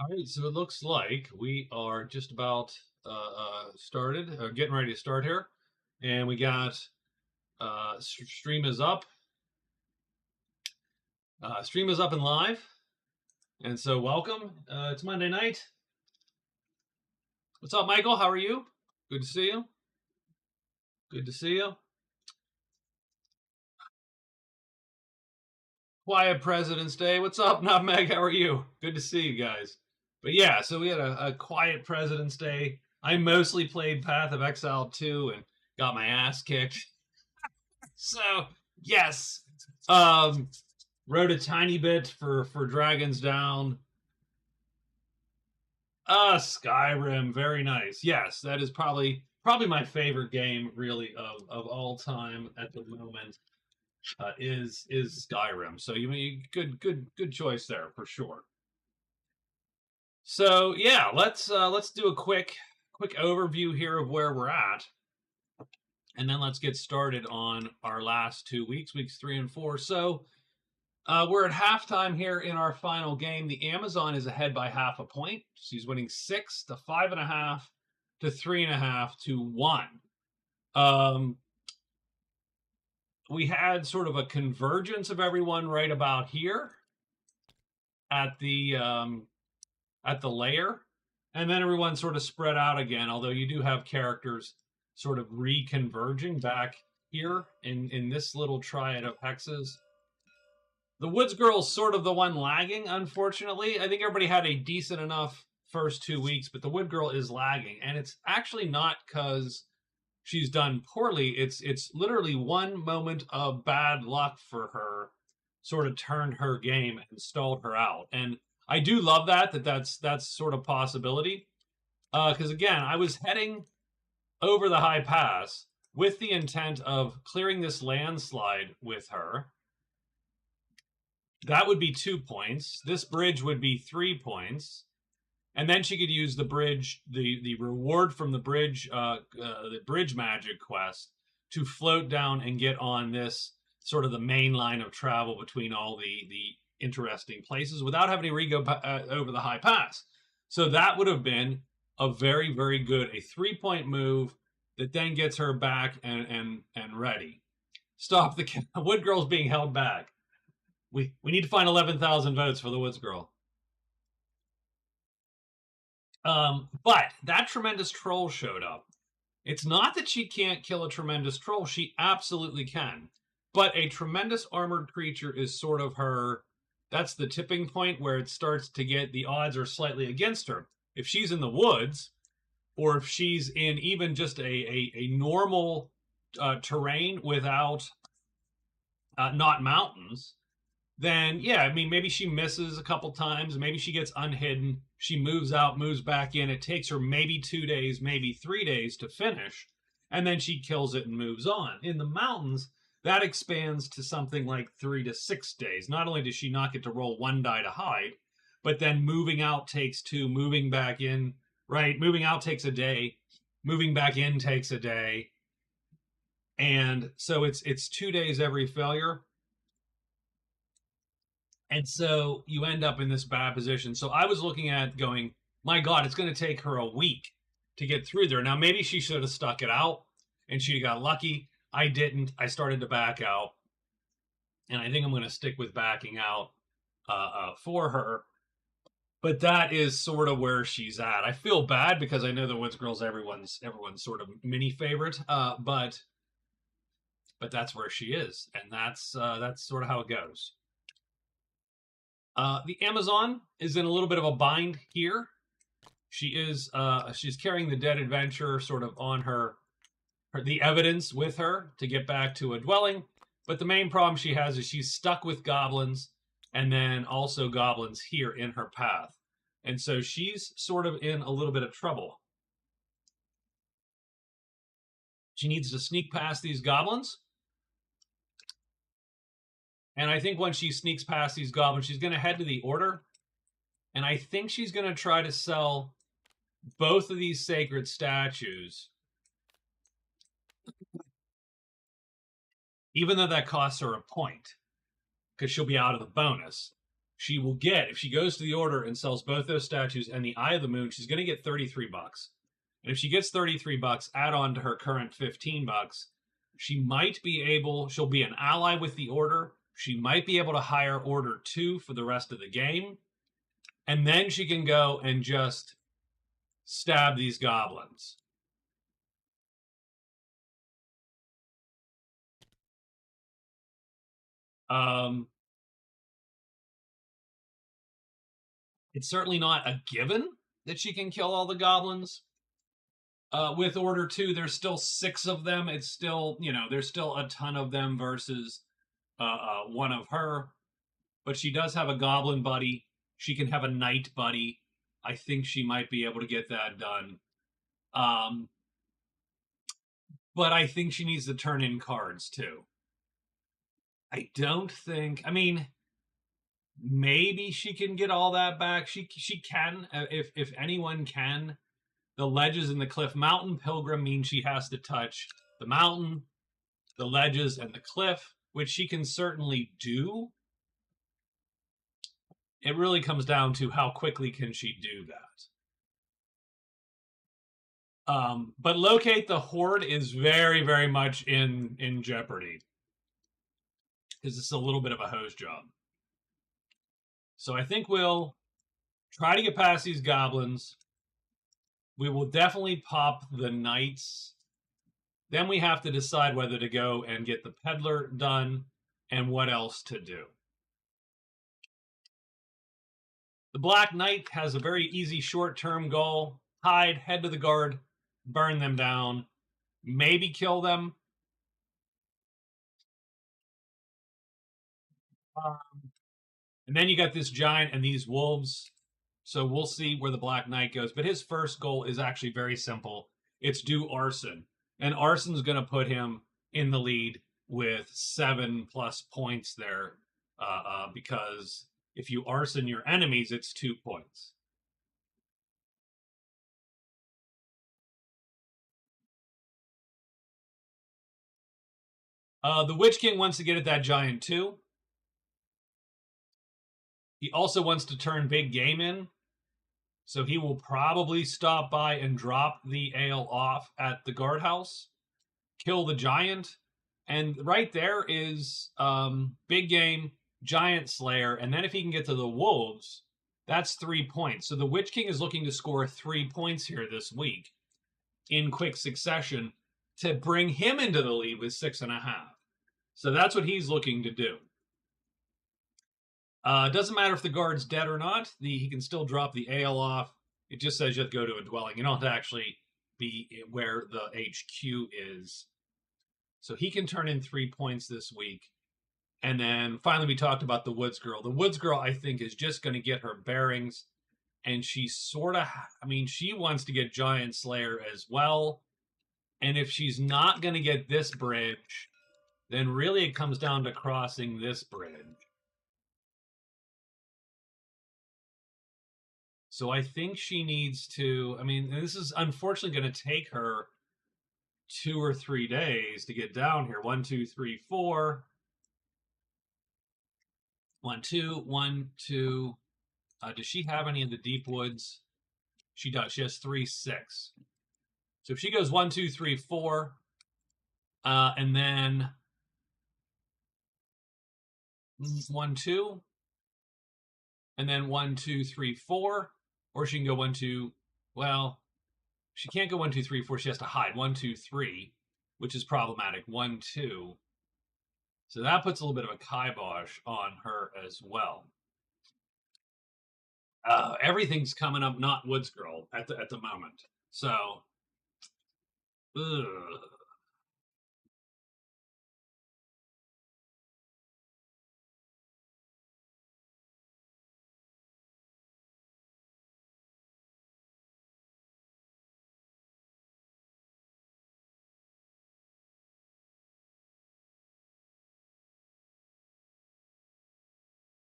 All right, so it looks like we are just about started, or getting ready to start here, and we got stream is up. Stream is up and live, and so welcome. It's Monday night. What's up, Michael? How are you? Good to see you. Good to see you. Quiet President's Day. What's up, Nutmeg? How are you? Good to see you guys. But yeah, so we had a quiet President's Day. I mostly played Path of Exile 2 and got my ass kicked. So yes, um, wrote a tiny bit for Dragons Down. Skyrim, very nice. Yes, that is probably my favorite game, really, of all time at the moment. Is Skyrim. So you good choice there for sure. So yeah, let's do a quick overview here of where we're at, and then let's get started on our last 2 weeks, weeks 3 and 4. So we're at halftime here in our final game. The Amazon is ahead by half a point. She's winning 6 to 5.5 to 3.5 to 1. We had sort of a convergence of everyone right about here at the layer, and then everyone sort of spread out again. Although you do have characters sort of reconverging back here in this little triad of hexes. The Woods Girl's sort of the one lagging, unfortunately. I think everybody had a decent enough first 2 weeks, but the Wood Girl is lagging, and it's actually not because she's done poorly. It's literally one moment of bad luck for her sort of turned her game and stalled her out. And I do love that's sort of possibility. Because again, I was heading over the high pass with the intent of clearing this landslide with her. That would be 2 points. This bridge would be 3 points. And then she could use the bridge, the reward from the bridge magic quest to float down and get on this sort of the main line of travel between all the interesting places without having to re-go over the high pass. So that would have been a very, very good, a 3-point move that then gets her back and ready. Stop the Wood Girl's being held back. We need to find 11,000 votes for the Woods Girl. But that tremendous troll showed up. It's not that she can't kill a tremendous troll. She absolutely can. But a tremendous armored creature is sort of her... That's the tipping point where it starts to get... The odds are slightly against her. If she's in the woods, or if she's in even just a normal terrain without... not mountains... then yeah, I mean, maybe she misses a couple times, maybe she gets unhidden, she moves out, moves back in, it takes her maybe 2 days, maybe 3 days to finish, and then she kills it and moves on. In the mountains, that expands to something like 3 to 6 days. Not only does she not get to roll 1 die to hide, but then moving out takes 2, moving back in, right? Moving out takes a day, moving back in takes a day, and so it's 2 days every failure. And so you end up in this bad position. So I was looking at going, my God, it's going to take her a week to get through there. Now, maybe she should have stuck it out and she got lucky. I didn't. I started to back out. And I think I'm going to stick with backing out for her. But that is sort of where she's at. I feel bad because I know the Woods Girl's everyone's sort of mini favorite. But that's where she is. And that's sort of how it goes. The Amazon is in a little bit of a bind here. She is she's carrying the dead adventurer sort of on her the evidence with her to get back to a dwelling. But the main problem she has is she's stuck with goblins, and then also goblins here in her path. And so she's sort of in a little bit of trouble. She needs to sneak past these goblins. And I think when she sneaks past these goblins, she's going to head to the Order. And I think she's going to try to sell both of these sacred statues. Even though that costs her a point. Because she'll be out of the bonus. she will get, if she goes to the order and sells both those statues and the Eye of the Moon, she's going to get $33. And if she gets $33, add on to her current $15, she might be able, she'll be an ally with the order. She might be able to hire Order 2 for the rest of the game. And then she can go and just stab these goblins. It's certainly not a given that she can kill all the goblins. With Order 2, there's still 6 of them. It's still, there's still a ton of them versus one of her. But she does have a goblin buddy. She can have a knight buddy. I think she might be able to get that done. But I think she needs to turn in cards too. I don't think, maybe she can get all that back. She can, if anyone can. The ledges and the cliff. Mountain Pilgrim means she has to touch the mountain, the ledges, and the cliff, which she can certainly do. It really comes down to how quickly can she do that. But locate the horde is very, very much in jeopardy, because it's a little bit of a hose job. So I think we'll try to get past these goblins. We will definitely pop the knights. Then we have to decide whether to go and get the peddler done and what else to do. The Black Knight has a very easy short-term goal. Hide, head to the guard, burn them down, maybe kill them. And then you got this giant and these wolves. So we'll see where the Black Knight goes. But his first goal is actually very simple. It's do arson. And arson's going to put him in the lead with 7+ points there. Because if you arson your enemies, it's 2 points. The Witch King wants to get at that giant too. He also wants to turn big game in. So he will probably stop by and drop the ale off at the guardhouse, kill the giant, and right there is big game, giant slayer, and then if he can get to the wolves, that's 3 points. So the Witch King is looking to score 3 points here this week in quick succession to bring him into the lead with 6.5. So that's what he's looking to do. Doesn't matter if the guard's dead or not. He can still drop the ale off. It just says you have to go to a dwelling. You don't have to actually be where the HQ is. So he can turn in 3 points this week. And then finally we talked about the Woods Girl. The Woods Girl, I think, is just going to get her bearings. And she sort of, she wants to get Giant Slayer as well. And if she's not going to get this bridge, then really it comes down to crossing this bridge. So I think she needs to, this is unfortunately going to take her 2 or 3 days to get down here. 1, 2, 3, 4. 1, 2, 1, 2. Does she have any of the deep woods? She does. She has 3, 6. So if she goes 1, 2, 3, 4, and then 1, 2, and then 1, 2, 3, 4, or she can go 1, 2. Well, she can't go 1, 2, 3, 4. She has to hide 1, 2, 3, which is problematic. 1, 2. So that puts a little bit of a kibosh on her as well. Everything's coming up not Woods Girl at the moment. So, ugh.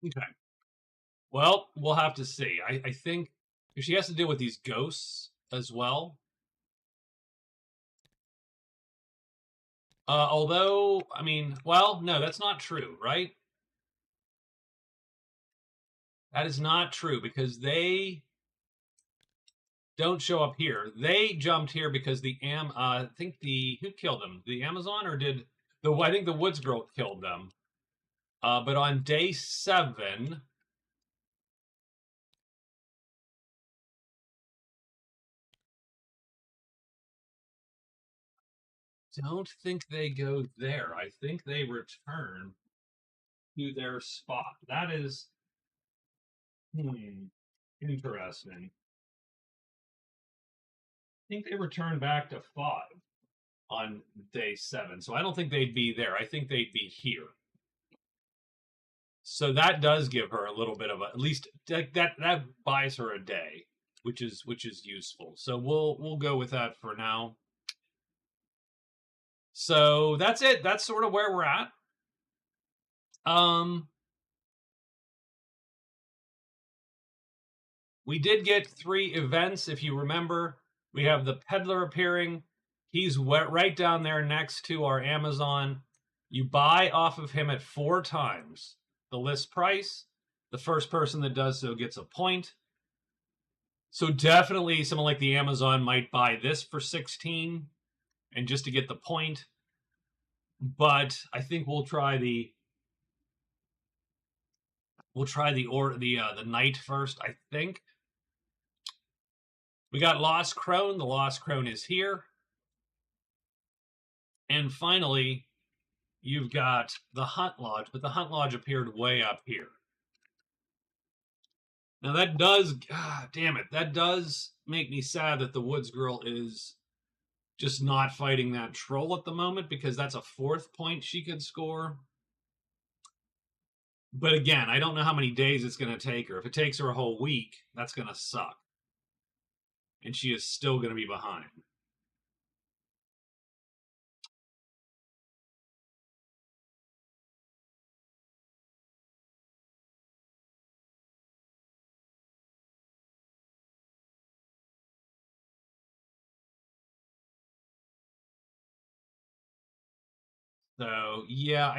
Okay. Well, we'll have to see. I think she has to deal with these ghosts as well. Although, well, no, that's not true, right? That is not true because they don't show up here. They jumped here because I think who killed them? The Amazon, or did I think the Woods Girl killed them. But on day 7, don't think they go there. I think they return to their spot. That is interesting. I think they return back to 5 on day 7. So I don't think they'd be there. I think they'd be here. So that does give her a little bit of at least that buys her a day, which is useful. So we'll go with that for now. So that's it. That's sort of where we're at. We did get 3 events, if you remember. We have the peddler appearing. He's right down there next to our Amazon. You buy off of him at 4 times the list price. The first person that does so gets a point. So definitely someone like the Amazon might buy this for 16 and just to get the point. But I think we'll try the knight first, I think. We got Lost Crone. The Lost Crone is here. And finally, you've got the Hunt Lodge, but the Hunt Lodge appeared way up here. Now that does, damn it, that does make me sad that the Woods Girl is just not fighting that troll at the moment, because that's a 4th point she could score. But again, I don't know how many days it's going to take her. If it takes her a whole week, that's going to suck. And she is still going to be behind. So yeah,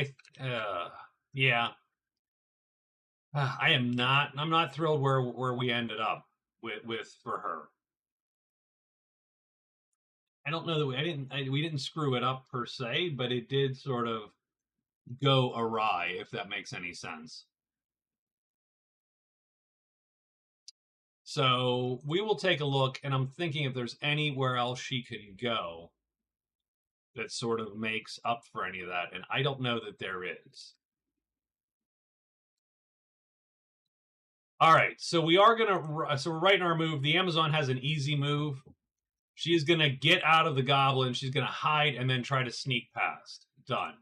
I'm not thrilled where we ended up with for her. I don't know that we didn't screw it up per se, but it did sort of go awry, if that makes any sense. So we will take a look, and I'm thinking if there's anywhere else she could go that sort of makes up for any of that, and I don't know that there is. All right, so we're writing our move. The Amazon has an easy move. She is going to get out of the goblin. She's going to hide and then try to sneak past. Done.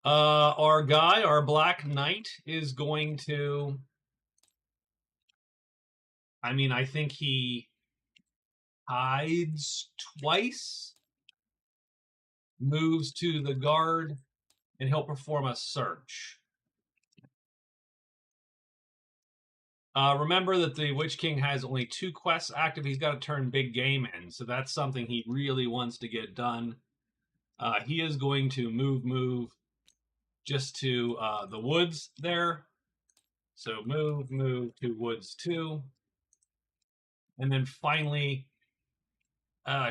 Our guy, our Black Knight, is going to... I think he hides twice, moves to the guard, and he'll perform a search. Remember that the Witch King has only 2 quests active. He's got to turn big game in, so that's something he really wants to get done. He is going to move just to the woods there. So move to woods 2. And then finally,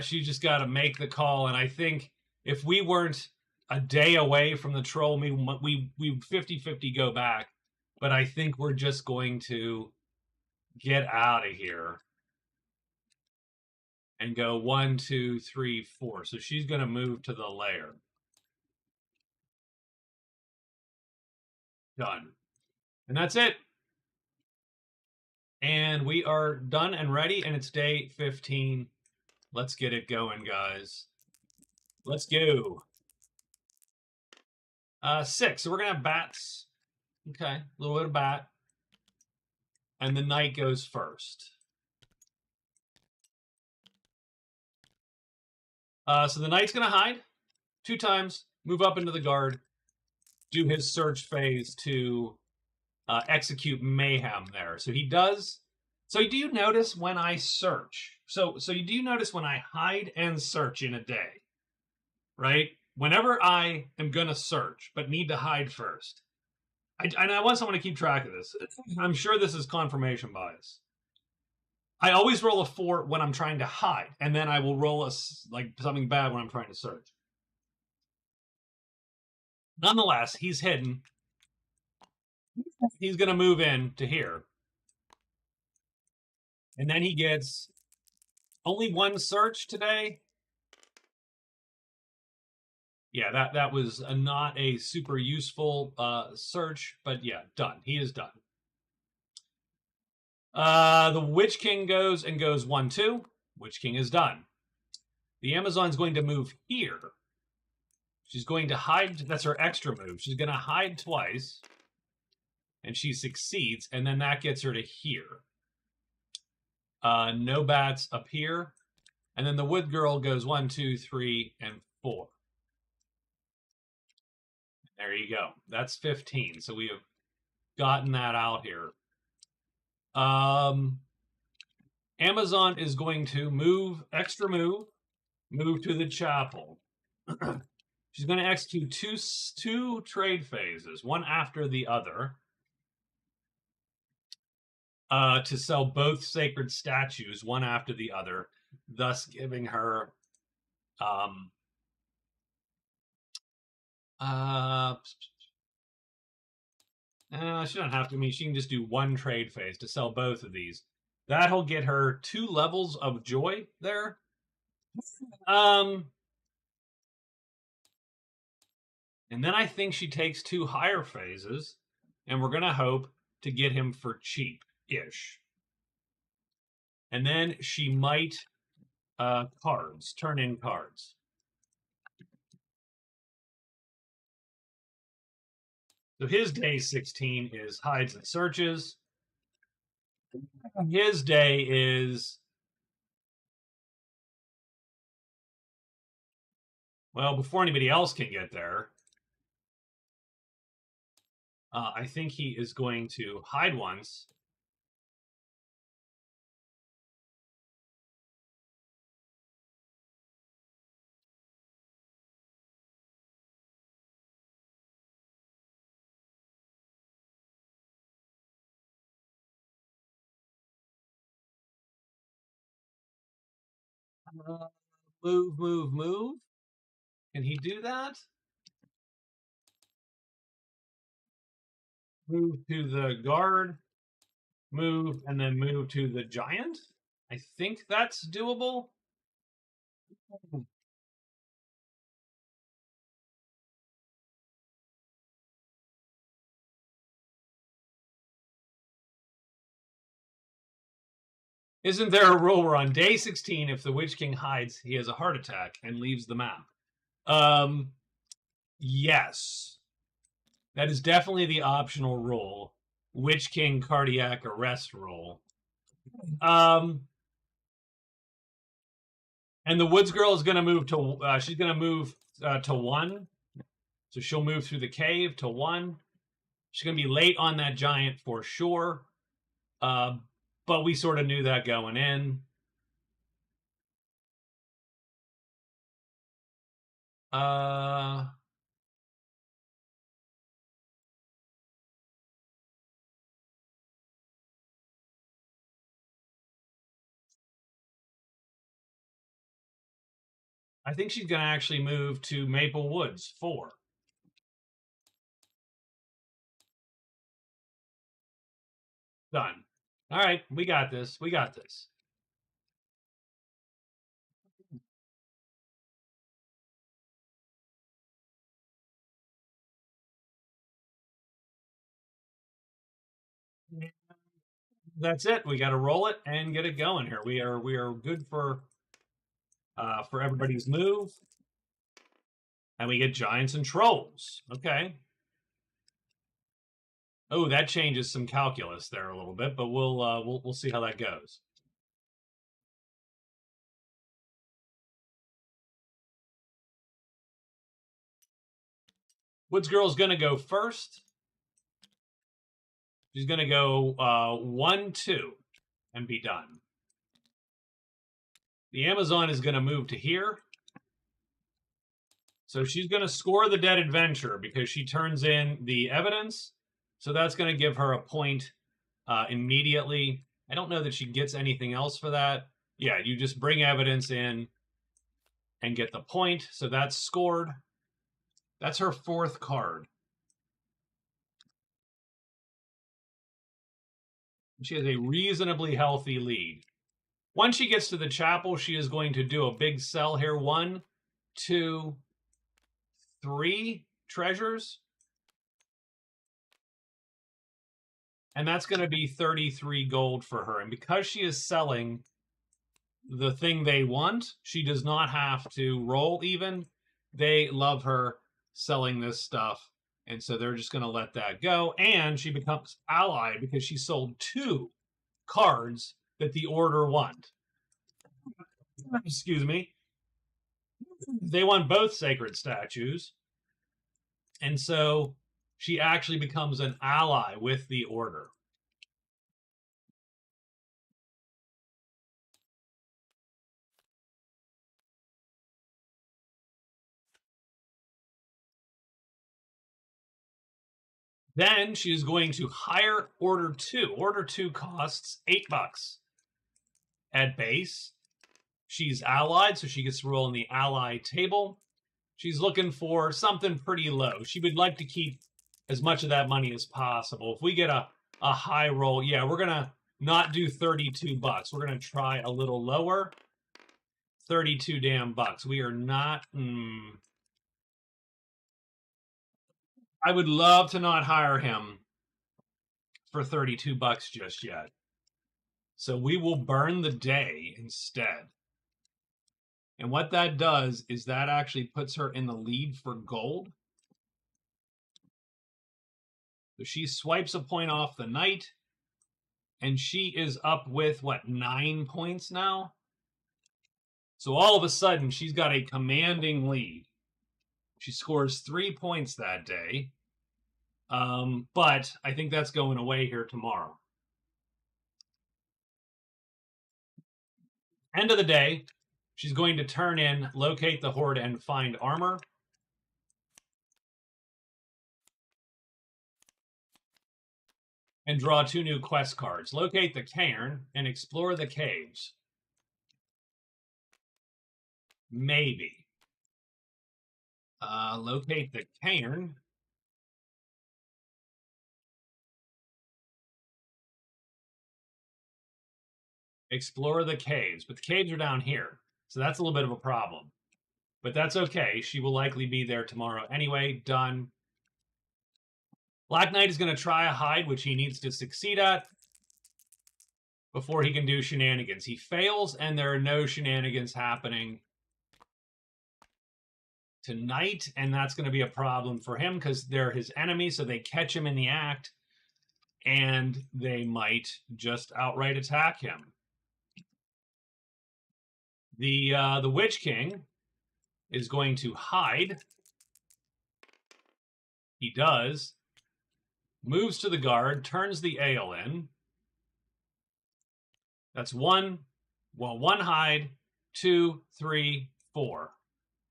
she just got to make the call. And I think if we weren't a day away from the troll, we 50-50 go back. But I think we're just going to get out of here and go 1, 2, 3, 4. So she's going to move to the lair. Done. And that's it. And we are done and ready, and it's day 15. Let's get it going, guys. Let's go. 6. So we're going to have bats. Okay, a little bit of bat. And the knight goes first. So the knight's going to hide 2 times, move up into the guard, do his search phase to execute Mayhem there. So he does. So do you notice when I search? So do you notice when I hide and search in a day, right? Whenever I am going to search but need to hide first, I want someone to keep track of this. I'm sure this is confirmation bias. I always roll a 4 when I'm trying to hide, and then I will roll something bad when I'm trying to search. Nonetheless, he's hidden. He's going to move in to here. And then he gets only 1 search today. Yeah, that was not a super useful search, but yeah, done. He is done. The Witch King goes 1-2. Witch King is done. The Amazon's going to move here. She's going to hide. That's her extra move. She's going to hide twice. And she succeeds. And then that gets her to here. No bats up here. And then the Wood Girl goes 1, 2, 3, and 4. There you go. That's 15. So we have gotten that out here. Amazon is going to move to the chapel. She's going to execute two trade phases, one after the other, to sell both sacred statues, one after the other, thus giving her she don't have to. I mean, she can just do one trade phase to sell both of these. That'll get her 2 levels of joy there. And then I think she takes 2 higher phases, and we're going to hope to get him for cheap-ish. And then she might turn in cards. So his day 16 is hides and searches. His day is, well, before anybody else can get there, I think he is going to hide once. Move. Can he do that? Move to the guard, move, and then move to the giant. I think that's doable. Isn't there a rule where on day 16, if the Witch King hides, he has a heart attack and leaves the map? Yes. That is definitely the optional rule. Witch King cardiac arrest rule. And the Woods Girl is going to move to, she's going to move to 1. So she'll move through the cave to 1. She's going to be late on that giant for sure. But we sort of knew that going in. I think she's going to actually move to Maple Woods 4. Done. All right, we got this. We got this. That's it. We got to roll it and get it going here. We are good for everybody's move, and we get giants and trolls. Okay. Oh, that changes some calculus there a little bit, but we'll see how that goes. Woods Girl's gonna go first. She's gonna go 1-2 and be done. The Amazon is gonna move to here. So she's gonna score the dead adventure because she turns in the evidence. So that's going to give her a point immediately. I don't know that she gets anything else for that. Yeah, you just bring evidence in and get the point. So that's scored. That's her 4th card. She has a reasonably healthy lead. Once she gets to the chapel, she is going to do a big sell here. 1, 2, 3 treasures. And that's going to be 33 gold for her. And because she is selling the thing they want, she does not have to roll even. They love her selling this stuff. And so they're just going to let that go. And she becomes ally because she sold 2 cards that the order want. Excuse me. They want both sacred statues. And so she actually becomes an ally with the order. Then she is going to hire Order 2. Order 2 costs $8 at base. She's allied, so she gets to roll in the ally table. She's looking for something pretty low. She would like to keep as much of that money as possible. If we get a high roll, yeah, we're going to not do $32. We're going to try a little lower. 32 damn bucks. We are not... I would love to not hire him for 32 bucks just yet. So we will burn the day instead. And what that does is that actually puts her in the lead for gold. So she swipes a point off the knight. And she is up with, what, 9 points now? So all of a sudden, she's got a commanding lead. She scores 3 points that day. But I think that's going away here tomorrow. End of the day, she's going to turn in, locate the hoard, and find armor. And draw 2 new quest cards. Locate the cairn and explore the caves. Maybe. Locate the cairn. Explore the caves. But the caves are down here. So that's a little bit of a problem. But that's okay. She will likely be there tomorrow anyway. Done. Black Knight is going to try a hide, which he needs to succeed at before he can do shenanigans. He fails, and there are no shenanigans happening tonight, and that's going to be a problem for him because they're his enemy, so they catch him in the act, and they might just outright attack him. The Witch King is going to hide. He does. Moves to the guard, turns the ale in. That's 1 hide, 2, 3, 4.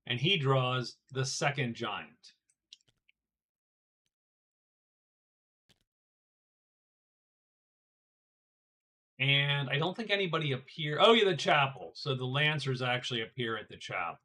And he draws the second giant. And I don't think anybody appear. Oh, yeah, the chapel. So the Lancers actually appear at the chapel.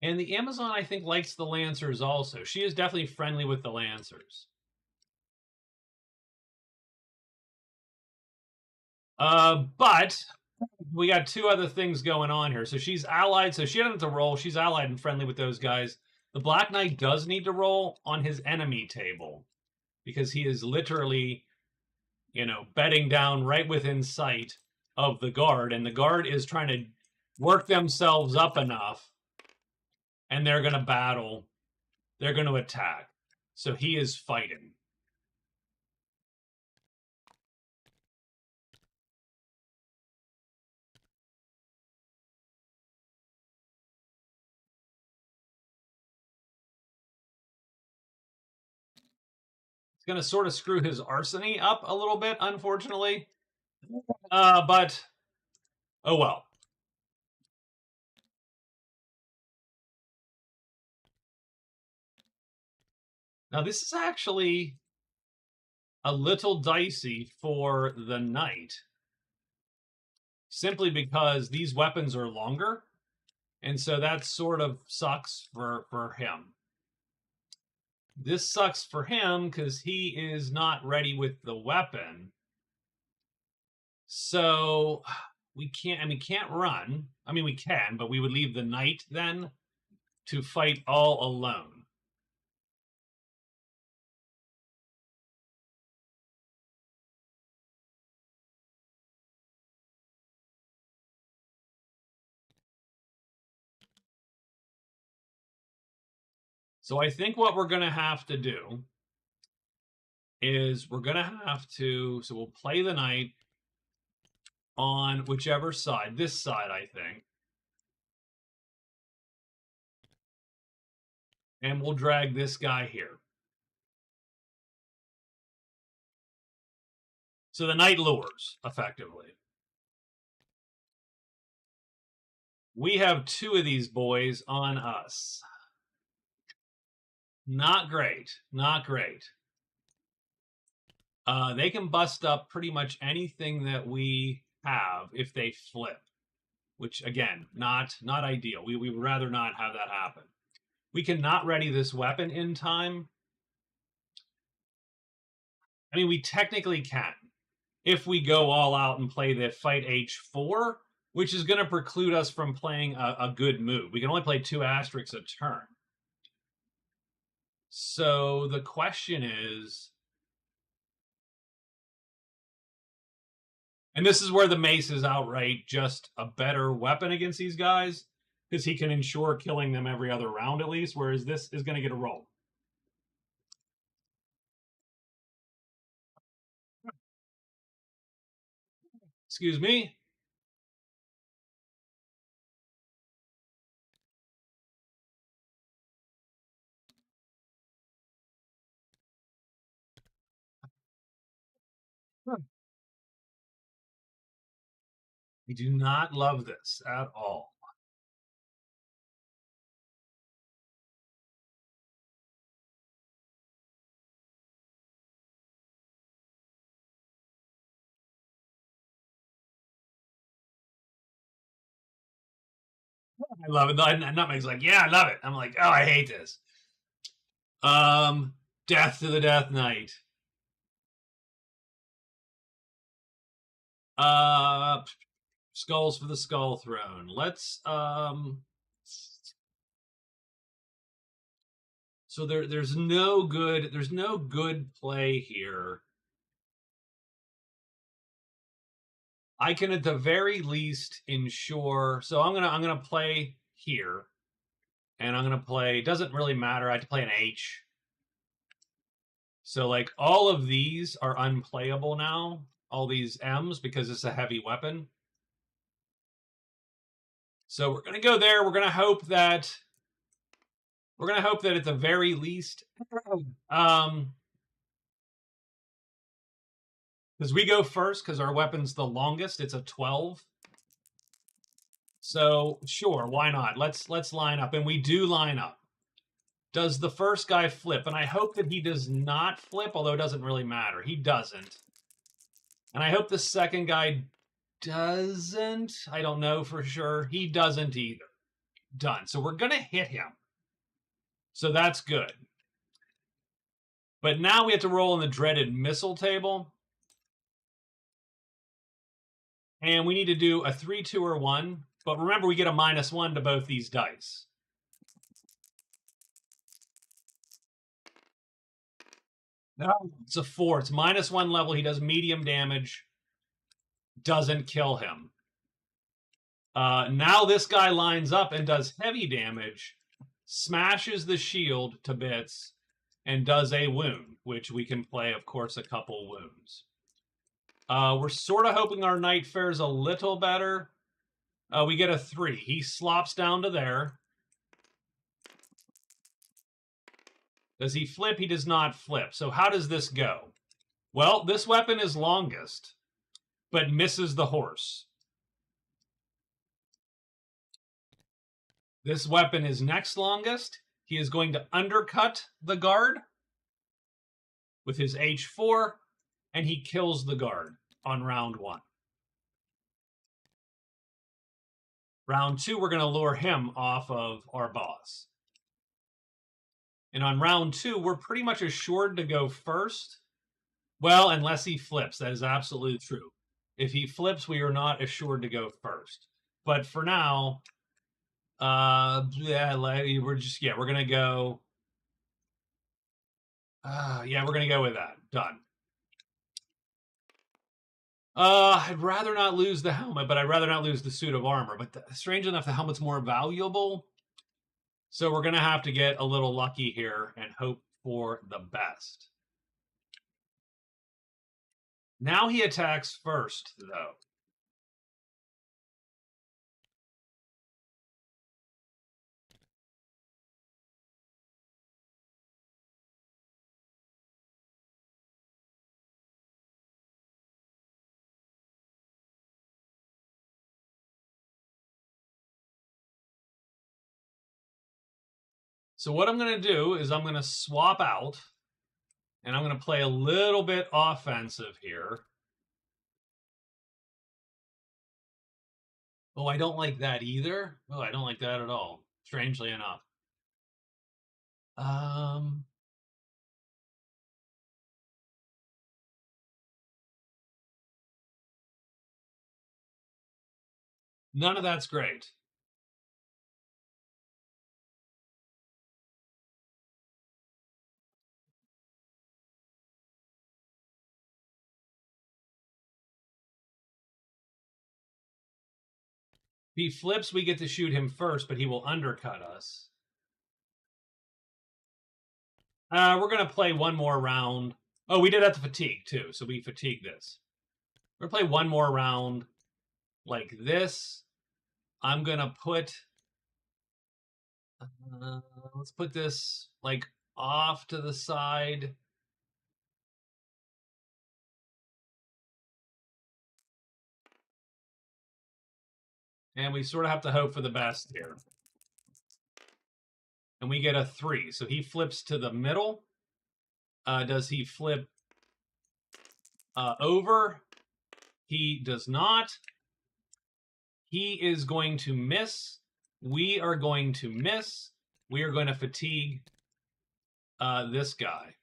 And the Amazon, I think, likes the Lancers also. She is definitely friendly with the Lancers. But we got 2 other things going on here. So she's allied, so she doesn't have to roll. She's allied and friendly with those guys. The Black Knight does need to roll on his enemy table because he is literally, bedding down right within sight of the guard, and the guard is trying to work themselves up enough, and they're going to battle. They're going to attack. So he is fighting. going to sort of screw his arsony up a little bit, unfortunately. But, oh well. Now, this is actually a little dicey for the knight, simply because these weapons are longer, and so that sort of sucks for him. This sucks for him because he is not ready with the weapon. So we can't run. I mean, we can, but we would leave the knight then to fight all alone. So I think what we're going to have to do is we're going to have to, so we'll play the knight on whichever side, this side, I think. And we'll drag this guy here. So the knight lures, effectively. We have two of these boys on us. Not great. Not great. They can bust up pretty much anything that we have if they flip, which, again, not ideal. We would rather not have that happen. We cannot ready this weapon in time. I mean, we technically can if we go all out and play the fight h4, which is going to preclude us from playing a good move. We can only play 2 asterisks a turn. So the question is, and this is where the mace is outright just a better weapon against these guys, because he can ensure killing them every other round at least, whereas this is going to get a roll. Excuse me. I do not love this at all. I love it. And Nutmeg's like, yeah, I love it. I'm like, oh, I hate this. Death to the Death Knight. Skulls for the Skull Throne. Let's so there's no good play here. I can at the very least ensure. So I'm gonna play here, and I'm gonna play. Doesn't really matter. I have to play an H. So like all of these are unplayable now. All these M's because it's a heavy weapon. So we're gonna go there. We're gonna hope that at the very least, because we go first because our weapon's the longest. It's a 12. So sure, why not? Let's line up, and we do line up. Does the first guy flip? And I hope that he does not flip, although it doesn't really matter. He doesn't. And I hope the second guy doesn't. I don't know for sure. He doesn't either. Done. So we're going to hit him. So that's good. But now we have to roll in the dreaded missile table. And we need to do a 3, 2, or 1. But remember, we get a -1 to both these dice. No, it's a 4. It's -1 level. He does medium damage. Doesn't kill him. Now this guy lines up and does heavy damage, smashes the shield to bits, and does a wound, which we can play, of course, a couple wounds. We're sort of hoping our knight fares a little better. We get a 3. He slops down to there. Does he flip? He does not flip. So how does this go? Well, this weapon is longest, but misses the horse. This weapon is next longest. He is going to undercut the guard with his H4, and he kills the guard on round 1. Round 2, we're going to lure him off of our boss. And on round 2, we're pretty much assured to go first. Well, unless he flips. That is absolutely true. If he flips, we are not assured to go first. But for now, we're gonna go. We're gonna go with that. Done. I'd rather not lose the helmet, but I'd rather not lose the suit of armor. But strange enough, the helmet's more valuable. So we're gonna have to get a little lucky here and hope for the best. Now he attacks first, though. So what I'm going to do is I'm going to swap out, and I'm going to play a little bit offensive here. Oh, I don't like that either. Oh, I don't like that at all, strangely enough. None of that's great. If he flips, we get to shoot him first, but he will undercut us. We're going to play one more round. Oh, we did have to fatigue, too, so we fatigue this. We're going to play one more round like this. I'm going to put... let's put this, like, off to the side. And we sort of have to hope for the best here. And we get a 3. So he flips to the middle. Does he flip over? He does not. He is going to miss. We are going to miss. We are going to fatigue this guy.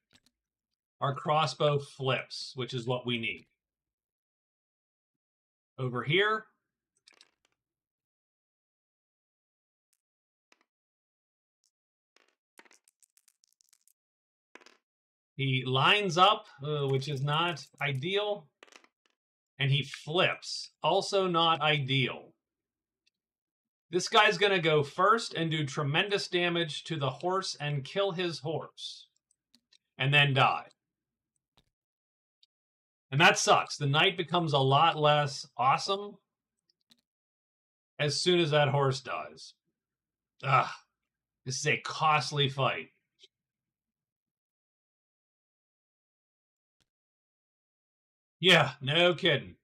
Our crossbow flips, which is what we need. Over here. He lines up, which is not ideal. And he flips, also not ideal. This guy's going to go first and do tremendous damage to the horse and kill his horse. And then die. And that sucks. The knight becomes a lot less awesome as soon as that horse dies. This is a costly fight. Yeah, no kidding.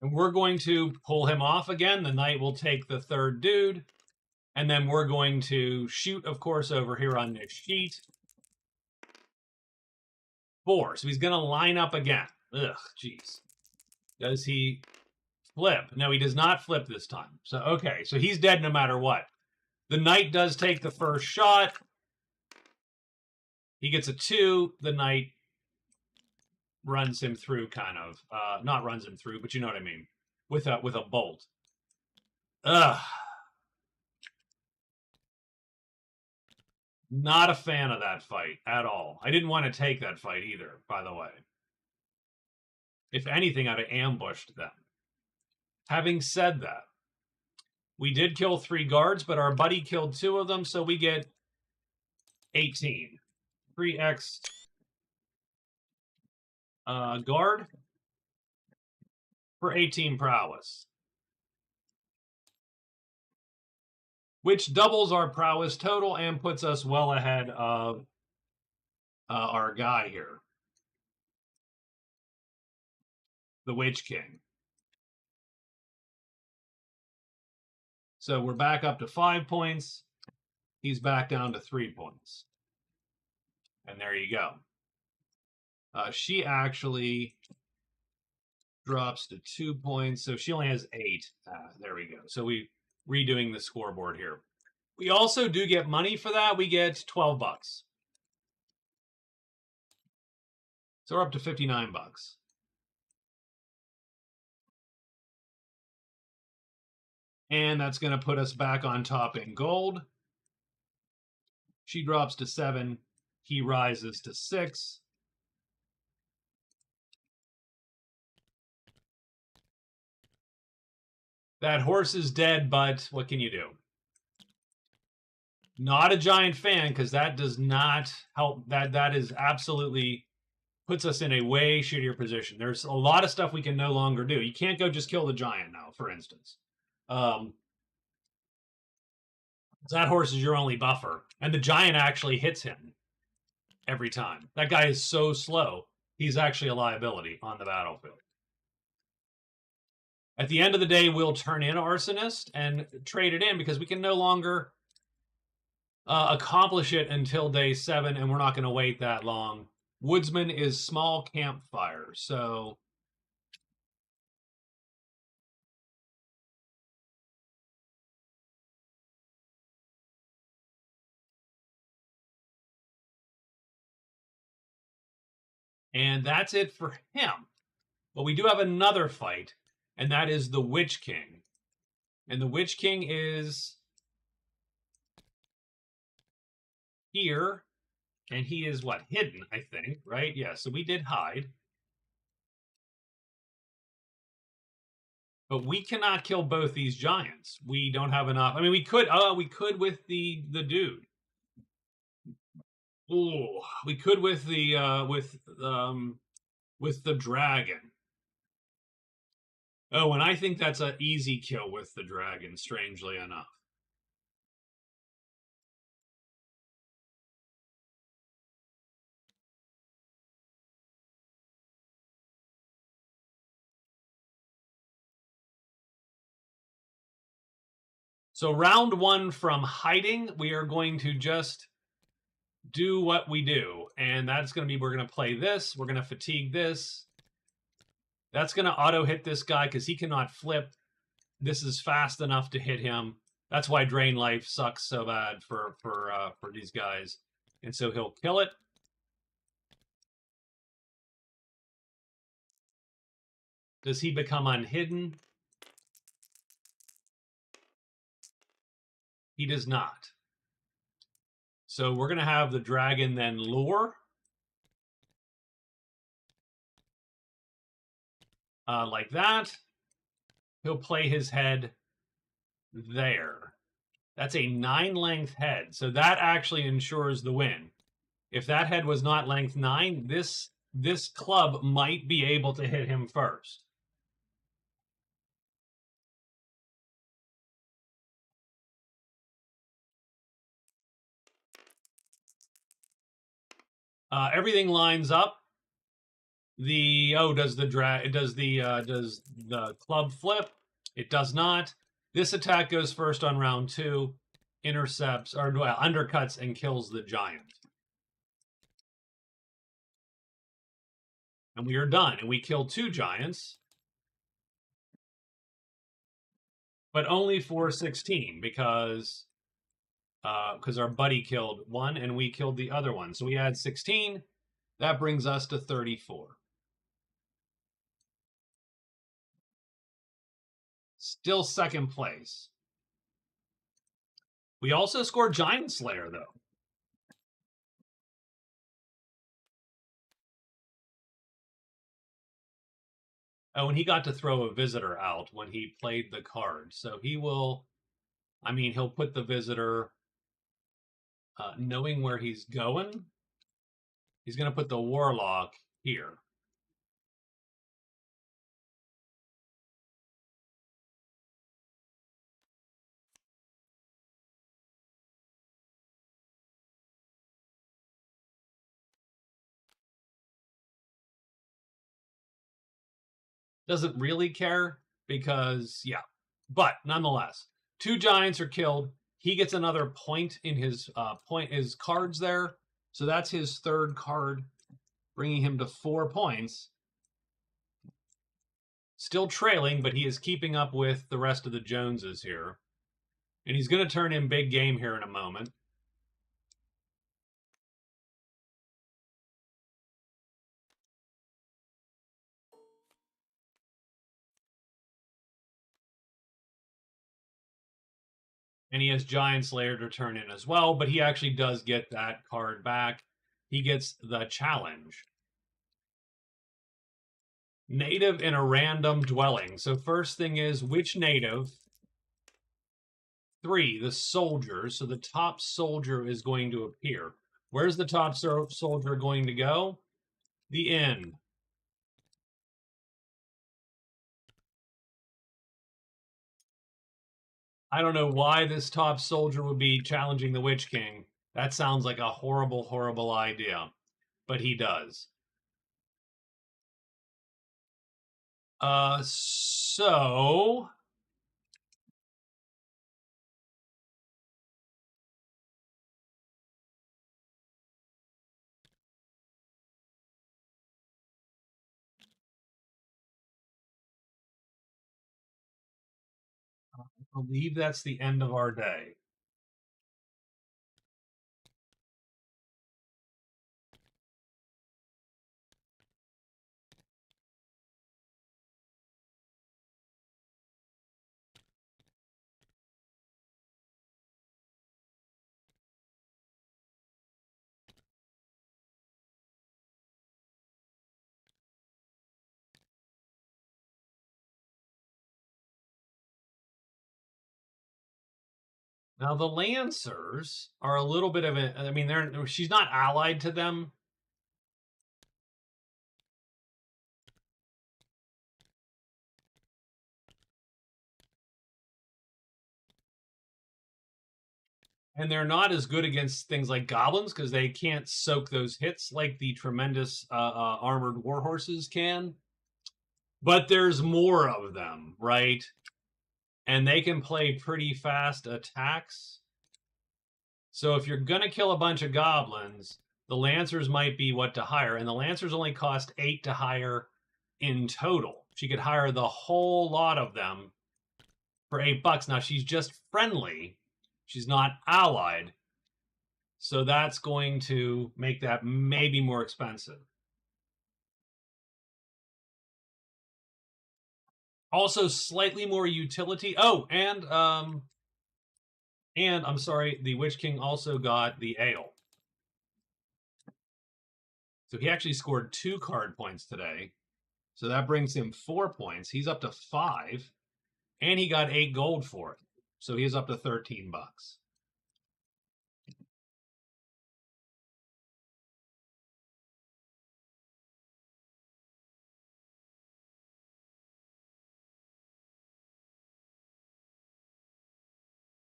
And we're going to pull him off again. The knight will take the third dude. And then we're going to shoot, of course, over here on this sheet. 4. So he's going to line up again. Ugh, jeez. Does he flip? No, he does not flip this time. So, okay. So he's dead no matter what. The knight does take the first shot. He gets a 2. The knight runs him through, kind of. Not runs him through, but you know what I mean. With a bolt. Ugh. Not a fan of that fight at all. I didn't want to take that fight either, by the way. If anything, I'd have ambushed them. Having said that, we did kill 3 guards, but our buddy killed 2 of them, so we get 18. 3x guard for 18 prowess, which doubles our prowess total and puts us well ahead of our guy here, the Witch King. So we're back up to 5 points. He's back down to 3 points. And there you go. She actually drops to 2 points, so she only has 8. There we go. So we redoing the scoreboard here. We also do get money for that. We get 12 bucks. So we're up to 59 bucks. And that's going to put us back on top in gold. She drops to 7. He rises to 6. That horse is dead, but what can you do? Not a giant fan, because that does not help. That is absolutely puts us in a way shittier position. There's a lot of stuff we can no longer do. You can't go just kill the giant now, for instance. That horse is your only buffer, and the giant actually hits him every time. That guy is so slow. He's actually a liability on the battlefield. At the end of the day, we'll turn in Arsonist and trade it in because we can no longer accomplish it until day 7, and we're not going to wait that long. Woodsman is small campfire, so and that's it for him. But we do have another fight, and that is the Witch King. And the Witch King is here, and he is what? Hidden, I think, right? Yeah, so we did hide. But we cannot kill both these giants. We don't have enough. I mean, we could with the dude. Ooh, we could with the dragon. Oh, and I think that's an easy kill with the dragon, strangely enough. So round 1 from hiding, we are going to just do what we do. And that's going to be, we're going to play this. We're going to fatigue this. That's going to auto hit this guy because he cannot flip. This is fast enough to hit him. That's why Drain Life sucks so bad for these guys. And so he'll kill it. Does he become unhidden? He does not. So we're going to have the dragon then lure. Like that. He'll play his head there. That's a 9 length head. So that actually ensures the win. If that head was not length 9, this club might be able to hit him first. Everything lines up. Does the club flip? It does not. This attack goes first on round 2, intercepts or undercuts and kills the giant. And we are done. And we killed 2 giants, but only for 16 because our buddy killed 1 and we killed the other one. So we had 16. That brings us to 34. Still second place. We also scored Giant Slayer, though. Oh, and he got to throw a visitor out when he played the card. So he will, I mean, he'll put the visitor knowing where he's going. He's going to put the Warlock here. Doesn't really care because, yeah. But nonetheless, 2 giants are killed. He gets another point in his his cards there. So that's his 3rd card, bringing him to 4 points. Still trailing, but he is keeping up with the rest of the Joneses here. And he's going to turn in big game here in a moment. And he has Giant Slayer to turn in as well, but he actually does get that card back. He gets the challenge. Native in a random dwelling. So first thing is, which native? 3, the soldier. So the top soldier is going to appear. Where's the top soldier going to go? The inn. I don't know why this top soldier would be challenging the Witch King. That sounds like a horrible, horrible idea. But he does. So I believe that's the end of our day. Now the Lancers are a little bit of a. I mean, she's not allied to them. And they're not as good against things like goblins because they can't soak those hits like the tremendous armored warhorses can. But there's more of them, right? And they can play pretty fast attacks. So if you're going to kill a bunch of goblins, the Lancers might be what to hire. And the Lancers only cost 8 to hire in total. She could hire the whole lot of them for $8. Now she's just friendly. She's not allied. So that's going to make that maybe more expensive. Also, slightly more utility. Oh, and I'm sorry, the Witch King also got the ale. So he actually scored 2 card points today. So that brings him 4 points. He's up to 5, and he got 8 gold for it. So he's up to $13.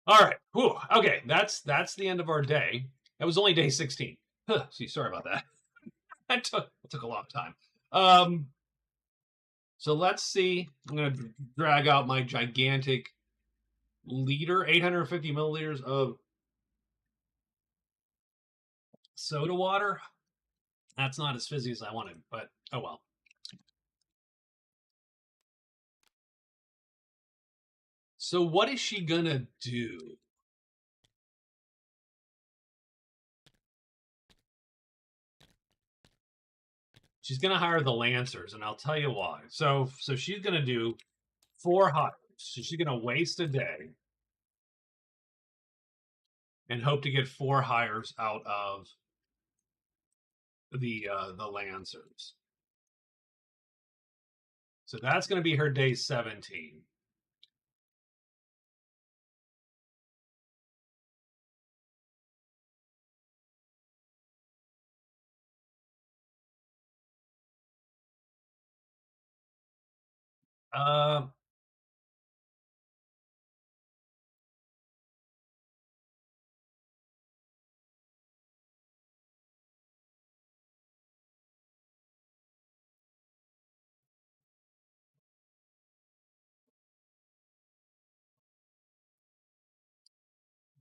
All right. Whew. Okay, that's the end of our day. That was only day 16. See, sorry about that. that took a long time. So let's see. I'm gonna drag out my gigantic liter, 850 milliliters of soda water. That's not as fizzy as I wanted, but oh well. So what is she gonna do? She's gonna hire the Lancers, and I'll tell you why. So she's gonna do 4 hires. So she's gonna waste a day and hope to get 4 hires out of the Lancers. So that's gonna be her day 17. Uh,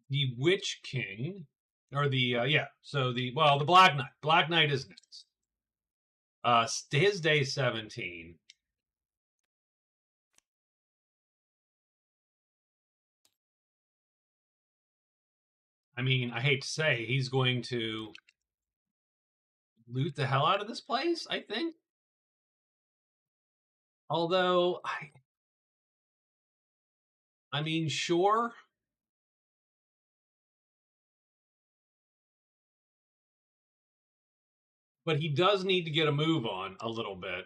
the Witch King, or the yeah. So the Black Knight. Black Knight is next. His day 17. I mean, I hate to say, he's going to loot the hell out of this place, I think. Although, I mean, sure. But he does need to get a move on a little bit.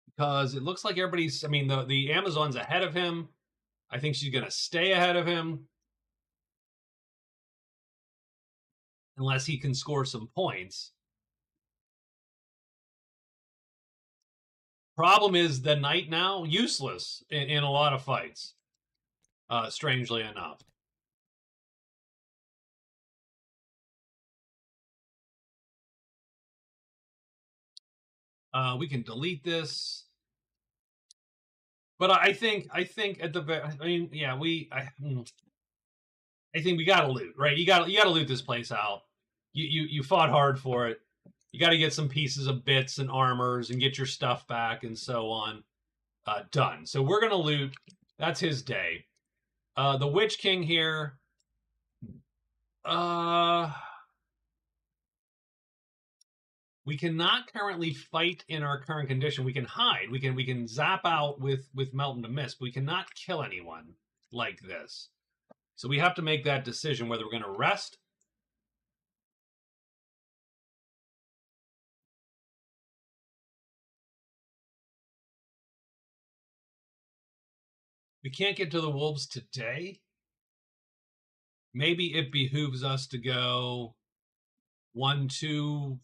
Because it looks like everybody's, I mean, the Amazon's ahead of him. I think she's going to stay ahead of him. Unless he can score some points. Problem is the knight now useless in a lot of fights. Strangely enough. We can delete this. But I think at the I mean, yeah, I think we gotta loot, right? You gotta loot this place out. You fought hard for it. You got to get some pieces of bits and armors and get your stuff back and so on. Done. So we're gonna loot. That's his day. The Witch King here. We cannot currently fight in our current condition. We can hide. We can zap out with Melt into Mist. But we cannot kill anyone like this. So we have to make that decision whether we're going to rest. We can't get to the wolves today. Maybe it behooves us to go 1, 2,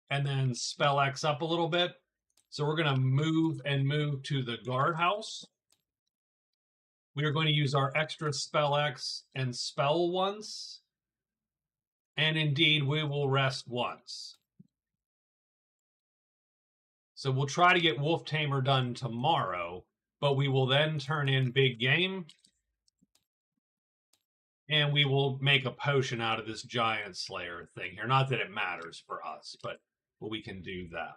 and then spell X up a little bit. So we're going to move to the guardhouse. We are going to use our extra spell X and spell once. And indeed, we will rest once. So we'll try to get Wolf Tamer done tomorrow, but we will then turn in Big Game. And we will make a potion out of this Giant Slayer thing here. Not that it matters for us, but we can do that.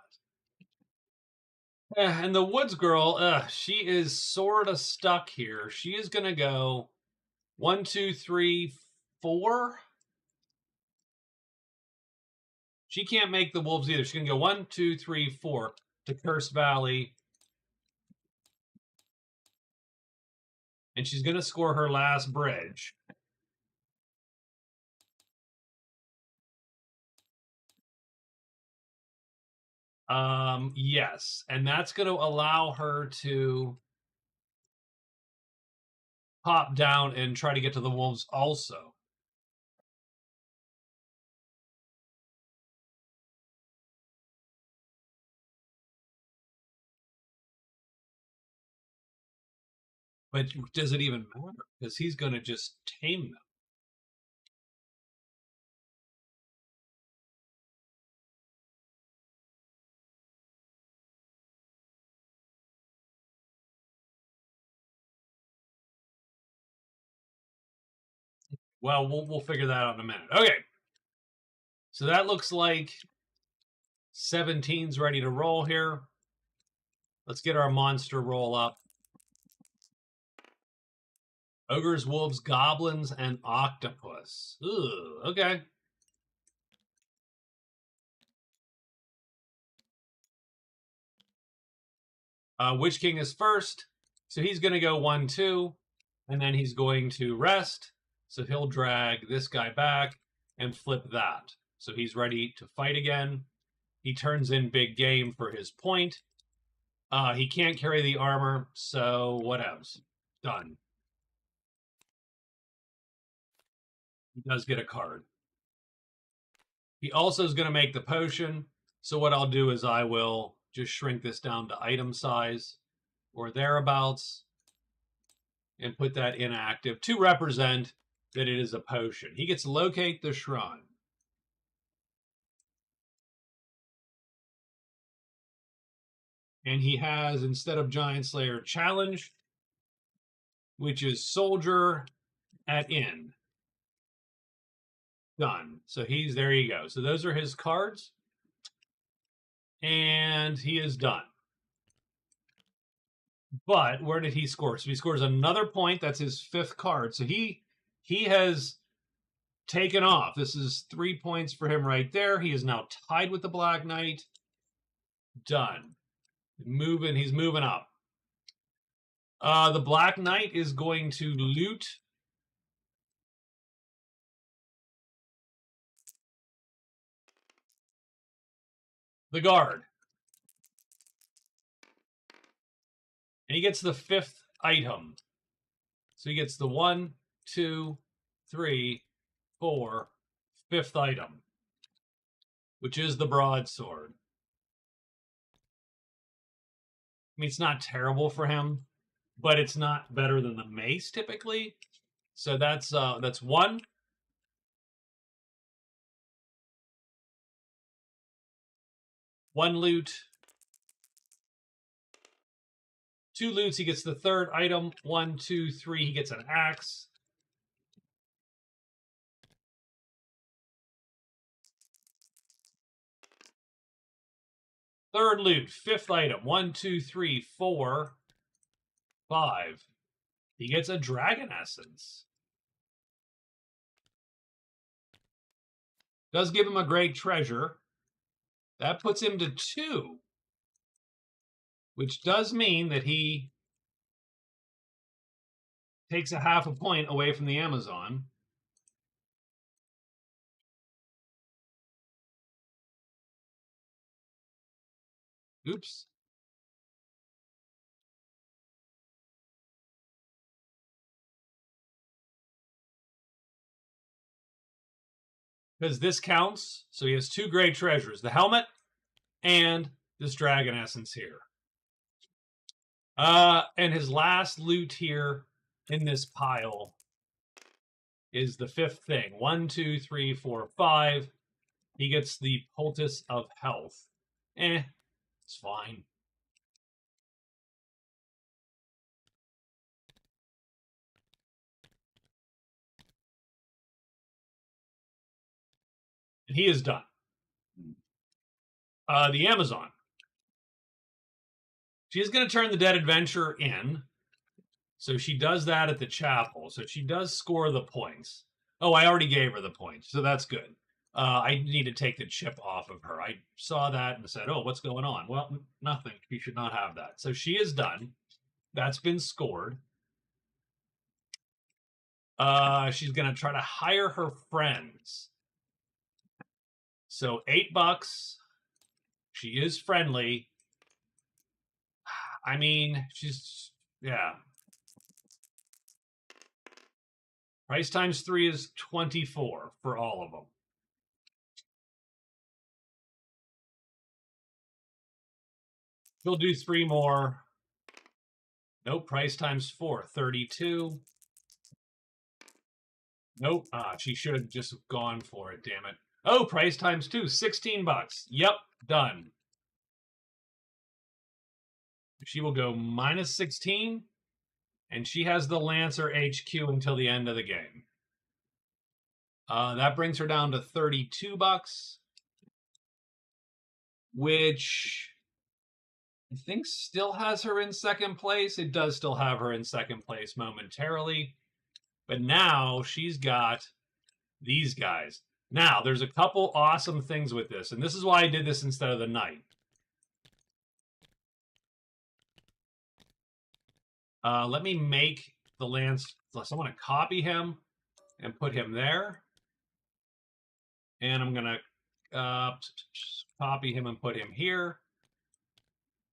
And the Woods Girl, she is sort of stuck here. She is going to go 1, 2, 3, 4. She can't make the wolves either. She's going to go 1, 2, 3, 4 to Curse Valley. And she's going to score her last bridge. Yes. And that's going to allow her to pop down and try to get to the wolves also. But does it even matter? Because he's going to just tame them. Well, we'll figure that out in a minute. Okay. So that looks like 17's ready to roll here. Let's get our monster roll up. Ogres, wolves, goblins, and octopus. Ooh, okay. Witch King is first. So he's going to go 1, 2. And then he's going to rest. So he'll drag this guy back and flip that. So he's ready to fight again. He turns in Big Game for his point. He can't carry the armor, so whatevs. Done. He does get a card. He also is going to make the potion. So what I'll do is I will just shrink this down to item size or thereabouts and put that inactive to represent that it is a potion. He gets locate the shrine. And he has, instead of Giant Slayer, challenge, which is soldier at inn. Done. So he's, there you go. So those are his cards. And he is done. But where did he score? So he scores another point. That's his 5th card. So he has taken off. This is 3 points for him right there. He is now tied with the Black Knight. Done. He's moving up. The Black Knight is going to loot the guard. And he gets the 5th item. So he gets the 1, 2, 3, 4, 5th item, which is the broadsword. I mean, it's not terrible for him, but it's not better than the mace typically. So that's 1. One loot. 2 loots, he gets the 3rd item. 1, 2, 3, he gets an axe. Third loot, 5th item. 1, 2, 3, 4, 5. He gets a dragon essence. Does give him a great treasure. That puts him to 2. Which does mean that he takes a half a point away from the Amazon. Oops. Because this counts. So he has 2 great treasures. The helmet and this dragon essence here. And his last loot here in this pile is the 5th thing. 1, 2, 3, 4, 5. He gets the poultice of health. It's fine. And he is done. The Amazon. She's going to turn the Dead Adventurer in. So she does that at the chapel. So she does score the points. Oh, I already gave her the points. So that's good. I need to take the chip off of her. I saw that and said, oh, what's going on? Well, nothing. She should not have that. So she is done. That's been scored. She's going to try to hire her friends. So $8. She is friendly. I mean, she's, yeah. Price times 3 is 24 for all of them. She'll do 3 more. Nope, price times 4, 32. Nope, she should have just gone for it, damn it. Oh, price times 2, $16. Yep, done. She will go minus 16, and she has the Lancer HQ until the end of the game. That brings her down to $32, which I think still has her in second place. It does still have her in second place momentarily, but now she's got these guys. Now, there's a couple awesome things with this, and this is why I did this instead of the knight. Let me make the Lance. So I want to copy him and put him there. And I'm going to copy him and put him here.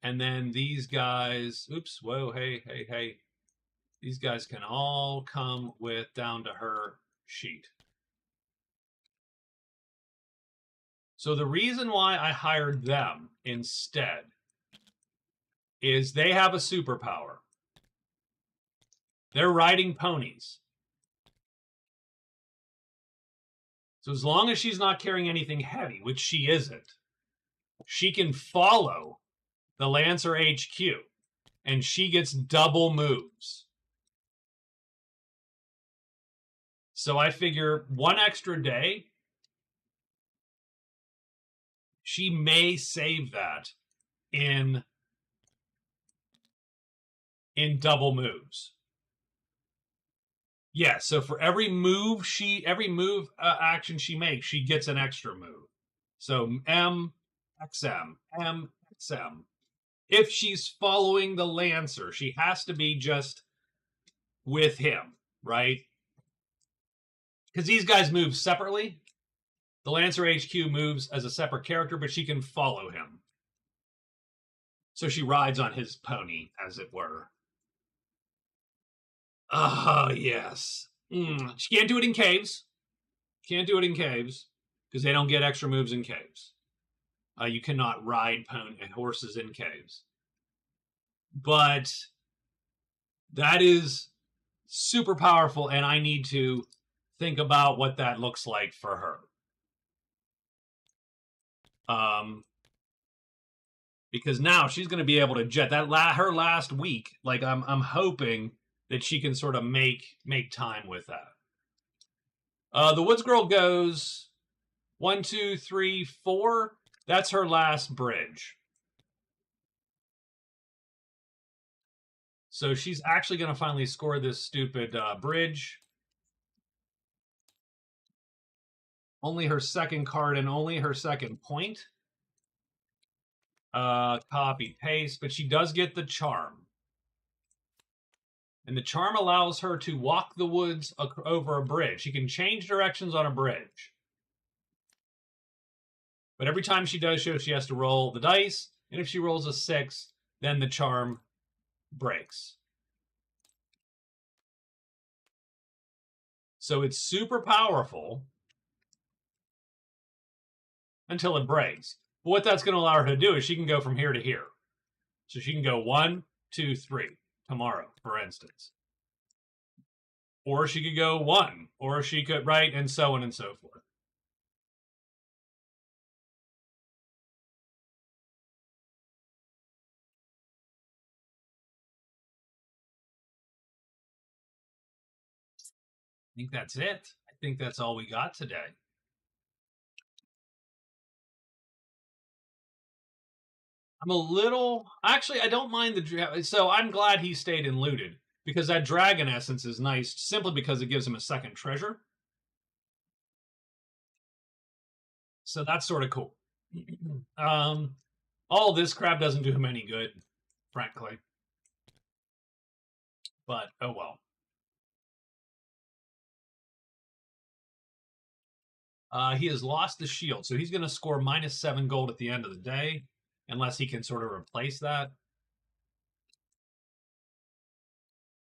And then these guys, oops, whoa, hey. These guys can all come with down to her sheet. So the reason why I hired them instead is they have a superpower. They're riding ponies. So as long as she's not carrying anything heavy, which she isn't, she can follow the Lancer HQ, and she gets double moves. So I figure 1 extra day, she may save that in double moves. Yeah, so for every move action she makes, she gets an extra move. So MXM. If she's following the Lancer, she has to be just with him, right? Because these guys move separately. The Lancer HQ moves as a separate character, but she can follow him. So she rides on his pony, as it were. Oh, yes. She can't do it in caves. Can't do it in caves because they don't get extra moves in caves. You cannot ride horses in caves. But that is super powerful, and I need to think about what that looks like for her. Because now she's going to be able to jet that her last week. Like I'm hoping that she can sort of make time with that. The Woods Girl goes 1, 2, 3, 4. That's her last bridge. So she's actually going to finally score this stupid bridge. Only her second card and only her second point. Copy, paste, but she does get the charm. And the charm allows her to walk the woods over a bridge. She can change directions on a bridge. But every time she does so, she has to roll the dice. And if she rolls a 6, then the charm breaks. So it's super powerful until it breaks. But what that's going to allow her to do is she can go from here to here. So she can go 1, 2, 3 tomorrow, for instance. Or she could go 1, or she could, right, and so on and so forth. I think that's it. I think that's all we got today. I'm a little... Actually, I don't mind the... So I'm glad he stayed in looted, because that dragon essence is nice simply because it gives him a second treasure. So that's sort of cool. All this crap doesn't do him any good, frankly. But, oh well. He has lost the shield, so he's going to score -7 gold at the end of the day, unless he can sort of replace that.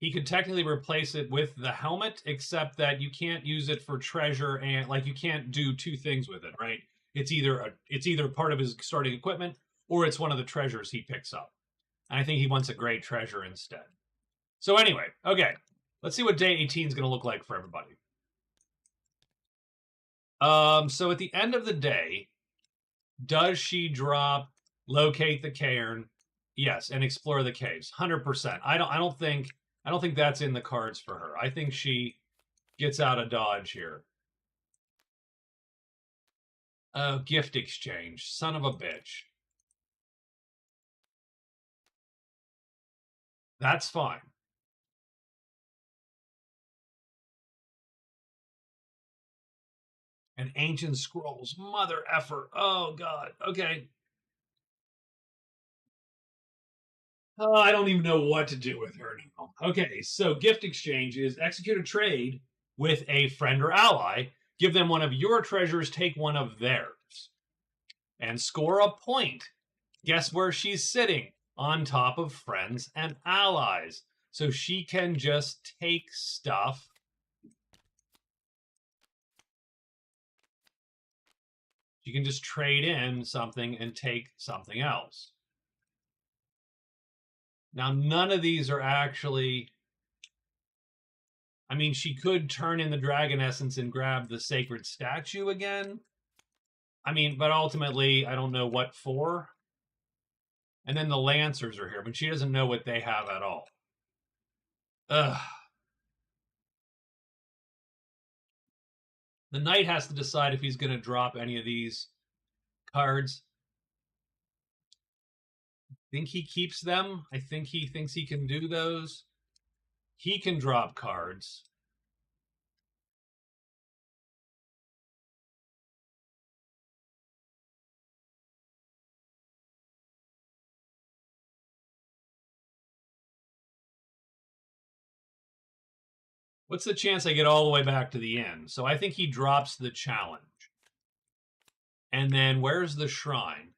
He could technically replace it with the helmet, except that you can't use it for treasure, and like you can't do two things with it, right? It's either part of his starting equipment or it's one of the treasures he picks up. And I think he wants a great treasure instead. So anyway, okay, let's see what day 18 is going to look like for everybody. So at the end of the day, does she drop locate the cairn? Yes, and explore the caves. 100%. I don't think that's in the cards for her. I think she gets out of Dodge here. Oh, gift exchange. Son of a bitch. That's fine. And ancient scrolls. Mother effer. Oh, God. Okay. Oh, I don't even know what to do with her now. Okay, so gift exchange is execute a trade with a friend or ally. Give them one of your treasures, take one of theirs. And score a point. Guess where she's sitting? On top of friends and allies. So she can just take stuff. She can just trade in something and take something else. Now, none of these are actually... I mean, she could turn in the dragon essence and grab the sacred statue again. I mean, but ultimately, I don't know what for. And then the Lancers are here, but she doesn't know what they have at all. Ugh. The knight has to decide if he's going to drop any of these cards. I think he keeps them. I think he thinks he can do those. He can drop cards. What's the chance I get all the way back to the end? So I think he drops the challenge. And then where's the shrine?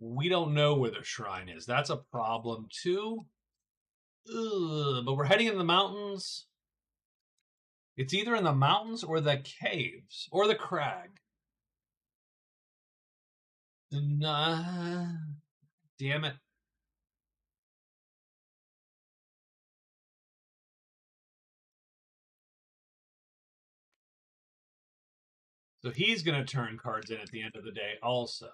We don't know where the shrine is. That's a problem too. Ugh, but we're heading in the mountains. It's either in the mountains or the caves or the crag. Nah, damn it. So he's going to turn cards in at the end of the day also.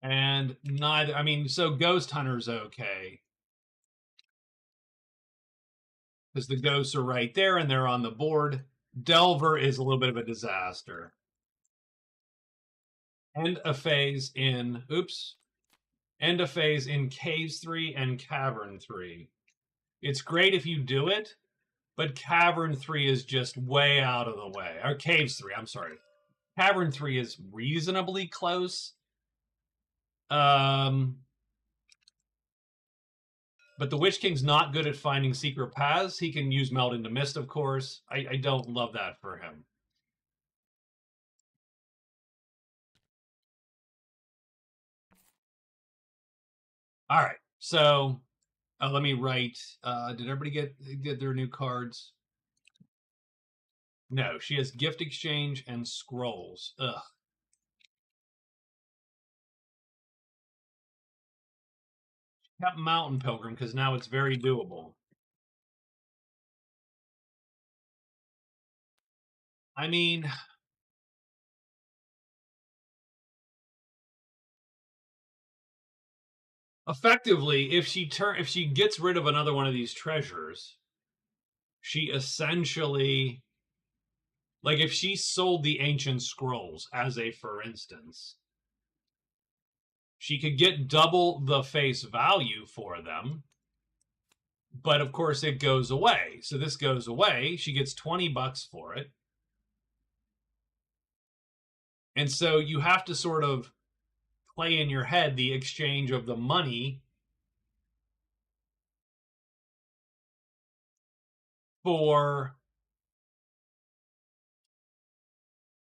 And neither, I mean, so Ghost Hunter's okay. Because the ghosts are right there and they're on the board. Delver is a little bit of a disaster. End a phase in, end a phase in Caves 3 and Cavern 3. It's great if you do it, but Cavern 3 is just way out of the way. Or Caves 3, I'm sorry. Cavern 3 is reasonably close. But the Witch King's not good at finding secret paths. He can use Meld into Mist, of course. I don't love that for him. All right, so let me write. Did everybody get their new cards? No, she has Gift Exchange and Scrolls. Ugh. She kept Mountain Pilgrim because now it's very doable. I mean, effectively, if she gets rid of another one of these treasures, she essentially, like, if she sold the ancient scrolls as a for instance, she could get double the face value for them, but of course it goes away. So this goes away. She gets $20 for it. And so you have to sort of play in your head the exchange of the money for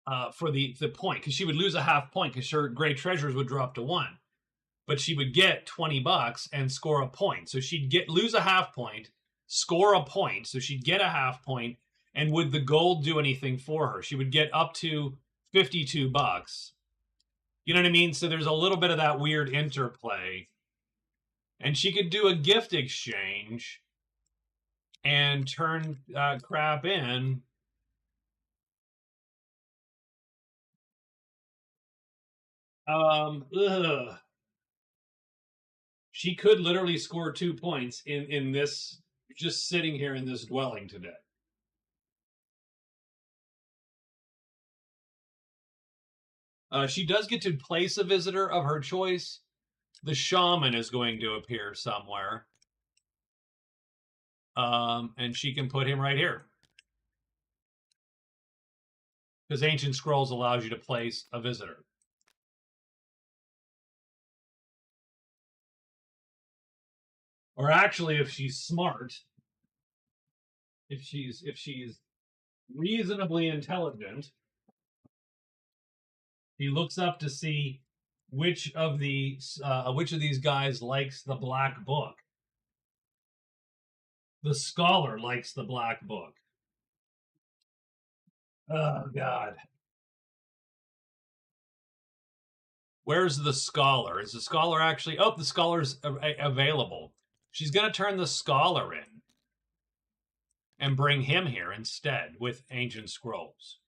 the point, because she would lose a half point because her great treasures would drop to 1, but she would get $20 and score a point. So she'd lose a half point, score a point, so she'd get a half point. And would the gold do anything for her? She would get up to $52. You know what I mean? So there's a little bit of that weird interplay. And she could do a gift exchange and turn crap in. Ugh. She could literally score 2 points in this, just sitting here in this dwelling today. She does get to place a visitor of her choice. The shaman is going to appear somewhere. And she can put him right here. Because Ancient Scrolls allows you to place a visitor. Or actually, if she's smart, if she's reasonably intelligent, he looks up to see which of these guys likes the black book. The scholar likes the black book. Oh, God. Where's the scholar? Is the scholar actually... Oh, the scholar's available. She's going to turn the scholar in and bring him here instead with ancient scrolls.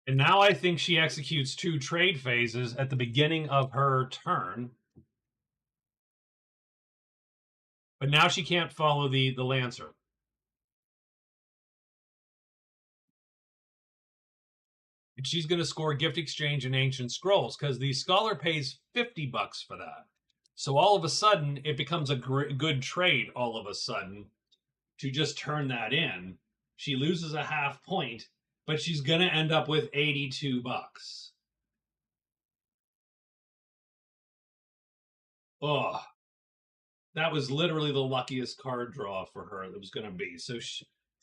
And now I think she executes 2 trade phases at the beginning of her turn. But now she can't follow the Lancer. And she's going to score gift exchange and ancient scrolls because the scholar pays $50 for that. So all of a sudden, it becomes a good trade all of a sudden to just turn that in. She loses a half point, but she's going to end up with $82. Oh, that was literally the luckiest card draw for her that was going to be. So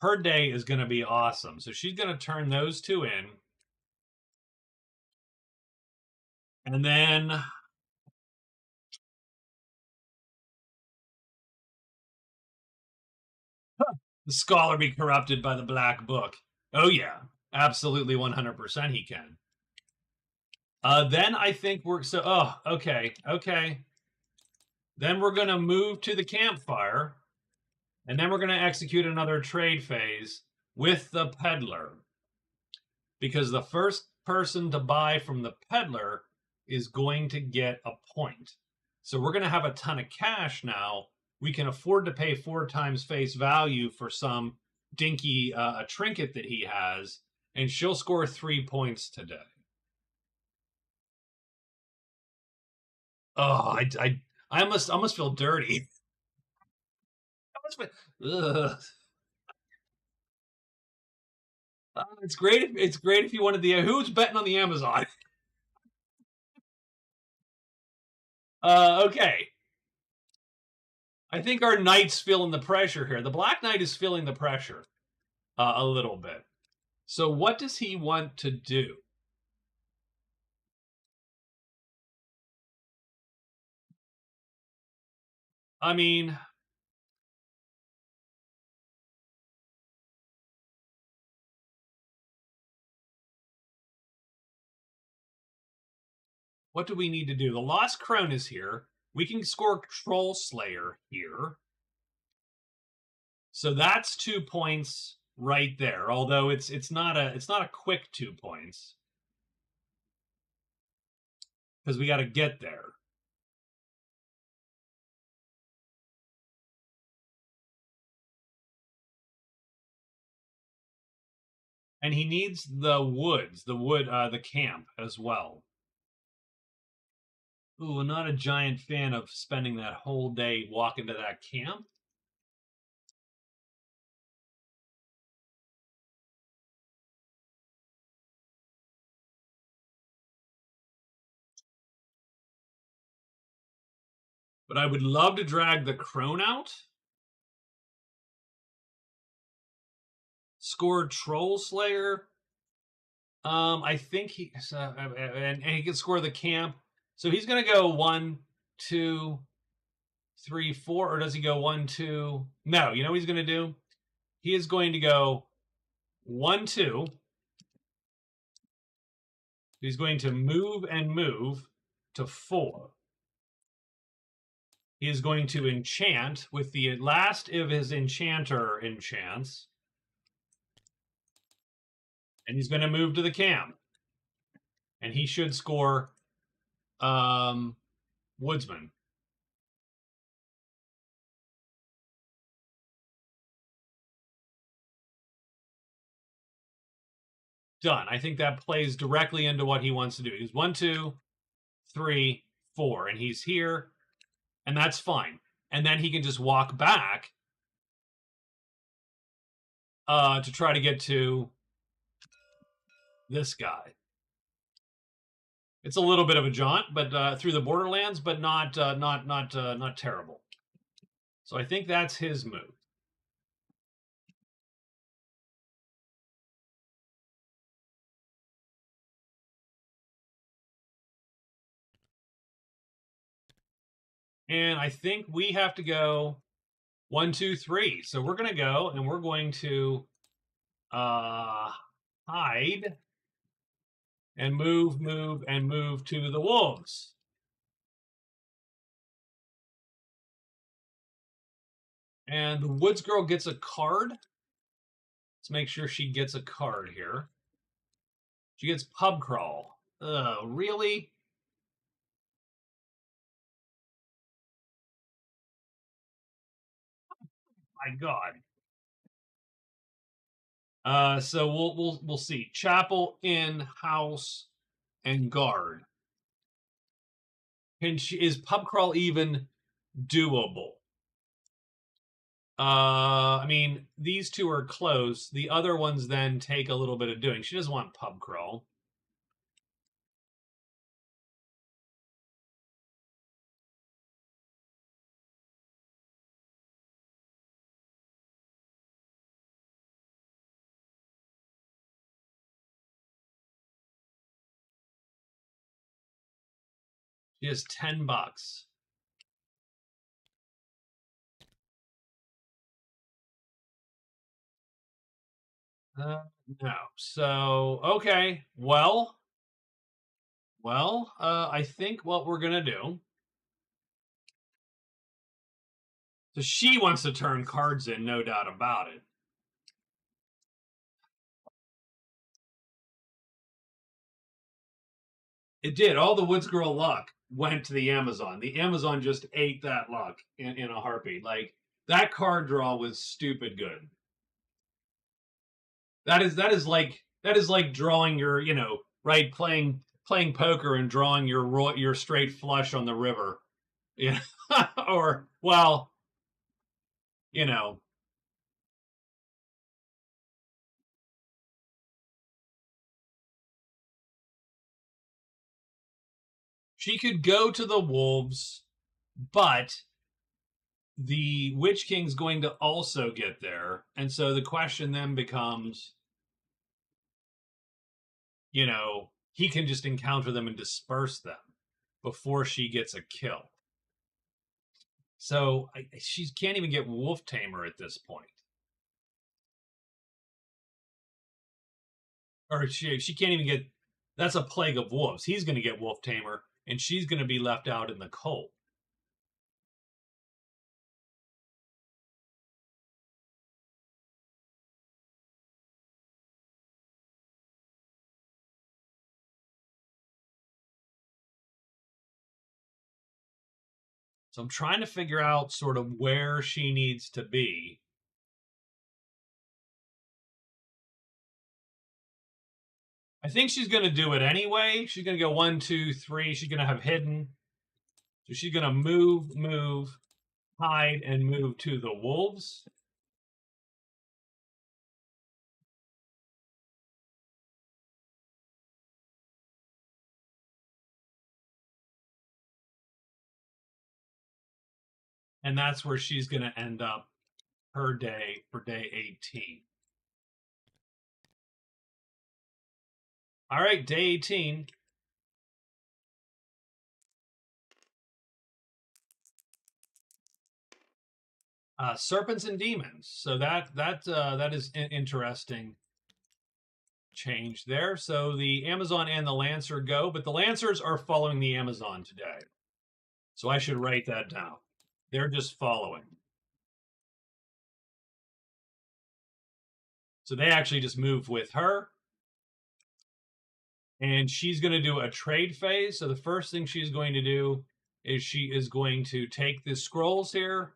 her day is going to be awesome. So she's going to turn those 2 in. And then the scholar be corrupted by the black book. Oh, yeah. Absolutely 100% he can. Then I think we're... So, oh, okay. Okay. Then we're going to move to the campfire. And then we're going to execute another trade phase with the peddler. Because the first person to buy from the peddler is going to get a point. So we're going to have a ton of cash now. We can afford to pay 4 times face value for some dinky trinket that he has, and she'll score 3 points today. Oh, I almost feel dirty. Ugh. It's great. It's great if you wanted the... Who's betting on the Amazon? Okay. I think our knight's feeling the pressure here. The Black Knight is feeling the pressure a little bit. So what does he want to do? I mean, what do we need to do? The Lost Crown is here. We can score Troll Slayer here. So that's 2 points right there. Although it's not a quick 2 points because we got to get there. And he needs the woods, the camp as well. Ooh, not a giant fan of spending that whole day walking to that camp. But I would love to drag the crone out. Score Troll Slayer. I think he and he can score the camp. So he's gonna go 1, 2, 3, 4, or does he go 1, 2? No, you know what he's gonna do? He is going to go 1, 2. He's going to move and move to 4. He is going to enchant with the last of his enchanter enchants. And he's going to move to the camp. And he should score Woodsman. Done. I think that plays directly into what he wants to do. He's 1, 2, 3, 4. And he's here. And that's fine. And then he can just walk back to try to get to this guy. It's a little bit of a jaunt, but through the borderlands, but not terrible. So I think that's his move. And I think we have to go 1, 2, 3. So we're going to go and we're going to hide and move to the wolves. And the Woods Girl gets a card. Let's make sure she gets a card here. She gets Pub Crawl. Really? My God. So we'll see. Chapel, inn, house, and guard. Is Pub Crawl even doable? I mean, these two are close. The other ones then take a little bit of doing. She doesn't want Pub Crawl. She has $10. No. So okay. I think what we're gonna do. So she wants to turn cards in, no doubt about it. It did. All the Woods Girl luck went to the Amazon. The Amazon just ate that luck in a heartbeat. Like that card draw was stupid good. That is like drawing your, right, playing poker and drawing your straight flush on the river. Yeah. Or well, you know, she could go to the wolves, but the Witch King's going to also get there. And so the question then becomes, he can just encounter them and disperse them before she gets a kill. So she can't even get Wolf Tamer at this point. Or she can't even get. That's a plague of wolves. He's going to get Wolf Tamer, and she's going to be left out in the cold. So I'm trying to figure out sort of where she needs to be. I think she's going to do it anyway. She's going to go 1, 2, 3. She's going to have hidden. So she's going to move, hide, and move to the wolves. And that's where she's going to end up her day for day 18. All right, day 18. Serpents and demons. So that is an interesting change there. So the Amazon and the Lancer go, but the Lancers are following the Amazon today. So I should write that down. They're just following. So they actually just move with her. And she's going to do a trade phase. So the first thing she's going to do is she is going to take the scrolls here.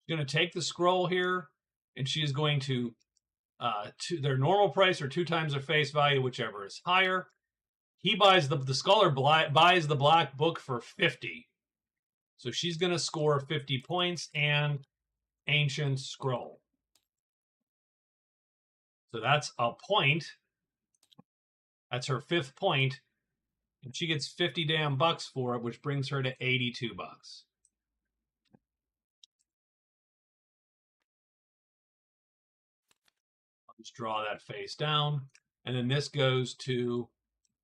She's going to take the scroll here, and she is going to their normal price or 2 times their face value, whichever is higher. He buys the scholar buys the black book for 50. So she's going to score 50 points and ancient scroll. So that's a point. That's her 5th point. And she gets 50 damn bucks for it, which brings her to 82 bucks. Just draw that face down. And then this goes to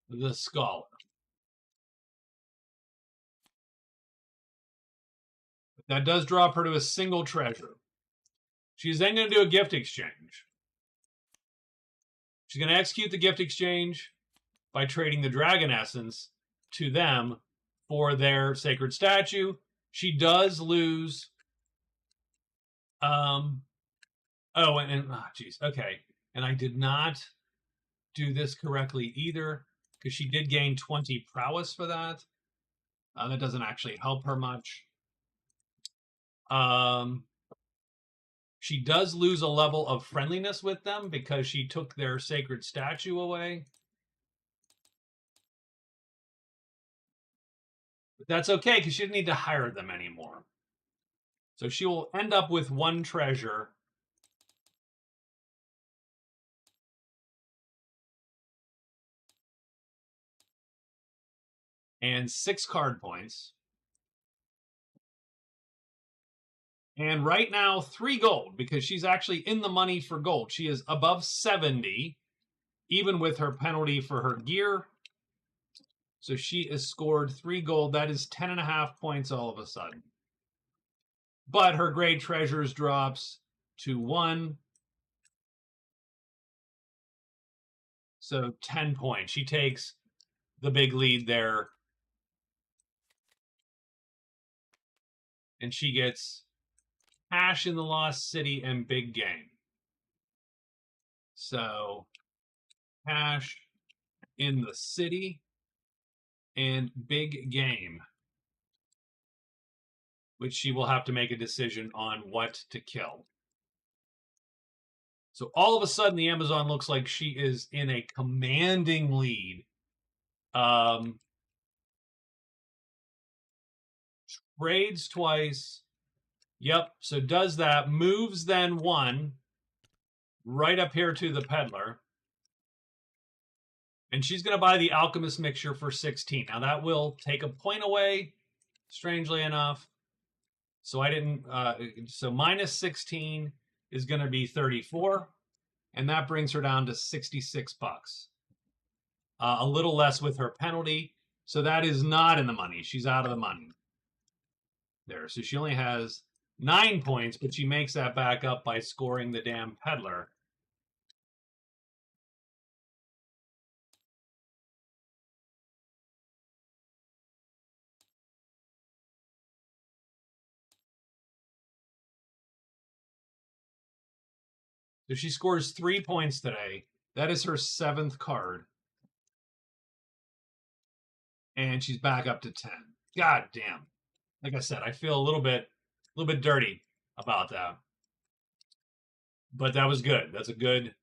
the scholar. That does drop her to a single treasure. She's then going to do a gift exchange. She's going to execute the gift exchange by trading the dragon essence to them for their sacred statue. She does lose. Okay. And I did not do this correctly either, because she did gain 20 prowess for that. That doesn't actually help her much. She does lose a level of friendliness with them because she took their sacred statue away. But that's okay, because she didn't need to hire them anymore. So she will end up with 1 treasure. And 6 card points. And right now, 3 gold, because she's actually in the money for gold. She is above 70, even with her penalty for her gear. So she has scored 3 gold. That is 10.5 points all of a sudden. But her great treasures drops to 1. So 10 points. She takes the big lead there. And she gets cash in the Lost City and big game. So cash in the city and big game, which she will have to make a decision on what to kill. So all of a sudden, the Amazon looks like she is in a commanding lead. Trades twice. Yep, so does that. Moves then 1 right up here to the peddler. And she's going to buy the alchemist mixture for 16. Now that will take a point away, strangely enough. So I didn't, so minus 16 is going to be 34. And that brings her down to 66 bucks. A little less with her penalty. So that is not in the money. She's out of the money. There, so she only has 9 points, but she makes that back up by scoring the damn peddler. So she scores 3 points today. That is her 7th card. And she's back up to 10. God damn. Like I said, I feel a little bit dirty about that. But that was good. That's a good.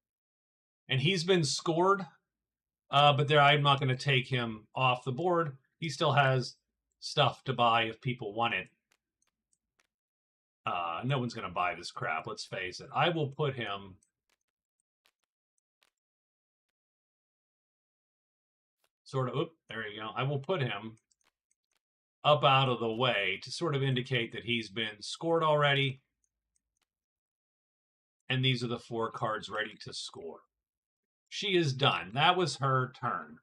And he's been scored. But there, I'm not going to take him off the board. He still has stuff to buy if people want it. No one's going to buy this crap, let's face it. I will put him sort of, there you go. I will put him up out of the way to sort of indicate that he's been scored already. And these are the 4 cards ready to score. She is done. That was her turn.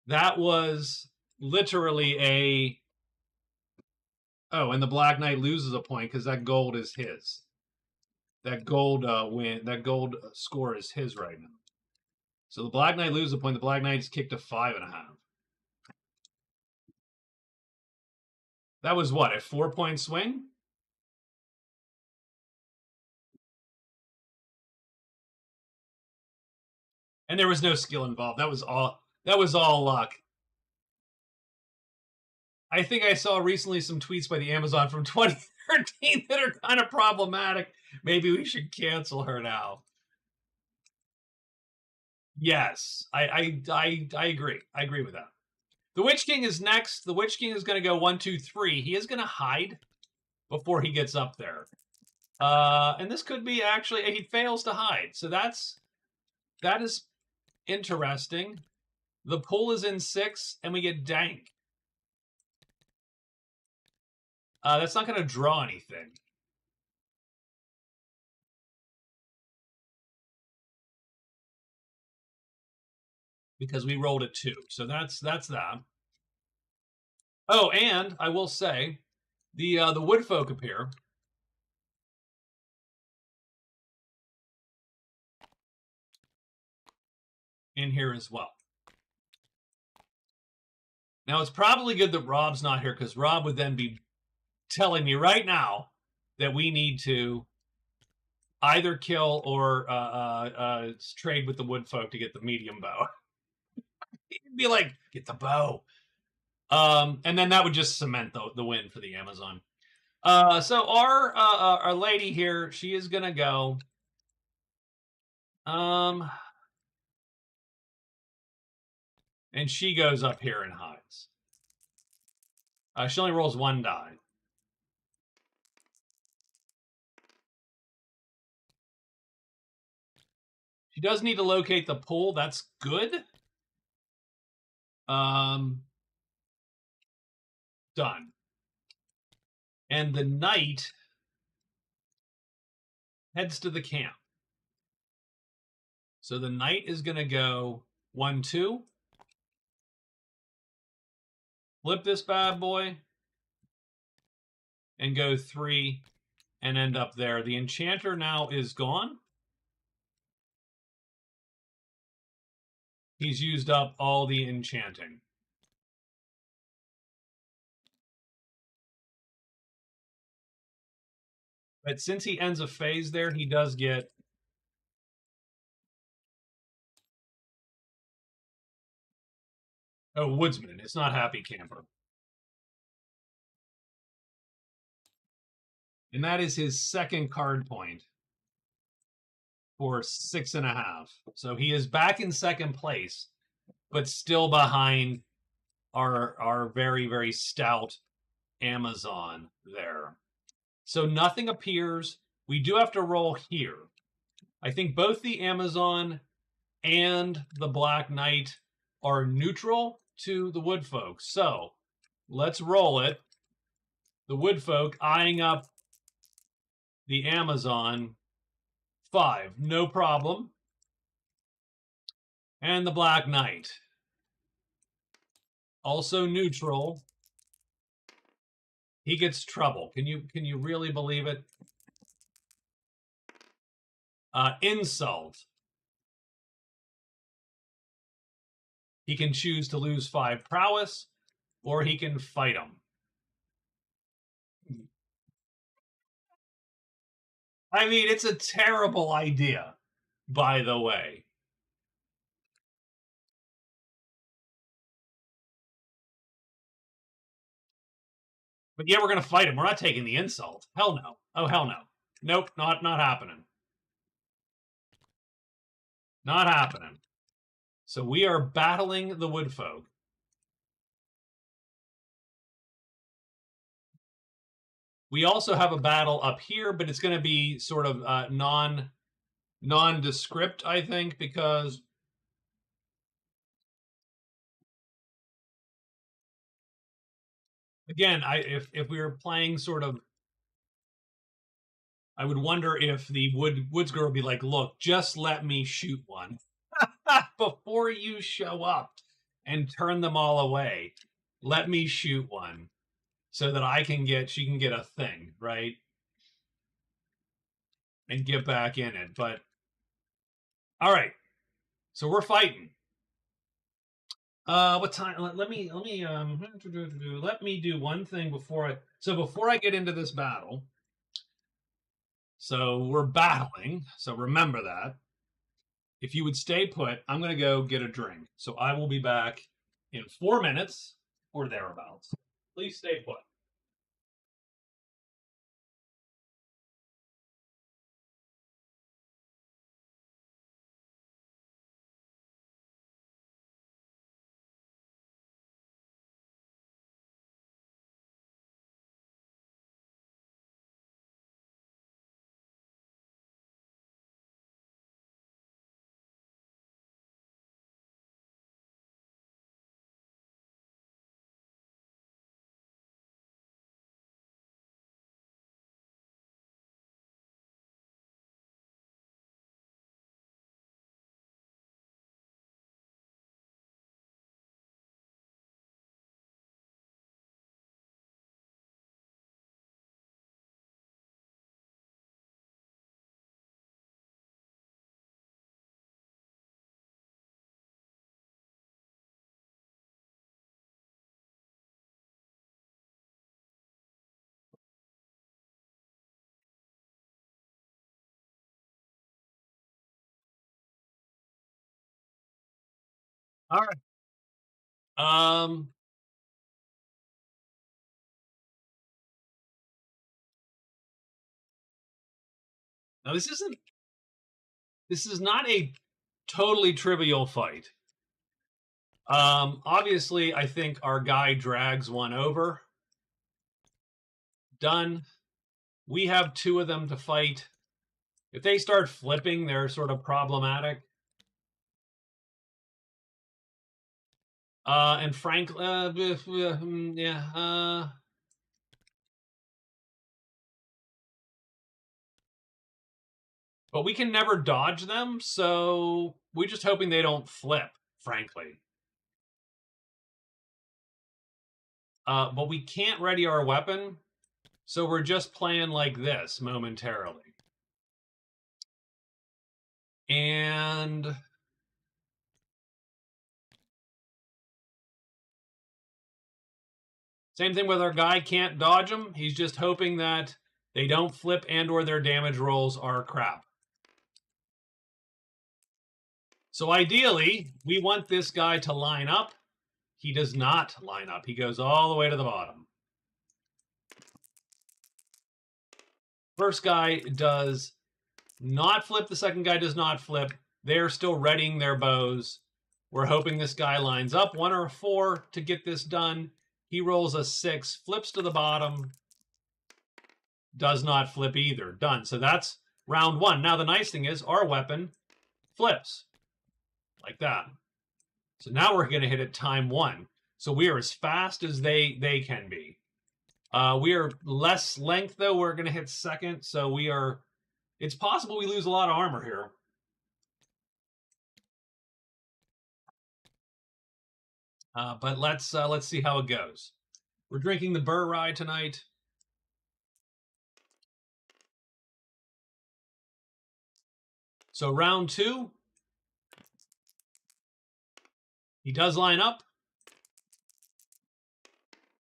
That was literally a... Oh, and the Black Knight loses a point because that gold is his. That gold that gold score is his right now. So the Black Knight loses a point. The Black Knight's kicked to 5.5. That was what, a 4-point swing? And there was no skill involved. That was all luck. I think I saw recently some tweets by the Amazon from 2013 that are kind of problematic. Maybe we should cancel her now. Yes, I agree. I agree with that. The Witch King is next. The Witch King is going to go 1, 2, 3. He is going to hide before he gets up there. And this could be actually, he fails to hide. So that is interesting. The pull is in 6, and we get Dank. That's not going to draw anything. because we rolled a 2. So that's that. Oh, and I will say, the wood folk appear. In here as well. Now, it's probably good that Rob's not here, because Rob would then be telling me right now that we need to either kill or trade with the wood folk to get the medium bow. He'd be like, get the bow. And then that would just cement the win for the Amazon. So our lady here, she is gonna go. And she goes up here and hides. She only rolls 1 die. She does need to locate the pool. That's good. Done. And the knight heads to the camp. So the knight is going to go 1, 2. Flip this bad boy. And go 3 and end up there. The enchanter now is gone. He's used up all the enchanting. But since he ends a phase there, he does get... Oh, woodsman. It's not happy camper. And that is his second card point for 6.5. So he is back in second place, but still behind our very, very stout Amazon there. So nothing appears. We do have to roll here. I think both the Amazon and the Black Knight are neutral to the wood folk. So let's roll it. The wood folk eyeing up the Amazon. 5, no problem. And the Black Knight, also neutral. He gets trouble. Can you really believe it? Insult. He can choose to lose 5 prowess, or he can fight him. I mean, it's a terrible idea, by the way. But yeah, we're going to fight him. We're not taking the insult. Hell no. Oh, hell no. Nope, not happening. Not happening. So we are battling the woodfolk. We also have a battle up here, but it's going to be sort of nondescript, I think, because again, if we were playing sort of, I would wonder if the woods girl would be like, look, just let me shoot one before you show up and turn them all away. Let me shoot one so that she can get a thing, right? And get back in it. But all right. So we're fighting. What time? Let me do one thing before I get into this battle. So we're battling. So remember that. If you would stay put, I'm going to go get a drink. So I will be back in 4 minutes or thereabouts. Please stay put. All right. Um, Now this is not a totally trivial fight. Obviously, I think our guy drags one over. Done. We have two of them to fight. If they start flipping, they're sort of problematic. And Frank, yeah. But we can never dodge them, so we're just hoping they don't flip, frankly. But we can't ready our weapon, so we're just playing like this momentarily. And same thing with our guy, can't dodge them. He's just hoping that they don't flip and or their damage rolls are crap. So ideally, we want this guy to line up. He does not line up. He goes all the way to the bottom. First guy does not flip. The second guy does not flip. They're still readying their bows. We're hoping this guy lines up. 1 or 4 to get this done. He rolls a 6, flips to the bottom. Does not flip either. Done. So that's round 1. Now the nice thing is our weapon flips. Like that. So now we're going to hit it time 1. So we are as fast as they can be. We are less length, though. We're going to hit second. So we are... It's possible we lose a lot of armor here. But let's see how it goes. We're drinking the Burr Rye tonight. So round 2. He does line up.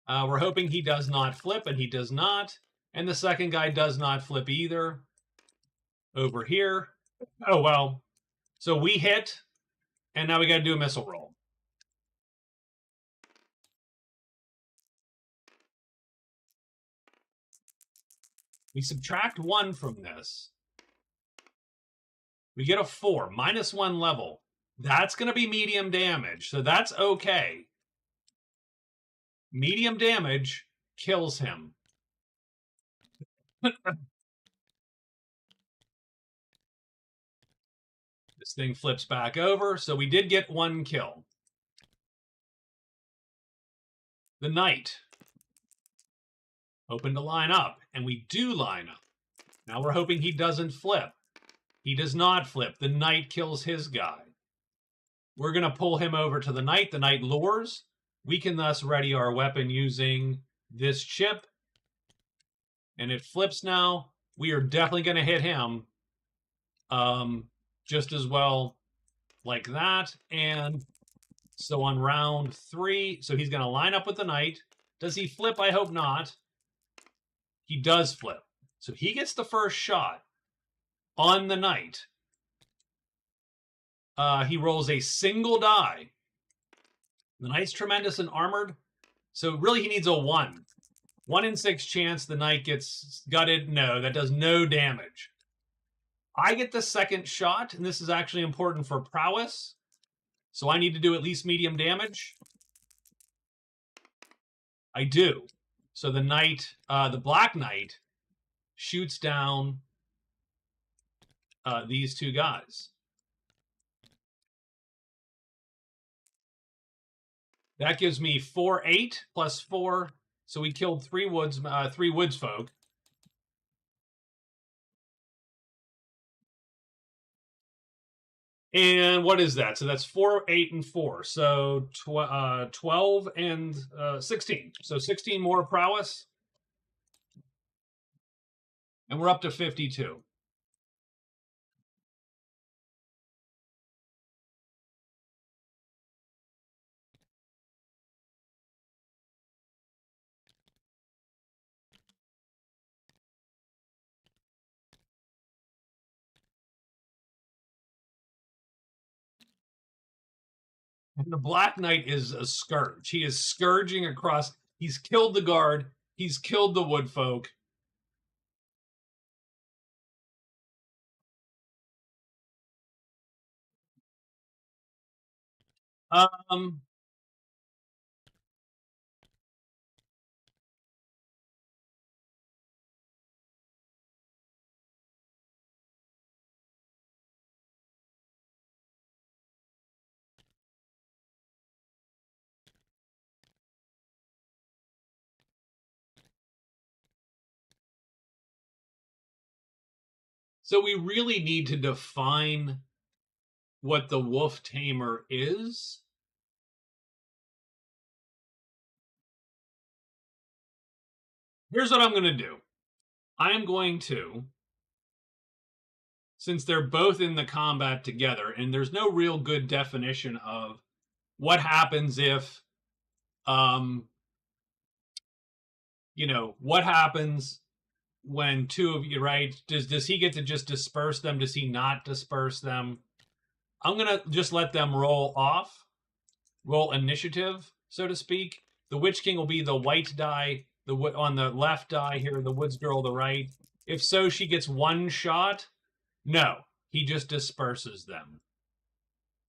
We're hoping he does not flip, and he does not. And the second guy does not flip either. Over here. Oh, well. So we hit, and now we got to do a missile roll. We subtract 1 from this. We get a 4, -1 level. That's going to be medium damage, so that's okay. Medium damage kills him. This thing flips back over, so we did get 1 kill. The knight. Hoping to line up, and we do line up. Now we're hoping he doesn't flip. He does not flip. The knight kills his guy. We're going to pull him over to the knight. The knight lures. We can thus ready our weapon using this chip. And it flips now. We are definitely going to hit him just as well like that. And so on round 3, so he's going to line up with the knight. Does he flip? I hope not. He does flip. So he gets the first shot on the knight. He rolls a single die. The knight's tremendous and armored. So really he needs a 1. 1 in 6 chance the knight gets gutted. No, that does no damage. I get the second shot, and this is actually important for prowess. So I need to do at least medium damage. I do. So the knight, the black knight, shoots down these 2 guys. That gives me 4, 8 plus 4. So we killed 3 woods folk. And what is that? So that's 4, 8, and 4. So 12 and 16. So 16 more prowess. And we're up to 52. And the Black Knight is a scourge. He is scourging across. He's killed the guard. He's killed the woodfolk. Um, so we really need to define what the wolf tamer is. Here's what I'm going to do. I am going to, since they're both in the combat together, and there's no real good definition of what happens if, um, what happens when two of you, right? Does he get to just disperse them? Does he not disperse them? I'm gonna just let them roll off, roll initiative, so to speak. The Witch King will be the white die, on the left die here, the Woods Girl the right. If so, she gets one shot. No, he just disperses them.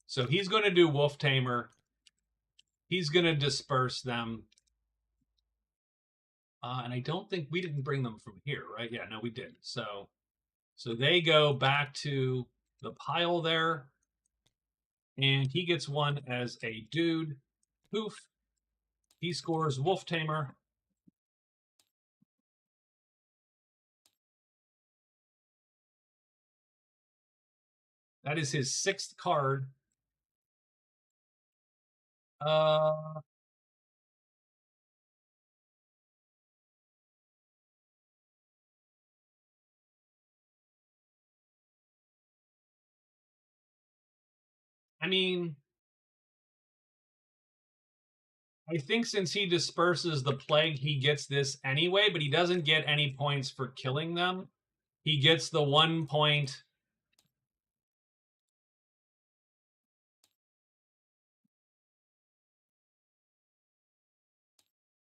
So he's going to do Wolf Tamer. He's going to disperse them. And I don't think we didn't bring them from here, right? Yeah, no, we didn't. So they go back to the pile there. And he gets one as a dude. Poof. He scores Wolf Tamer. That is his 6th card. I mean, I think since he disperses the plague, he gets this anyway, but he doesn't get any points for killing them. He gets the 1 point.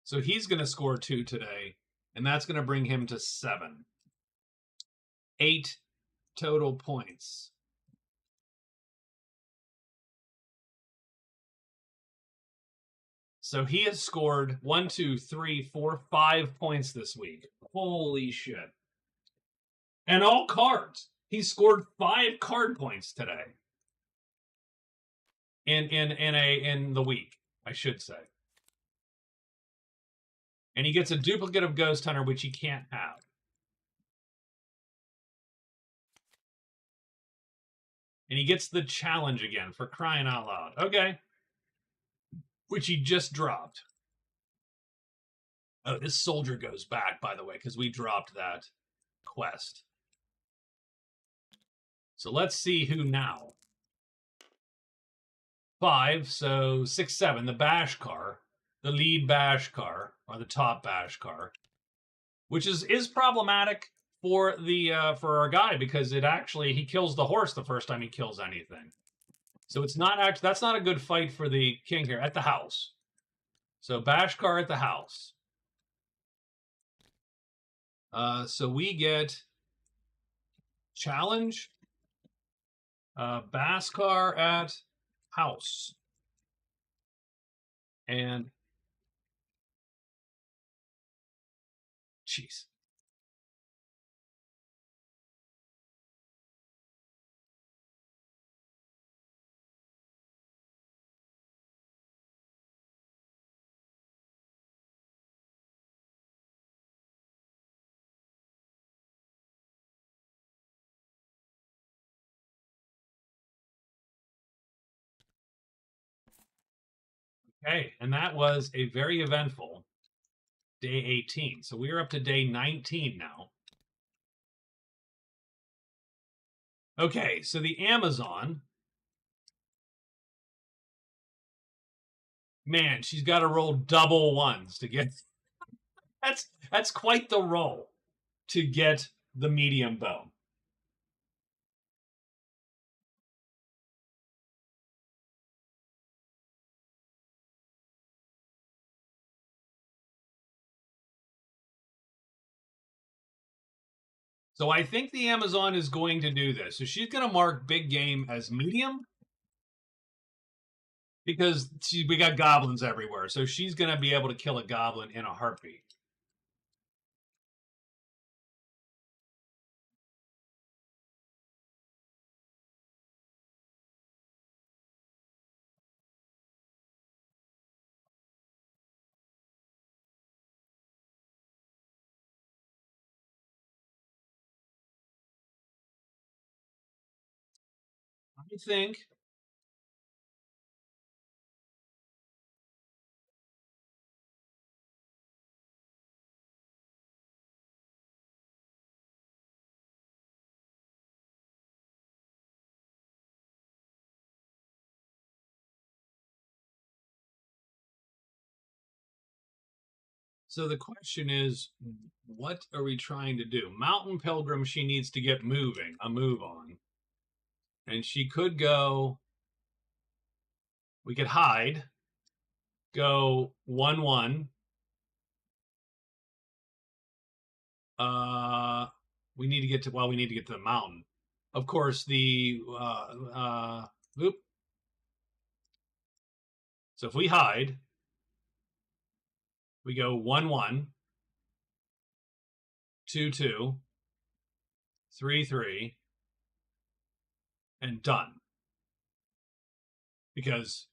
So he's going to score 2 today, and that's going to bring him to 7. 8 total points. So he has scored 1, 2, 3, 4, 5 points this week. Holy shit. And all cards. He scored 5 card points today. In the week, I should say. And he gets a duplicate of Ghost Hunter, which he can't have. And he gets the challenge again, for crying out loud. Okay. Which he just dropped. Oh, this soldier goes back, by the way, because we dropped that quest. So let's see who now. 5, so 6, 7. The bash car, the lead bash car, or the top bash car, which is problematic for the for our guy, because he kills the horse the first time he kills anything. So it's not actually, that's not a good fight for the king here at the house. So bash car at the house. So we get challenge, Baskar at house. And jeez. Okay, and that was a very eventful day 18. So we are up to day 19 now. Okay, so the Amazon, man, she's got to roll double ones to get. That's quite the roll to get the medium bow. So I think the Amazon is going to do this. So she's going to mark big game as medium because we got goblins everywhere. So she's going to be able to kill a goblin in a heartbeat. I think so. The question is, what are we trying to do? Mountain Pilgrim, she needs to get moving, a move on. And she could go, we could hide, go 1-1. Uh, we need to get to, well, we need to get to the mountain. Of course, oop. So if we hide, we go 1-1, 2-2, 3-3, and done. Because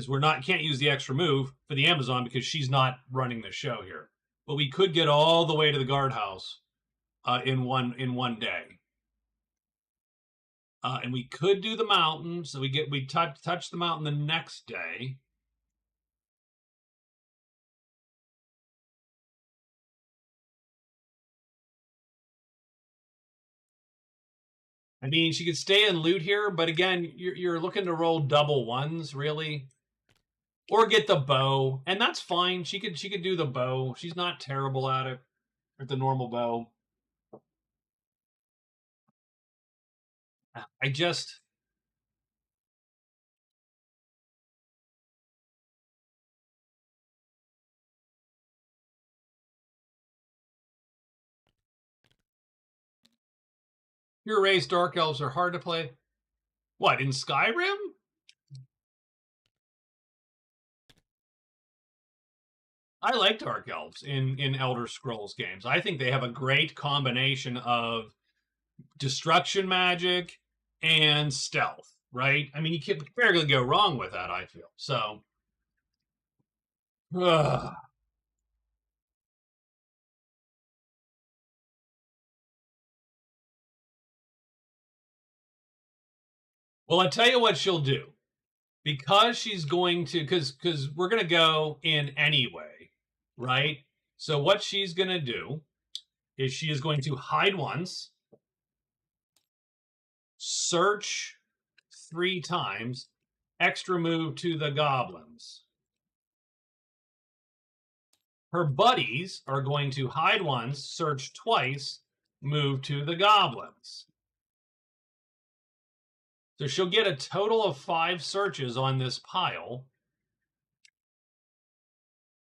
we're not can't use the extra move for the Amazon because she's not running the show here. But we could get all the way to the guardhouse in one day. And we could do the mountain, so we touch the mountain the next day. I mean, she could stay and loot here, but again, you're looking to roll double ones, really, or get the bow, and that's fine. She could do the bow. She's not terrible at it, at the normal bow. I just your raised dark elves are hard to play. What, in Skyrim? I like dark elves in Elder Scrolls games. I think they have a great combination of destruction magic and stealth, right? I mean, you can't barely go wrong with that, I feel. So, ugh. Well, I tell you what she'll do. Because she's going to, because we're going to go in anyway, right? So what she's going to do is she is going to hide once, search 3 times, extra move to the goblins. Her buddies are going to hide once, search twice, move to the goblins. So she'll get a total of 5 searches on this pile.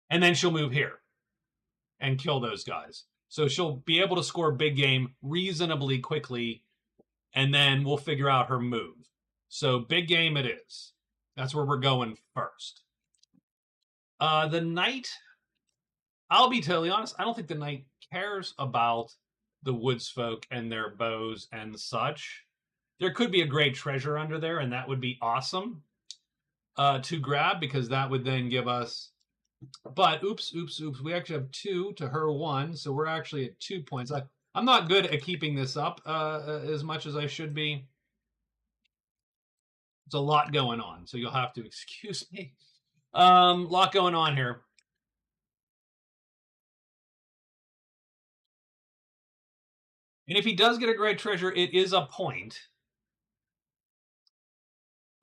And then she'll move here and kill those guys. So she'll be able to score big game reasonably quickly, and then we'll figure out her move. So big game it is. That's where we're going first. The knight, I'll be totally honest, I don't think the knight cares about the woods folk and their bows and such. There could be a great treasure under there, and that would be awesome to grab because that would then give us. But oops. We actually have 2 to her 1, so we're actually at 2 points. I'm not good at keeping this up as much as I should be. There's a lot going on, so you'll have to excuse me. Lot going on here. And if he does get a great treasure, it is a point.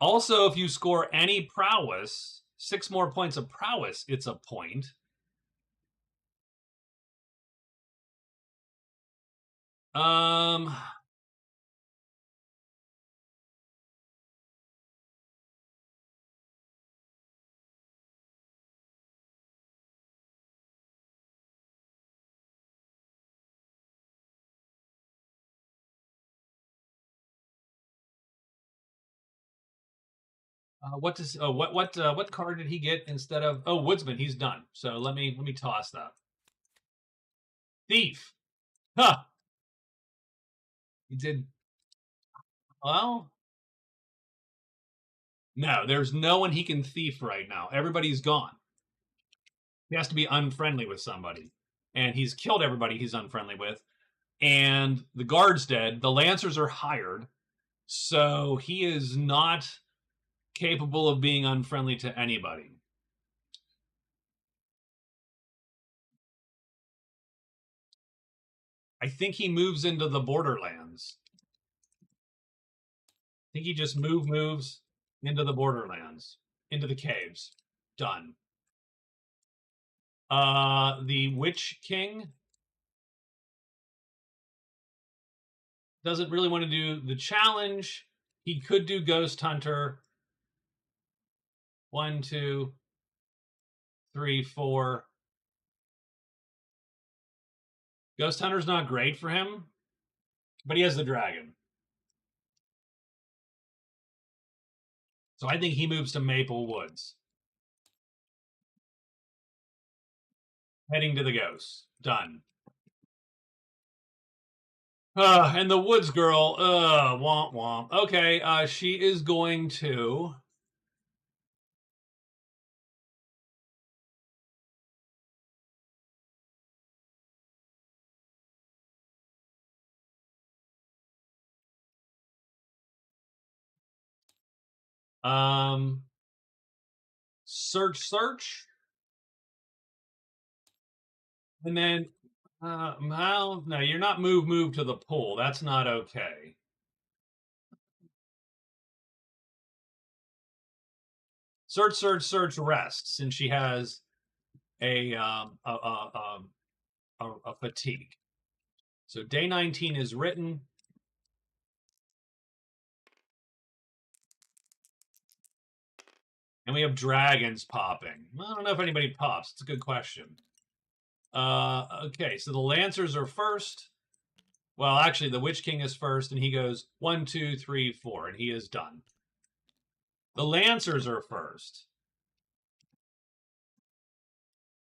Also, if you score any prowess, 6 more points of prowess, it's a point. Um, What card did he get instead of Woodsman? He's done. So let me toss that. Thief. Huh. He did well. No, there's no one he can thief right now. Everybody's gone. He has to be unfriendly with somebody. And he's killed everybody he's unfriendly with. And the guard's dead. The Lancers are hired. So he is not capable of being unfriendly to anybody. I think he moves into the borderlands. I think he just moves into the borderlands, into the caves. Done. The Witch King doesn't really want to do the challenge. He could do Ghost Hunter. 1, 2, 3, 4. Ghost Hunter's not great for him, but he has the dragon. So I think he moves to Maple Woods. Heading to the ghosts. Done. And the Woods Girl, womp womp. Okay, she is going to... search. And then, well, no, you're not move to the pool. That's not okay. Search, rest, since she has a fatigue. So day 19 is written. And we have dragons popping. I don't know if anybody pops. It's a good question. Okay, so the Lancers are first. Well, actually, the Witch King is first, and he goes 1, 2, 3, 4, and he is done. The Lancers are first.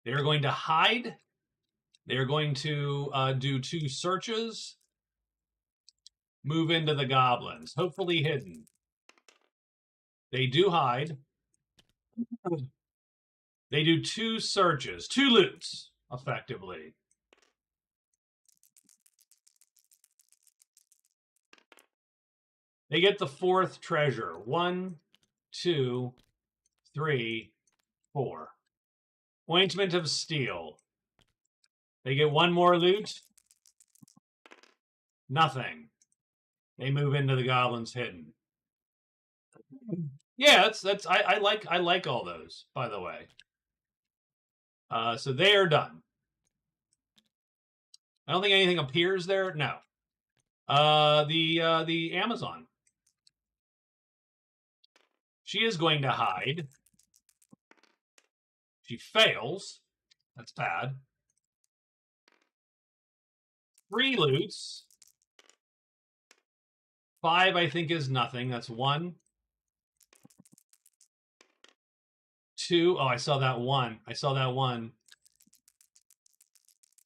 They're going to hide. They're going to do 2 searches. Move into the goblins, hopefully hidden. They do hide. They do 2 searches, 2 loots, effectively. They get the 4th treasure. 1, 2, 3, 4. Ointment of Steel. They get 1 more loot. Nothing. They move into the goblins hidden. Yeah, I like all those, by the way. So they are done. I don't think anything appears there. No. The Amazon. She is going to hide. She fails. That's bad. 3 loots. 5, I think, is nothing. That's 1. 2. Oh, I saw that 1. I saw that 1.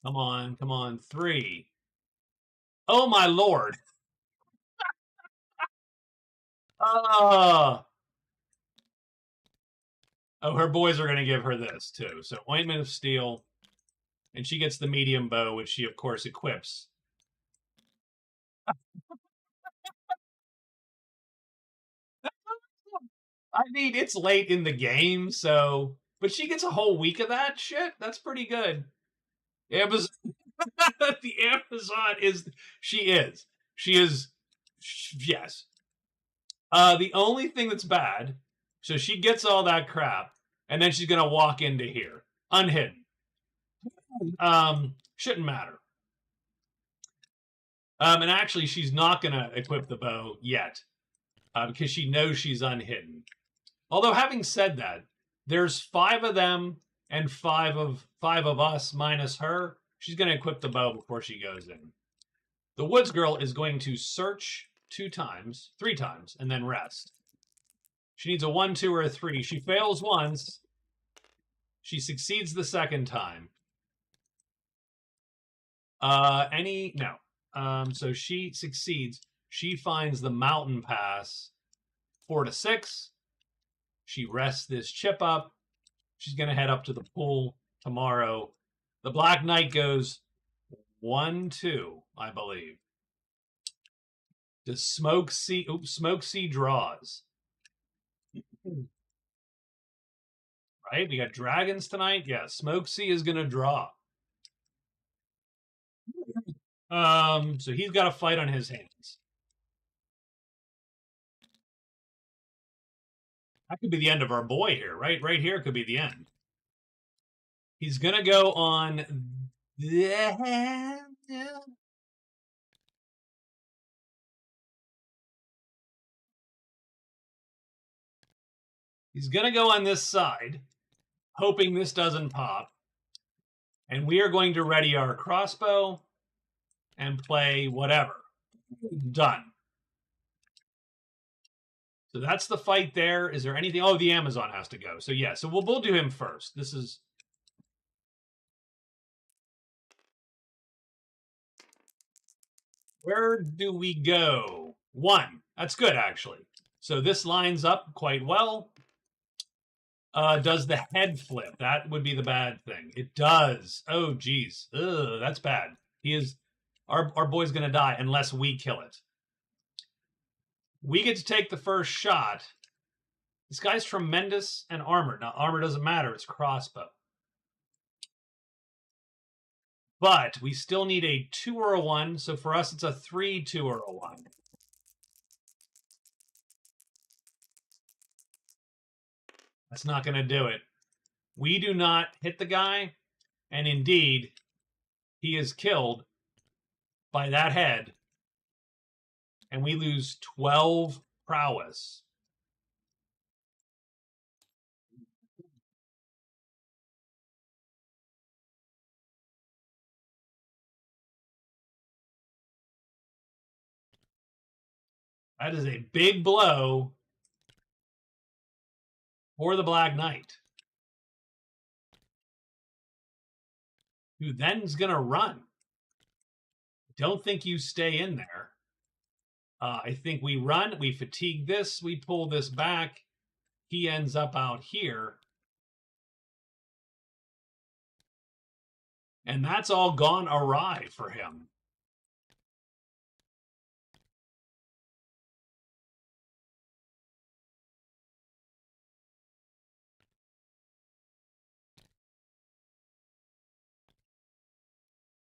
Come on. 3. Oh, my Lord. Oh, her boys are going to give her this, too. So, Ointment of Steel. And she gets the medium bow, which she, of course, equips. I mean, it's late in the game, so... But she gets a whole week of that shit? That's pretty good. Amazon... the Amazon is... She is. Yes. The only thing that's bad... So she gets all that crap, and then she's going to walk into here. Unhidden. Shouldn't matter. And actually, she's not going to equip the bow yet, because she knows she's unhidden. Although, having said that, there's 5 of them and 5 of us minus her. She's going to equip the bow before she goes in. The Woods Girl is going to search 3 times, and then rest. She needs a 1, 2, or a 3. She fails once. She succeeds the second time. No. So she succeeds. She finds the mountain pass. 4 to 6. She rests this chip up. She's going to head up to the pool tomorrow. The Black Knight goes 1, 2, I believe. Does Smoke see? Oops, Smoke see draws. Right? We got dragons tonight. Yeah, Smoke see is going to draw. So he's got a fight on his hands. That could be the end of our boy here, right? Right here could be the end. He's going to go on... He's going to go on this side, hoping this doesn't pop. And we are going to ready our crossbow and play whatever. Done. So that's the fight there. Is there anything? Oh, the Amazon has to go. So yeah, so we'll do him first. This is... Where do we go? 1. That's good, actually. So this lines up quite well. Does the head flip? That would be the bad thing. It does. Oh, geez. Ugh, that's bad. He is... Our boy's going to die unless we kill it. We get to take the first shot. This guy's tremendous and armored. Now, armor doesn't matter. It's crossbow. But we still need a 2 or a 1. So for us, it's a 3, 2, or a 1. That's not going to do it. We do not hit the guy. And indeed, he is killed by that head. And we lose 12 prowess. That is a big blow for the Black Knight, who then is going to run. Don't think you stay in there. I think we run, we fatigue this, we pull this back. He ends up out here. And that's all gone awry for him.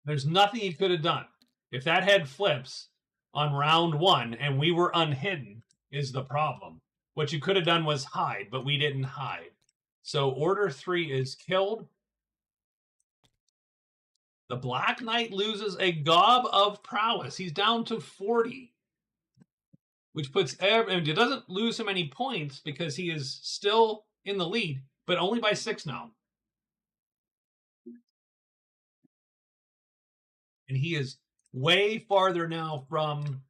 There's nothing he could have done. If that head flips on round 1 and we were unhidden is the problem. What you could have done was hide, but we didn't hide. So order 3 is killed. The Black Knight loses a gob of prowess. He's down to 40, which puts and it doesn't lose him any points because he is still in the lead, but only by 6 now. And he is way farther now from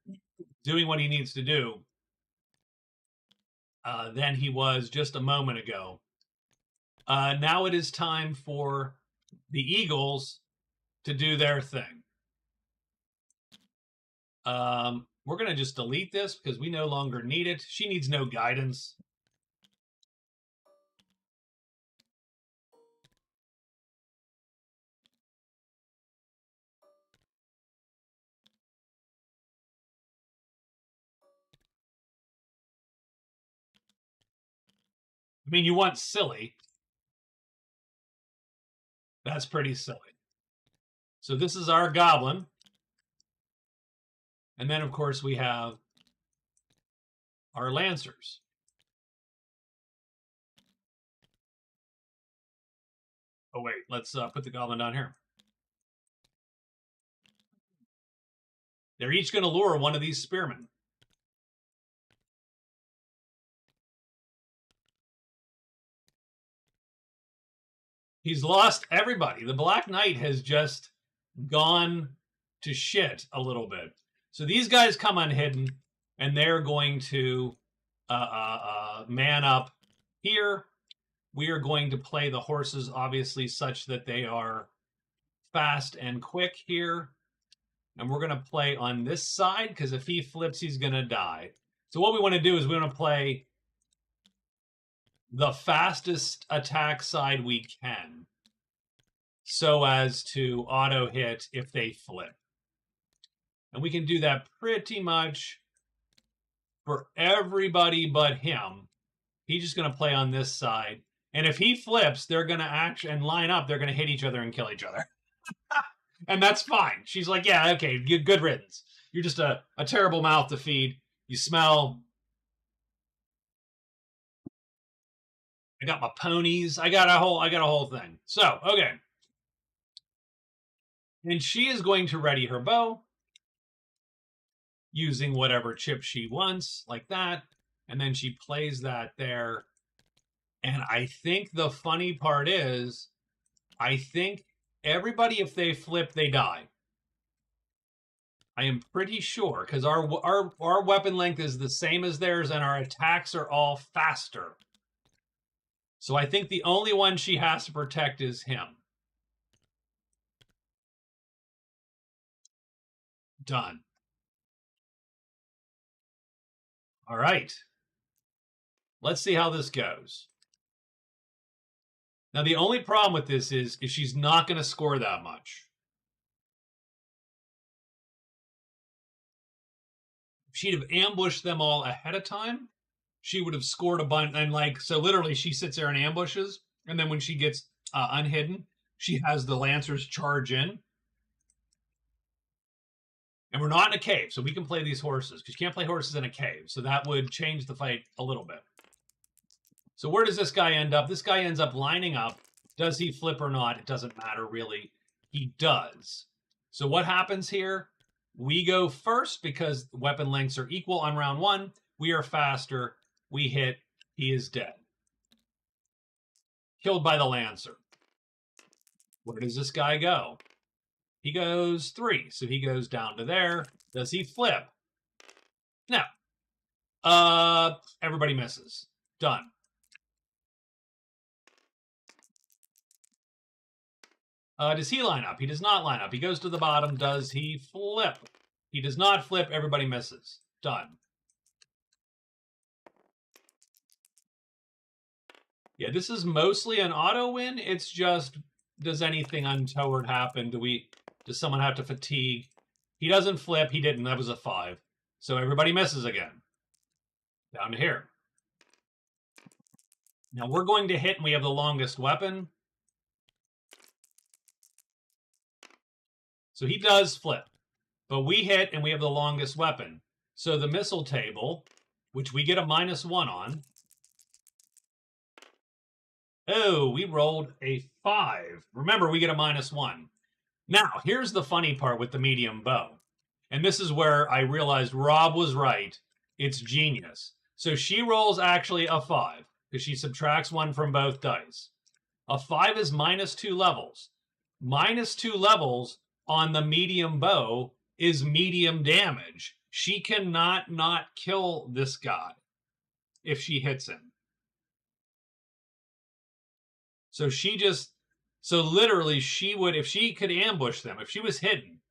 doing what he needs to do than he was just a moment ago. Now it is time for the Eagles to do their thing. We're going to just delete this because we no longer need it. She needs no guidance. I mean, you want silly. That's pretty silly. So this is our goblin. And then, of course, we have our lancers. Oh, wait. Let's put the goblin down here. They're each going to lure one of these spearmen. He's lost everybody. The Black Knight has just gone to shit a little bit. So these guys come unhidden, and they're going to man up here. We are going to play the horses, obviously, such that they are fast and quick here. And we're going to play on this side, because if he flips, he's going to die. So what we want to do is we want to play the fastest attack side we can, so as to auto hit if they flip. And we can do that pretty much for everybody but him. He's just going to play on this side. And if he flips, they're going to actually and line up. They're going to hit each other and kill each other. And that's fine. She's like, yeah, okay, good riddance. You're just a terrible mouth to feed. You smell. I got my ponies. I got a whole thing. So, okay. And she is going to ready her bow using whatever chip she wants, like that. And then she plays that there. And I think the funny part is, I think everybody, if they flip, they die. I am pretty sure, because our weapon length is the same as theirs, and our attacks are all faster. So I think the only one she has to protect is him. Done. All right. Let's see how this goes. Now, the only problem with this is she's not going to score that much. If she'd have ambushed them all ahead of time, she would have scored a bunch. And like, so literally she sits there and ambushes. And then when she gets unhidden, she has the Lancers charge in. And we're not in a cave, so we can play these horses, because you can't play horses in a cave. So that would change the fight a little bit. So where does this guy end up? This guy ends up lining up. Does he flip or not? It doesn't matter, really. He does. So what happens here? We go first because weapon lengths are equal on round one. We are faster. We hit. He is dead. Killed by the Lancer. Where does this guy go? He goes 3, so he goes down to there. Does he flip? No. Everybody misses. Done. Does he line up? He does not line up. He goes to the bottom. Does he flip? He does not flip. Everybody misses. Done. Yeah, this is mostly an auto win. It's just, does anything untoward happen? Does someone have to fatigue? He doesn't flip. He didn't. That was a 5. So everybody misses again. Down to here. Now we're going to hit, and we have the longest weapon. So he does flip. But we hit, and we have the longest weapon. So the missile table, which we get a -1 on. Oh, we rolled a 5. Remember, we get a -1. Now, here's the funny part with the medium bow. And this is where I realized Rob was right. It's genius. So she rolls actually a 5, because she subtracts 1 from both dice. A 5 is -2 levels. -2 levels on the medium bow is medium damage. She cannot not kill this guy if she hits him. So so literally she would, if she could ambush them, if she was hidden,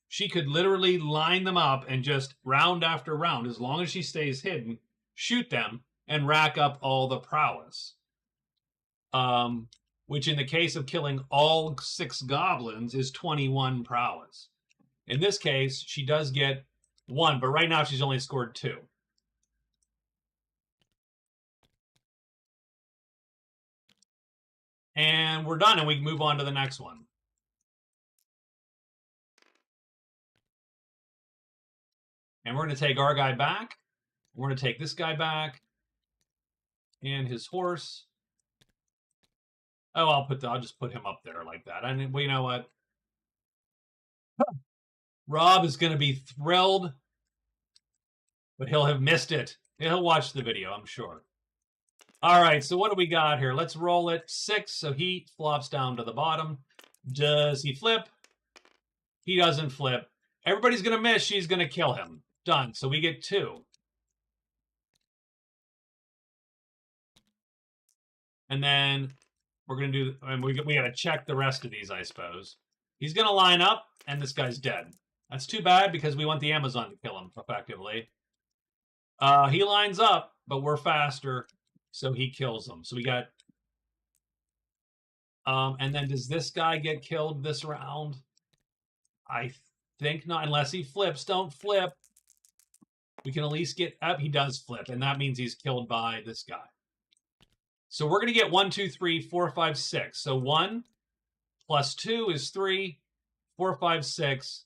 she could literally line them up and just round after round, as long as she stays hidden, shoot them and rack up all the prowess. Which in the case of killing all 6 goblins is 21 prowess. In this case, she does get 1, but right now she's only scored 2. And we're done, and we can move on to the next one. And we're going to take our guy back. We're going to take this guy back. And his horse. Oh, I'll just put him up there like that. Well, you know what? Rob is going to be thrilled, but he'll have missed it. He'll watch the video, I'm sure. All right, so what do we got here? Let's roll it. 6, so he flops down to the bottom. Does he flip? He doesn't flip. Everybody's going to miss. She's going to kill him. Done. So we get 2. And then we're going to do, and we got to check the rest of these, I suppose. He's going to line up, and this guy's dead. That's too bad because we want the Amazon to kill him, effectively. He lines up, but we're faster, so he kills him. So we got... and then does this guy get killed this round? I think not, unless he flips. Don't flip. We can at least get up. He does flip, and that means he's killed by this guy. So we're going to get 1, 2, 3, 4, 5, 6. So 1 plus 2 is 3. 4, 5, 6.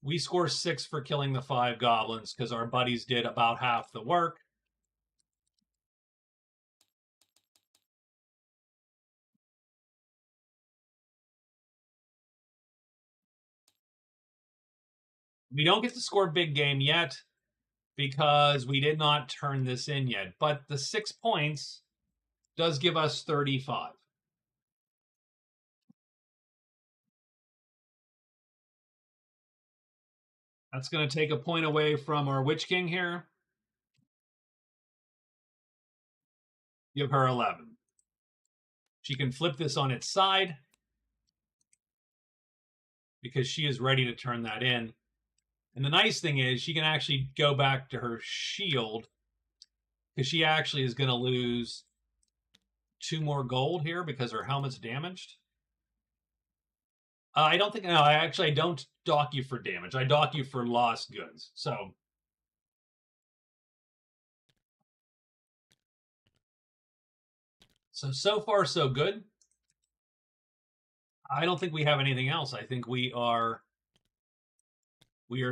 We score 6 for killing the 5 goblins because our buddies did about half the work. We don't get to score big game yet because we did not turn this in yet. But the 6 points does give us 35. That's going to take a point away from our Witch King here. Give her 11. She can flip this on its side because she is ready to turn that in. And the nice thing is she can actually go back to her shield because she actually is going to lose 2 more gold here because her helmet's damaged. I don't think... No, I don't dock you for damage. I dock you for lost goods. So far, so good. I don't think we have anything else. I think we are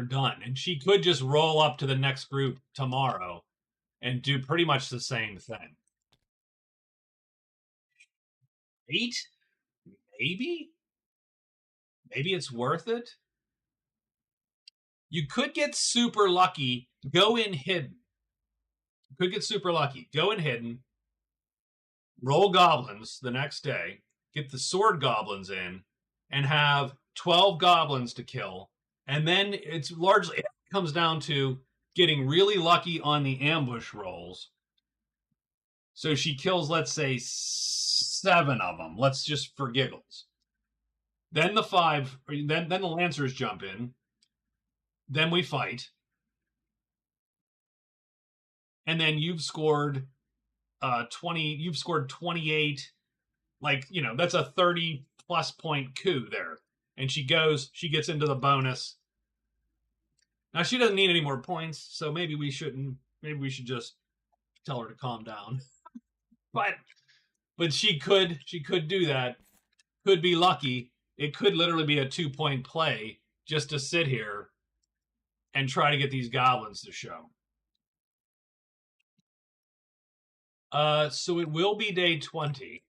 done. And she could just roll up to the next group tomorrow and do pretty much the same thing. 8? Maybe? Maybe it's worth it? You could get super lucky. Go in hidden. You could get super lucky. Go in hidden. Roll goblins the next day. Get the sword goblins in. And have 12 goblins to kill. And then it comes down to getting really lucky on the ambush rolls. So she kills, let's say, 7 of them. Let's just for giggles. Then the 5, then the Lancers jump in. Then we fight. And then you've scored 20, you've scored 28. Like, that's a 30 plus point coup there. And she gets into the bonus. Now she doesn't need any more points, so maybe we should just tell her to calm down. But she could do that. Could be lucky. It could literally be a 2-point play just to sit here and try to get these goblins to show. So it will be day 20.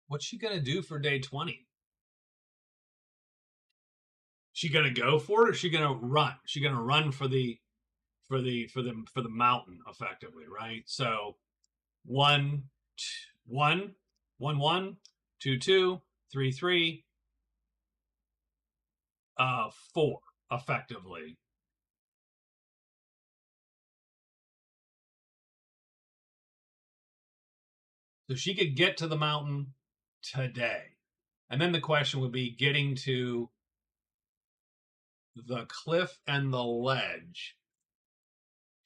What's she gonna do for day 20? She gonna go for it, or is she gonna run? She gonna run for the mountain, effectively, right? So 1, 1, 1, 1, 2, 2, 3, 3, 4, effectively. So she could get to the mountain today. And then the question would be getting to the cliff and the ledge.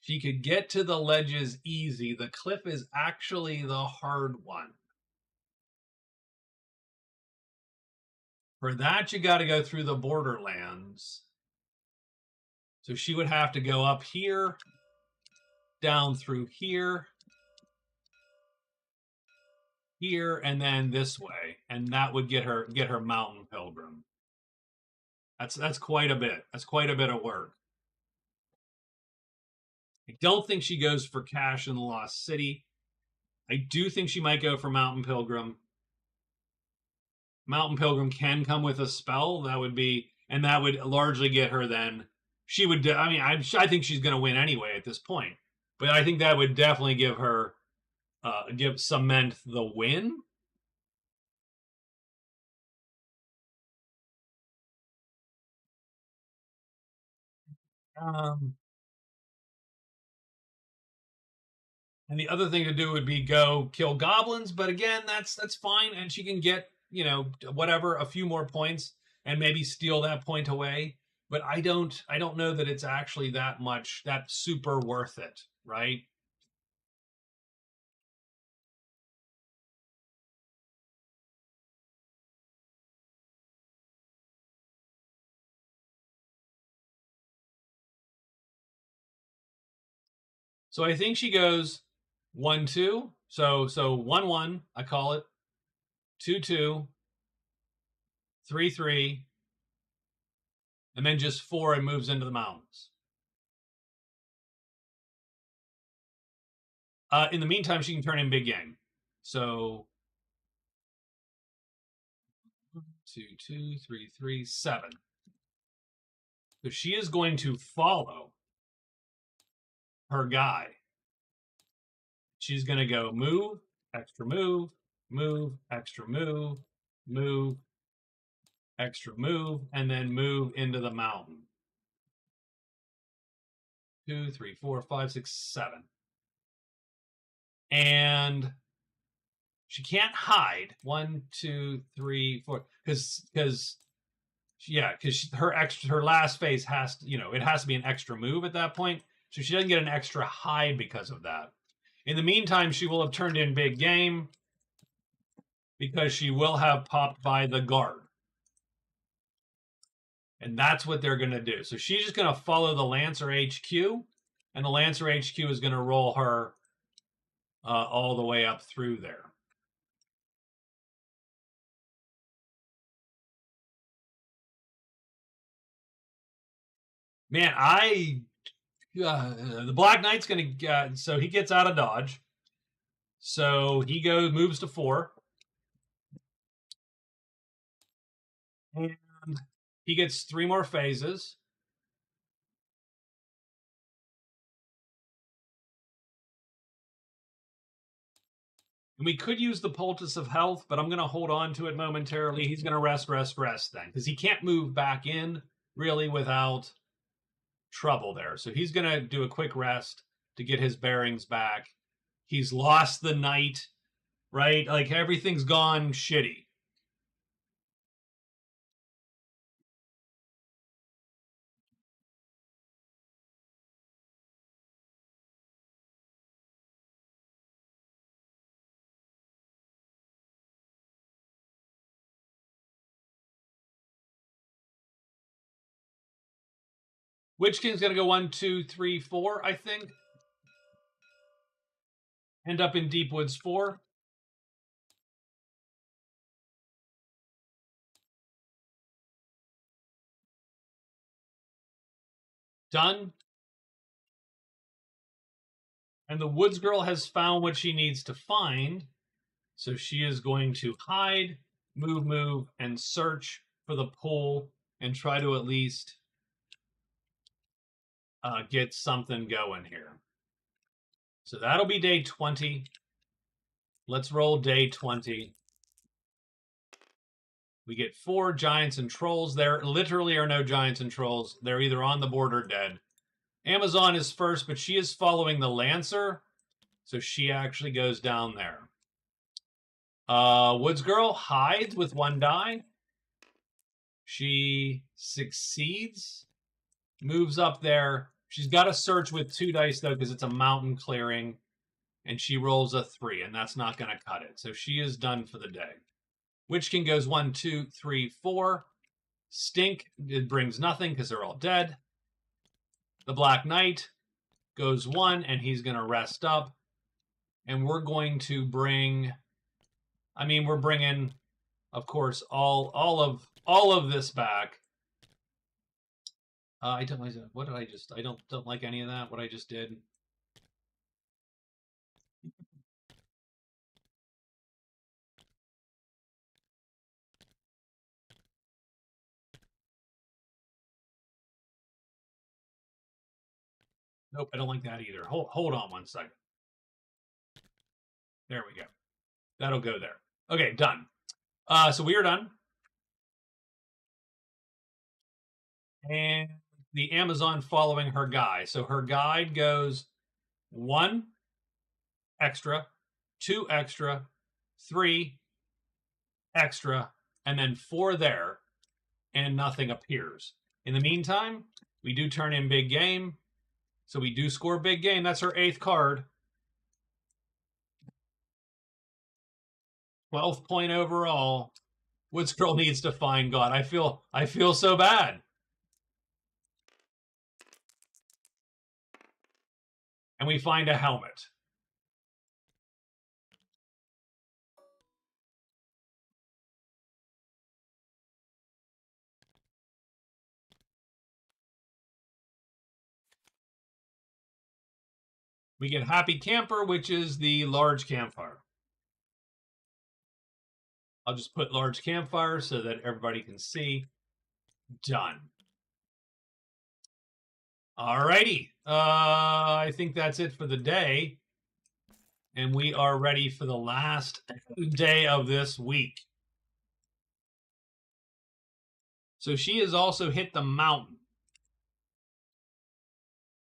She could get to the ledges easy. The cliff is actually the hard one. For that, you got to go through the borderlands. So she would have to go up here, down through here, and then this way, and that would get her mountain pilgrim. That's quite a bit. That's quite a bit of work. I don't think she goes for cash in the Lost City. I do think she might go for mountain pilgrim. Mountain pilgrim can come with a spell. That would largely get her then. She would. I think she's going to win anyway at this point. But I think that would definitely give her cement the win. Um, and the other thing to do would be go kill goblins, but again, that's fine, and she can get whatever a few more points and maybe steal that point away. But I don't know that it's actually that super worth it, right? So I think she goes 1-2. So 1-1, I call it 2-2, 3-3, and then just 4 and moves into the mountains. In the meantime, she can turn in big game. So 2-2, 3-3, 7. So she is going to follow her guy. She's going to go move, extra move, move, extra move, move, extra move, and then move into the mountain. 2, 3, 4, 5, 6, 7. And she can't hide. 1, 2, 3, 4. Because her last phase has to, it has to be an extra move at that point. So she doesn't get an extra hide because of that. In the meantime, she will have turned in big game because she will have popped by the guard. And that's what they're going to do. So she's just going to follow the Lancer HQ, and the Lancer HQ is going to roll her all the way up through there. Man, the Black Knight's going to so he gets out of dodge. So he moves to 4. And he gets 3 more phases. And we could use the Poultice of Health, but I'm going to hold on to it momentarily. He's going to rest then, because he can't move back in really without trouble there. So he's going to do a quick rest to get his bearings back. He's lost the knight, right? Like everything's gone shitty. Witch King's going to go 1, 2, 3, 4, I think. End up in Deep Woods 4. Done. And the Woods Girl has found what she needs to find. So she is going to hide, move, and search for the pool and try to at least get something going here. So that'll be day 20. Let's roll day 20. We get 4 giants and trolls. There literally are no giants and trolls. They're either on the board or dead. Amazon is first, but she is following the Lancer. So she actually goes down there. Woods Girl hides with 1 die. She succeeds. Moves up there. She's got to search with 2 dice, though, because it's a mountain clearing. And she rolls a 3, and that's not going to cut it. So she is done for the day. Witch King goes 1, 2, 3, 4. Stink, it brings nothing because they're all dead. The Black Knight goes 1, and he's going to rest up. And we're going to bring... we're bringing, of course, all of this back. I don't. What did I just? I don't like any of that. What I just did. Nope, I don't like that either. Hold on 1 second. There we go. That'll go there. Okay, done. So we are done. And the Amazon following her guide. So her guide goes 1 extra, 2 extra, 3 extra, and then 4 there, and nothing appears. In the meantime, we do turn in big game. So we do score big game. That's her 8th card. 12th point overall. Woods Girl needs to find God. I feel so bad. And we find a helmet. We get Happy Camper, which is the large campfire. I'll just put large campfire so that everybody can see. Done. Alrighty. I think that's it for the day. And we are ready for the last day of this week. So she has also hit the mountain.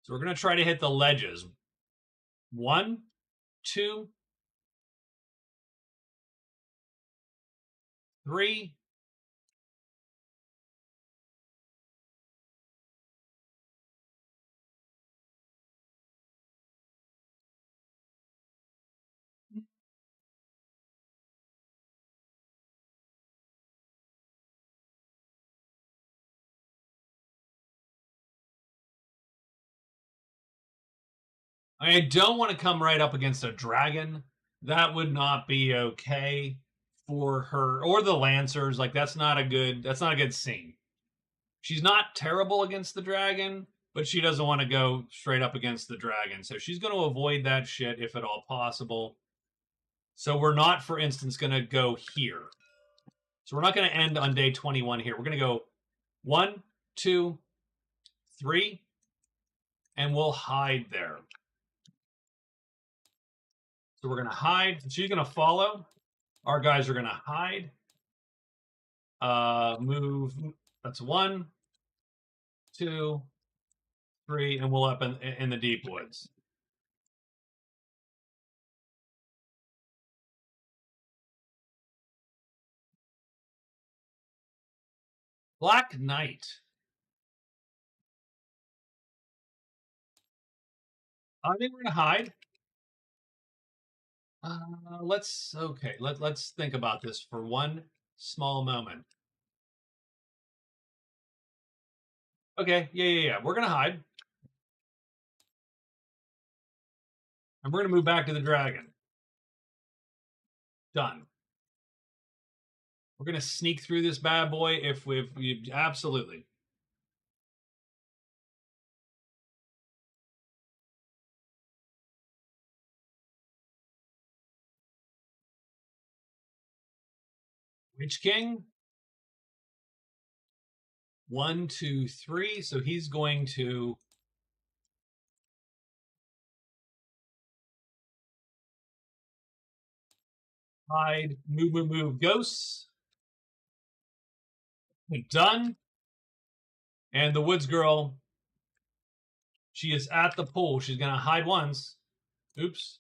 So we're going to try to hit the ledges. 1, 2, 3. I don't want to come right up against a dragon. That would not be okay for her or the Lancers. Like that's not a good scene. She's not terrible against the dragon, but she doesn't want to go straight up against the dragon. So she's going to avoid that shit if at all possible. So we're not, for instance, going to go here. So we're not going to end on day 21 here. We're going to go 1, 2, 3, and we'll hide there. So we're going to hide. She's going to follow. Our guys are going to hide. Move. That's 1, 2, 3, and we'll up in the deep woods. Black Knight. I think we're going to hide. Let's think about this for one small moment. Okay, yeah. We're gonna hide, and we're gonna move back to the dragon. Done. We're gonna sneak through this bad boy if we absolutely. Witch King. 1, 2, 3. So he's going to hide, move, ghosts. Done. And the Woods Girl, she is at the pool. She's gonna hide once. Oops.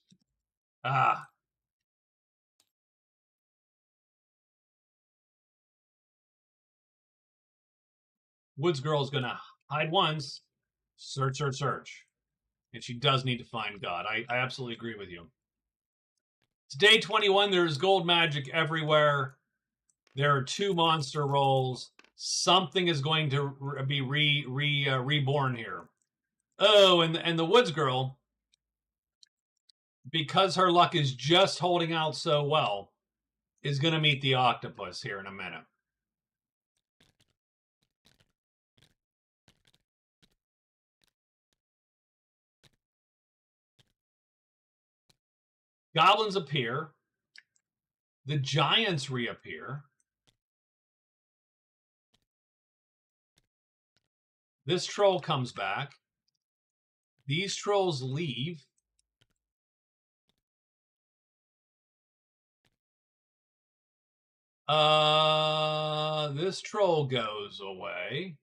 Woods Girl is gonna hide once. Search. And she does need to find God. I absolutely agree with you. It's day 21. There's gold magic everywhere. There are 2 monster rolls. Something is going to be reborn here. Oh, and the Woods Girl, because her luck is just holding out so well, is going to meet the octopus here in a minute. Goblins appear. The giants reappear. This troll comes back. These trolls leave. This troll goes away.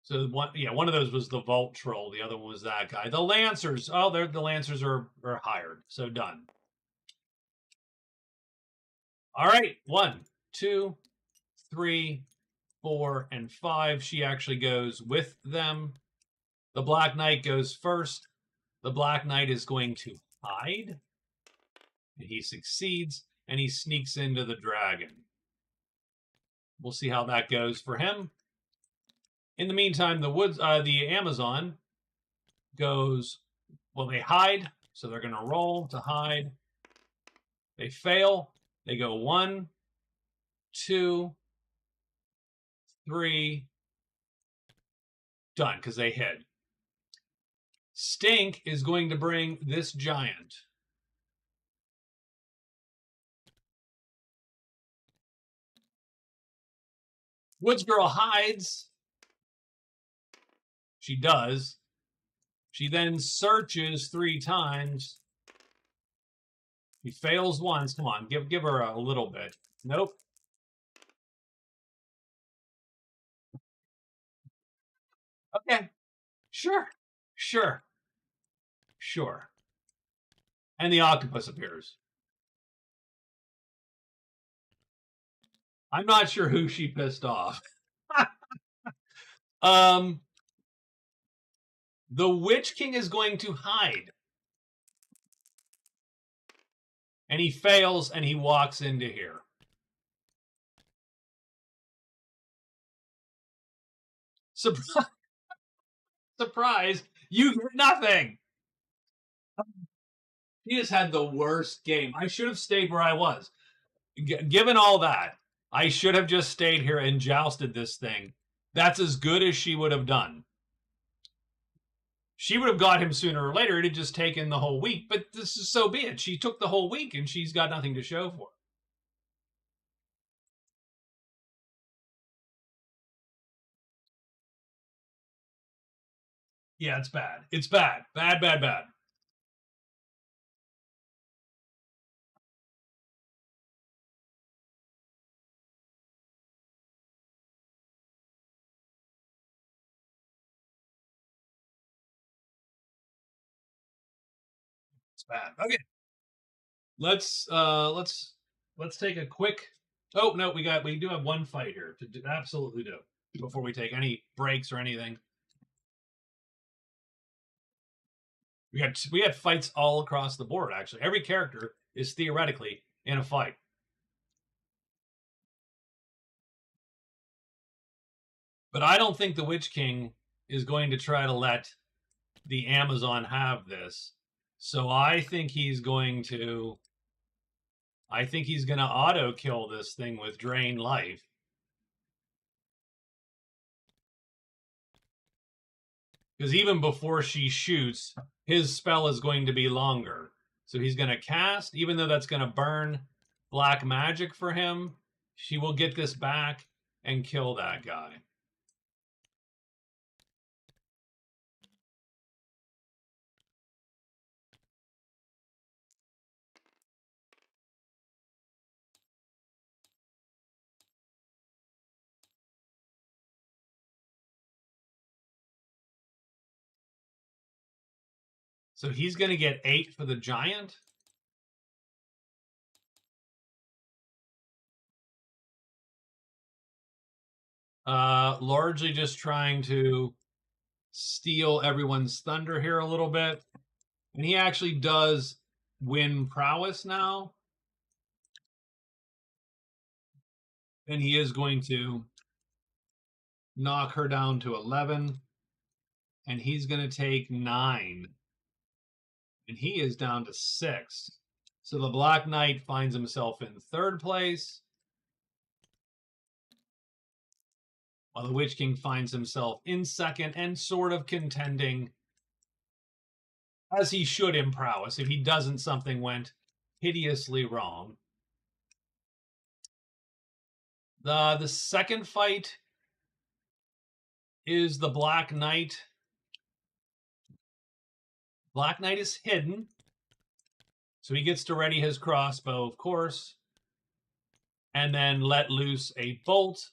So one of those was the Vault Troll. The other one was that guy. The Lancers. Oh, the Lancers are hired. So done. All right. 1, 2, 3, 4, and 5. She actually goes with them. The Black Knight goes first. The Black Knight is going to hide. He succeeds, and he sneaks into the dragon. We'll see how that goes for him. In the meantime, the Amazon goes, well, they hide, so they're going to roll to hide. They fail. They go 1, 2, 3, done, because they hid. Stink is going to bring this giant. Woods Girl hides. She does. She then searches 3 times. She fails once. Come on, give her a little bit. Nope. Okay. Sure. And the octopus appears. I'm not sure who she pissed off. The Witch King is going to hide. And he fails, and he walks into here. Surprise! Surprise! You get nothing! He has had the worst game. I should have stayed where I was. Given all that, I should have just stayed here and jousted this thing. That's as good as she would have done. She would have got him sooner or later. It had just taken the whole week, but this is so be it. She took the whole week, and she's got nothing to show for it. Yeah, it's bad. It's bad. Bad. It's bad. Okay. Let's take a quick. Oh no, we do have one fight here to do, absolutely do before we take any breaks or anything. We had fights all across the board. Actually, every character is theoretically in a fight. But I don't think the Witch King is going to try to let the Amazon have this. So I think he's going to auto kill this thing with drain life. Because even before she shoots, his spell is going to be longer. So he's going to cast, even though that's going to burn black magic for him, she will get this back and kill that guy. So he's going to get 8 for the giant. Largely just trying to steal everyone's thunder here a little bit. And he actually does win prowess now. And he is going to knock her down to 11. And he's going to take 9. And he is down to 6. So the Black Knight finds himself in 3rd place, while the Witch King finds himself in 2nd and sort of contending, as he should in prowess. If he doesn't, something went hideously wrong. The second fight is the Black Knight. Black Knight is hidden, So he gets to ready his crossbow, of course, and then let loose a bolt.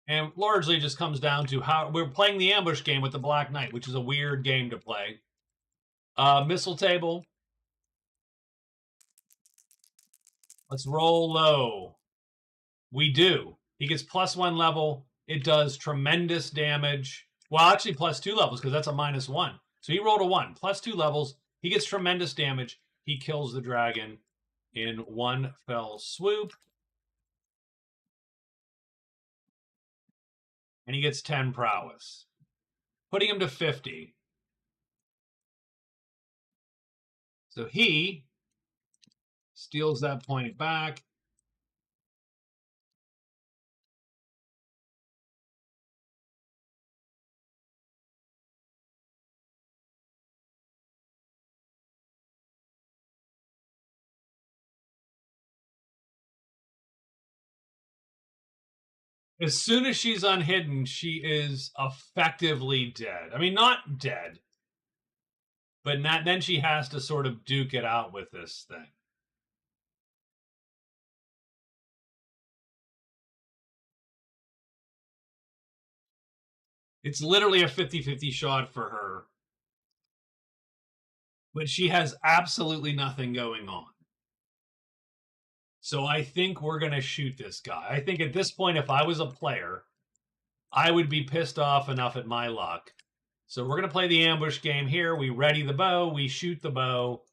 And largely just comes down to how we're playing the ambush game with the Black Knight, which is a weird game to play. Missile table. Let's roll low. We do. He gets +1 level. It does tremendous damage. Well, actually +2 levels because that's a -1. So he rolled a 1. +2 levels. He gets tremendous damage. He kills the dragon in one fell swoop. And he gets 10 prowess, putting him to 50. So he steals that point back. As soon as she's unhidden, she is effectively dead. I mean, not dead, but not, then she has to sort of duke it out with this thing. It's literally a 50-50 shot for her. But she has absolutely nothing going on. So I think we're going to shoot this guy. I think at this point, if I was a player, I would be pissed off enough at my luck. So we're going to play the ambush game here. We ready the bow. We shoot the bow.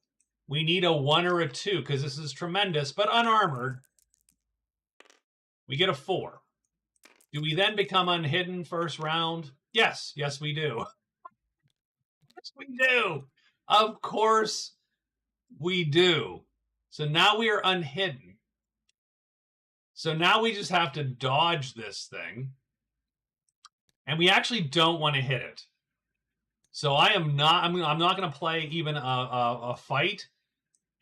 We need a 1 or a 2 because this is tremendous, but unarmored. We get a 4. Do we then become unhidden first round? Yes. Yes, we do. Yes, we do. Of course we do. So now we are unhidden. So now we just have to dodge this thing. And we actually don't want to hit it. So I'm not going to play even a fight.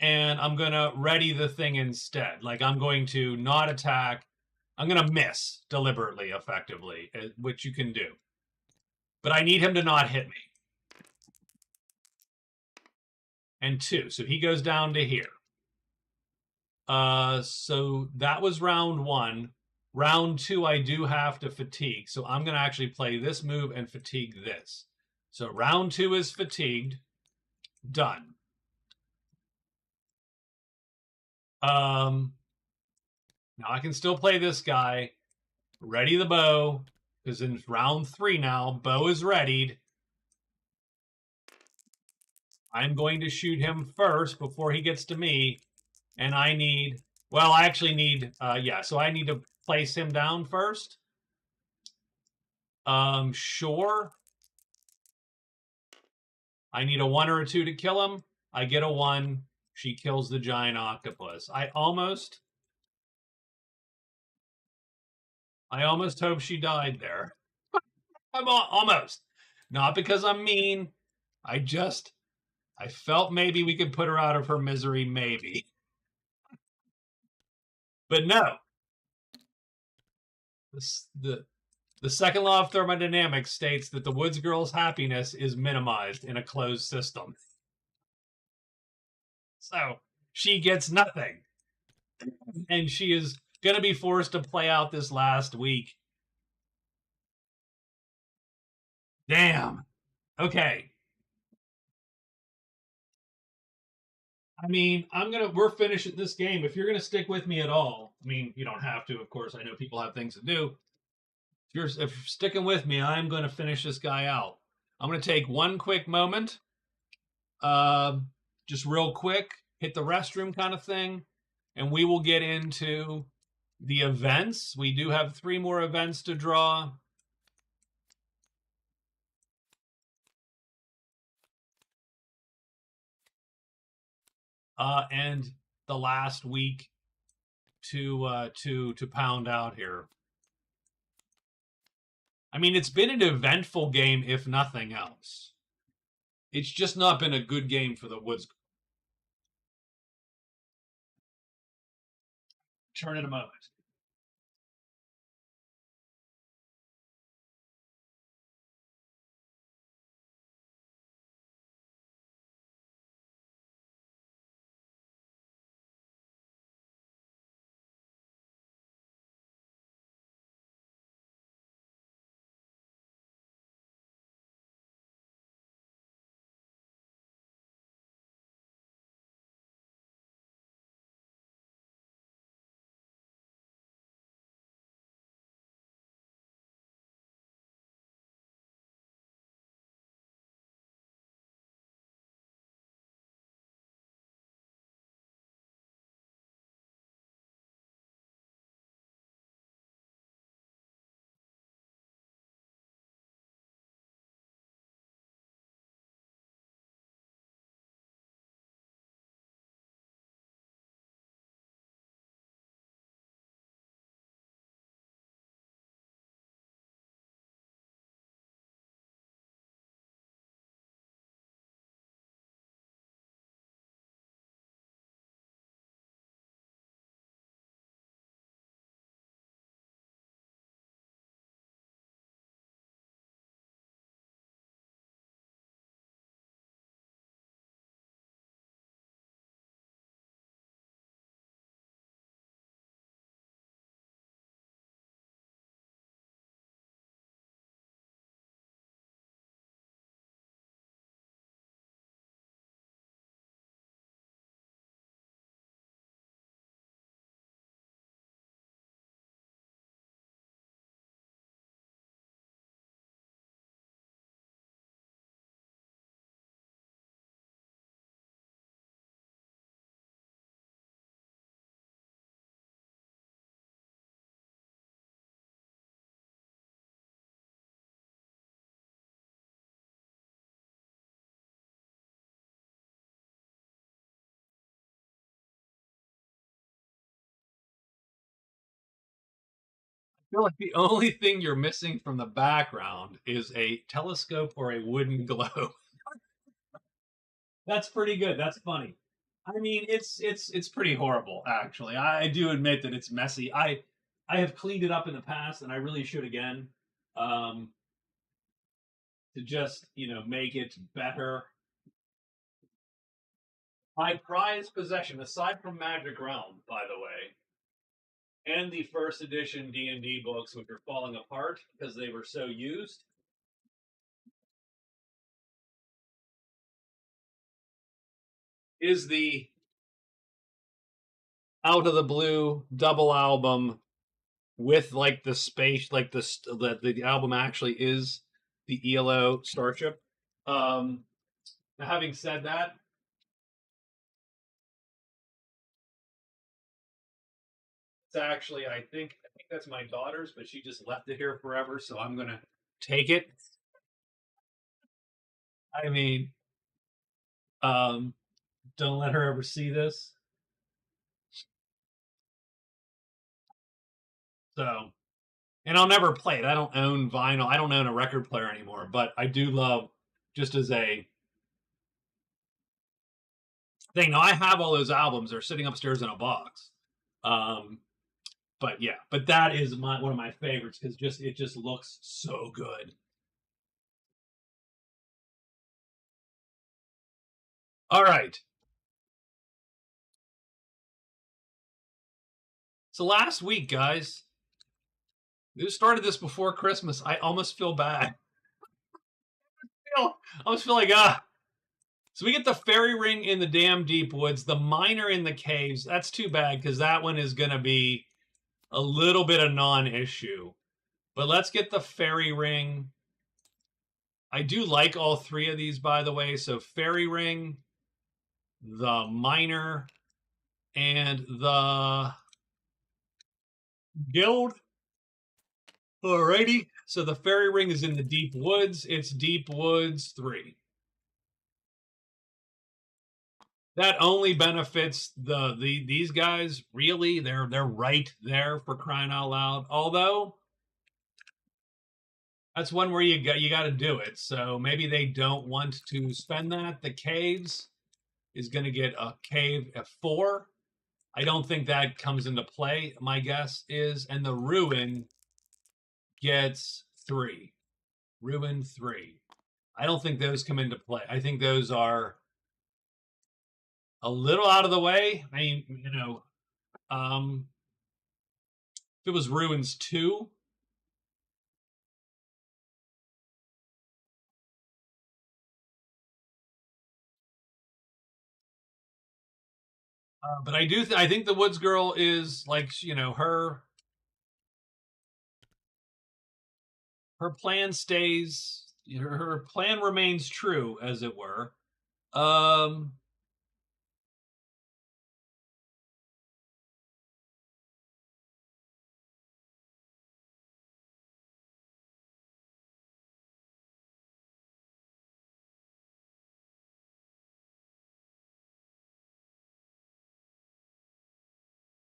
And I'm going to ready the thing instead. Like I'm going to not attack. I'm going to miss deliberately, effectively, which you can do. But I need him to not hit me. And 2. So he goes down to here. So that was round 1. Round 2, I do have to fatigue. So I'm going to actually play this move and fatigue this. So round 2 is fatigued. Done. Now I can still play this guy. Ready the bow. Because in round 3 now, bow is readied. I'm going to shoot him first before he gets to me. And I need, well, I actually need, so I need to place him down first. Sure. I need a 1 or a 2 to kill him. I get a 1. She kills the giant octopus. I almost hope she died there. I'm almost. Not because I'm mean. I felt maybe we could put her out of her misery, maybe. But no. The second law of thermodynamics states that the woods girl's happiness is minimized in a closed system. So she gets nothing. And she is going to be forced to play out this last week. Damn. Okay. I mean, we're finishing this game. If you're going to stick with me at all, I mean, you don't have to, of course. I know people have things to do. If you're sticking with me, I'm going to finish this guy out. I'm going to take one quick moment. Just real quick, hit the restroom kind of thing. And we will get into the events. We do have 3 more events to draw. And the last week to pound out here. I mean, it's been an eventful game, if nothing else. It's just not been a good game for the Woods. Turn in a moment. feel like the only thing you're missing from the background is a telescope or a wooden globe. That's pretty good. That's funny. I mean, it's pretty horrible, actually. I do admit that it's messy. I have cleaned it up in the past, and I really should again, um, to just make it better. My prized possession, aside from Magic Realm, by the way, and the first edition D&D books, which are falling apart because they were so used, is the Out of the Blue double album with like the space, like the album actually is the ELO Starship. Um, Now, having said that, it's actually I think that's my daughter's, but she just left it here forever, so I'm gonna take it. I mean, um, don't let her ever see this. So, and I'll never play it. I don't own vinyl. I don't own a record player anymore, but I do love just as a thing. Now I have all those albums. They're sitting upstairs in a box. Um, but yeah, but that is one of my favorites because it just looks so good. All right. So last week, guys, we started this before Christmas. I almost feel bad. I almost feel like So we get the fairy ring in the damn deep woods, the miner in the caves. That's too bad because that one is going to be a little bit of non-issue. But let's get the fairy ring. I do like all three of these, by the way. So fairy ring, the miner, and the guild. Alrighty. So the fairy ring is in the deep woods. It's deep woods 3. That only benefits these guys. Really, they're right there for crying out loud. Although that's one where you got to do it. So maybe they don't want to spend that. The caves is going to get a cave at 4. I don't think that comes into play. My guess is, and the ruin gets 3. Ruin 3. I don't think those come into play. I think those are a little out of the way. I mean, if it was ruins 2, but I think the Woods Girl is like her plan stays, her plan remains true, as it were. Um,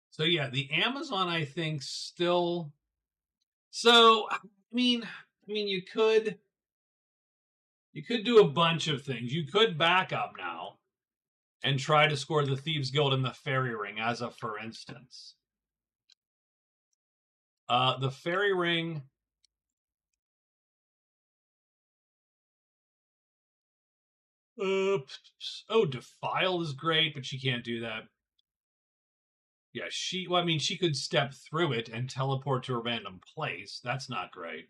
so yeah, the Amazon I think still. So I mean, you could do a bunch of things. You could back up now and try to score the Thieves Guild in the Fairy Ring, as a for instance. The Fairy Ring. Defile is great, but she can't do that. Yeah, well, I mean, she could step through it and teleport to a random place. That's not great.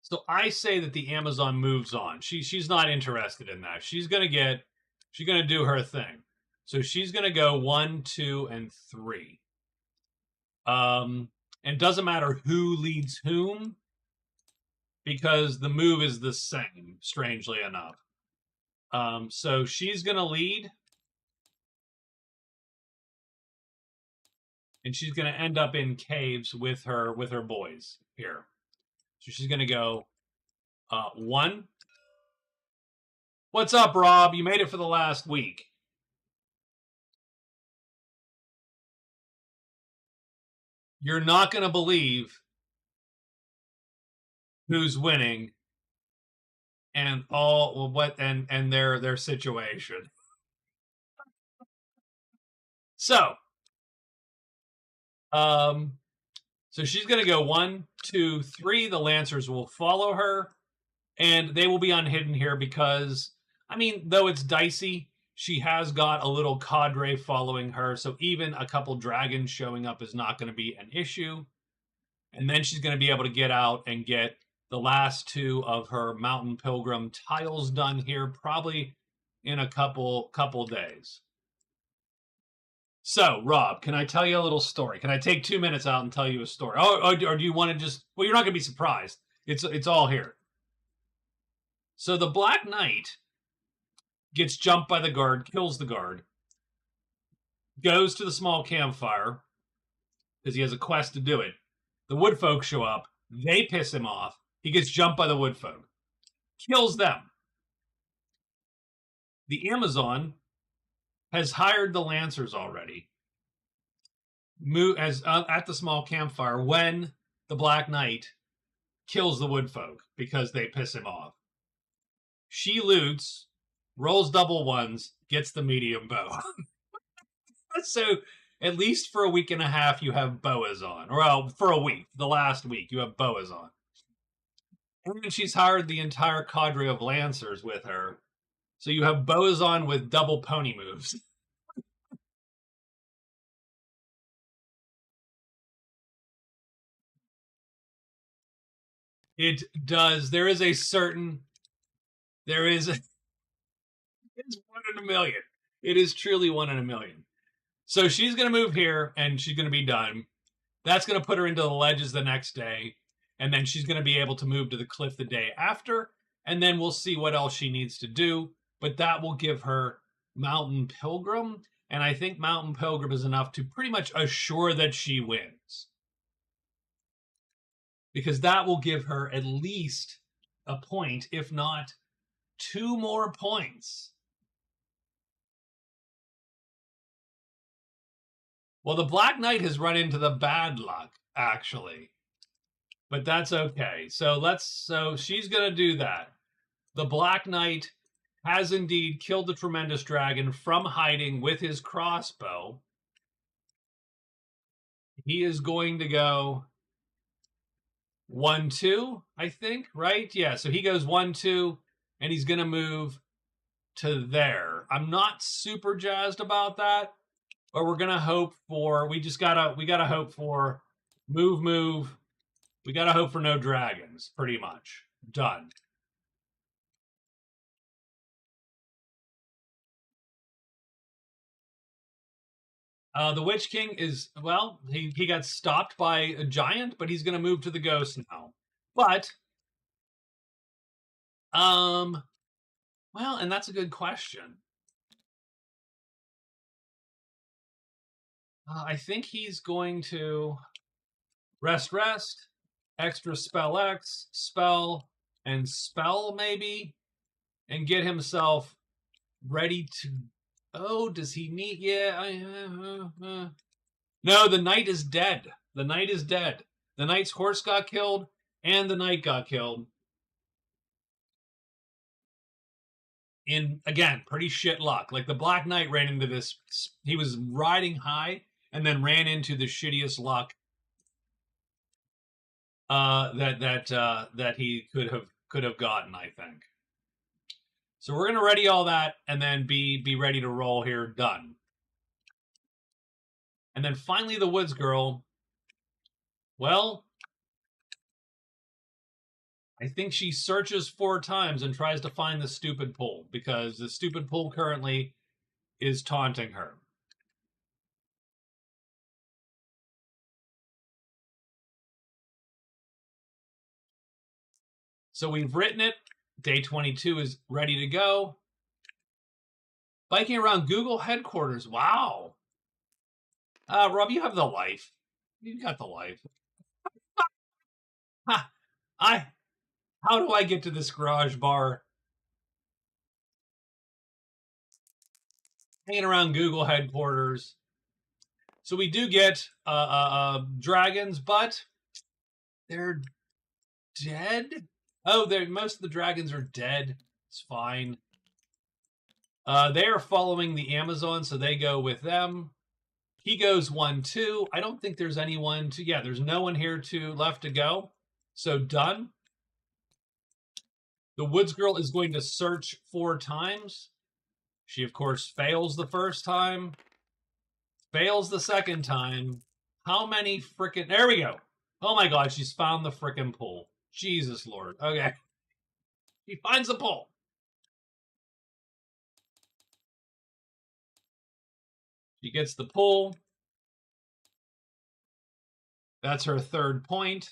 So I say that the Amazon moves on. She's not interested in that. She's gonna do her thing. So she's gonna go 1, 2, and 3. Um, and it doesn't matter who leads whom because the move is the same. Strangely enough. So she's gonna lead. and she's going to end up in caves with her boys here. So she's going to go 1. What's up, Rob? You made it for the last week. You're not going to believe who's winning and their situation. So, so she's going to go 1, 2, 3. The Lancers will follow her, and they will be unhidden here because, I mean, though it's dicey, she has got a little cadre following her, so even a couple dragons showing up is not going to be an issue. And then she's going to be able to get out and get the last 2 of her Mountain Pilgrim tiles done here, probably in a couple days. So, Rob, can I tell you a little story? Can I take 2 minutes out and tell you a story? Or do you want to just... Well, you're not going to be surprised. It's all here. So the Black Knight gets jumped by the guard, kills the guard, goes to the small campfire because he has a quest to do it. The woodfolk show up. They piss him off. He gets jumped by the woodfolk. Kills them. The Amazon has hired the Lancers already at the small campfire when the Black Knight kills the woodfolk because they piss him off. She loots, rolls double 1s, gets the medium bow. So at least for a week and a half, you have boas on. Or well, for a week, the last week, you have boas on. And she's hired the entire cadre of Lancers with her. So you have boas on with double pony moves. It does. It's 1 in a million. It is truly 1 in a million. So she's going to move here, and she's going to be done. That's going to put her into the ledges the next day, and then she's going to be able to move to the cliff the day after, and then we'll see what else she needs to do. But that will give her Mountain Pilgrim, and I think Mountain Pilgrim is enough to pretty much assure that she wins. Because that will give her at least a point, if not 2 more points. Well, the Black Knight has run into the bad luck, actually. But that's okay. So she's going to do that. The Black Knight has indeed killed the Tremendous Dragon from hiding with his crossbow. He is going to go 1, 2, I think, right? Yeah, so he goes 1, 2, and he's going to move to there. I'm not super jazzed about that, but we're going to hope for... We gotta hope for move. We got to hope for no dragons, pretty much. Done. The Witch King is, well, he got stopped by a giant, but he's going to move to the ghost now. But, well, and that's a good question. I think he's going to rest, extra spell X, spell, and spell maybe, and get himself ready to... Oh, does he need... Yeah. No, the knight is dead. The knight is dead. The knight's horse got killed, and the knight got killed. In, again, pretty shit luck. Like, the Black Knight ran into this... He was riding high, and then ran into the shittiest luck that he could have gotten, I think. So we're going to ready all that and then be ready to roll here. Done. And then finally the Woods Girl. Well, I think she searches 4 times and tries to find the stupid pool because the stupid pool currently is taunting her. So we've written it. Day 22 is ready to go. Biking around Google headquarters. Wow. Rob, you have the life. You got the life. Ha! How do I get to this garage bar? Hanging around Google headquarters. So we do get dragons, but they're dead. Oh, most of the dragons are dead. It's fine. They are following the Amazon, so they go with them. He goes 1-2. I don't think there's anyone to. Yeah, there's no one here left to go. So done. The Woods Girl is going to search 4 times. She, of course, fails the first time. Fails the second time. How many frickin'... There we go. Oh my god, she's found the frickin' pool. Jesus Lord. Okay. She finds the pool. She gets the pull. That's her 3rd point.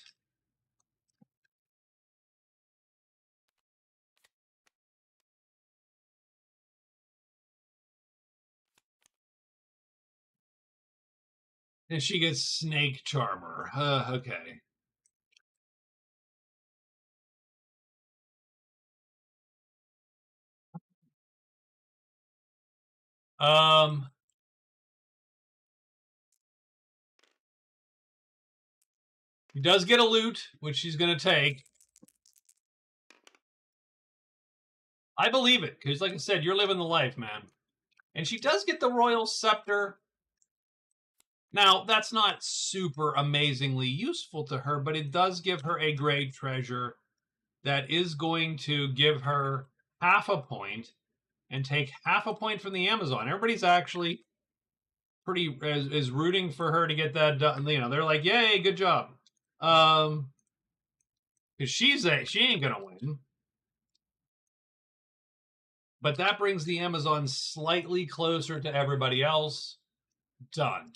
And she gets Snake Charmer. Okay. He does get a loot, which she's going to take. I believe it, because like I said, you're living the life, man. And she does get the Royal Scepter. Now, that's not super amazingly useful to her, but it does give her a great treasure that is going to give her half a point and take half a point from the Amazon. Everybody's actually pretty is rooting for her to get that done. You know, they're like, "Yay, good job." Because she ain't gonna win. But that brings the Amazon slightly closer to everybody else. Done.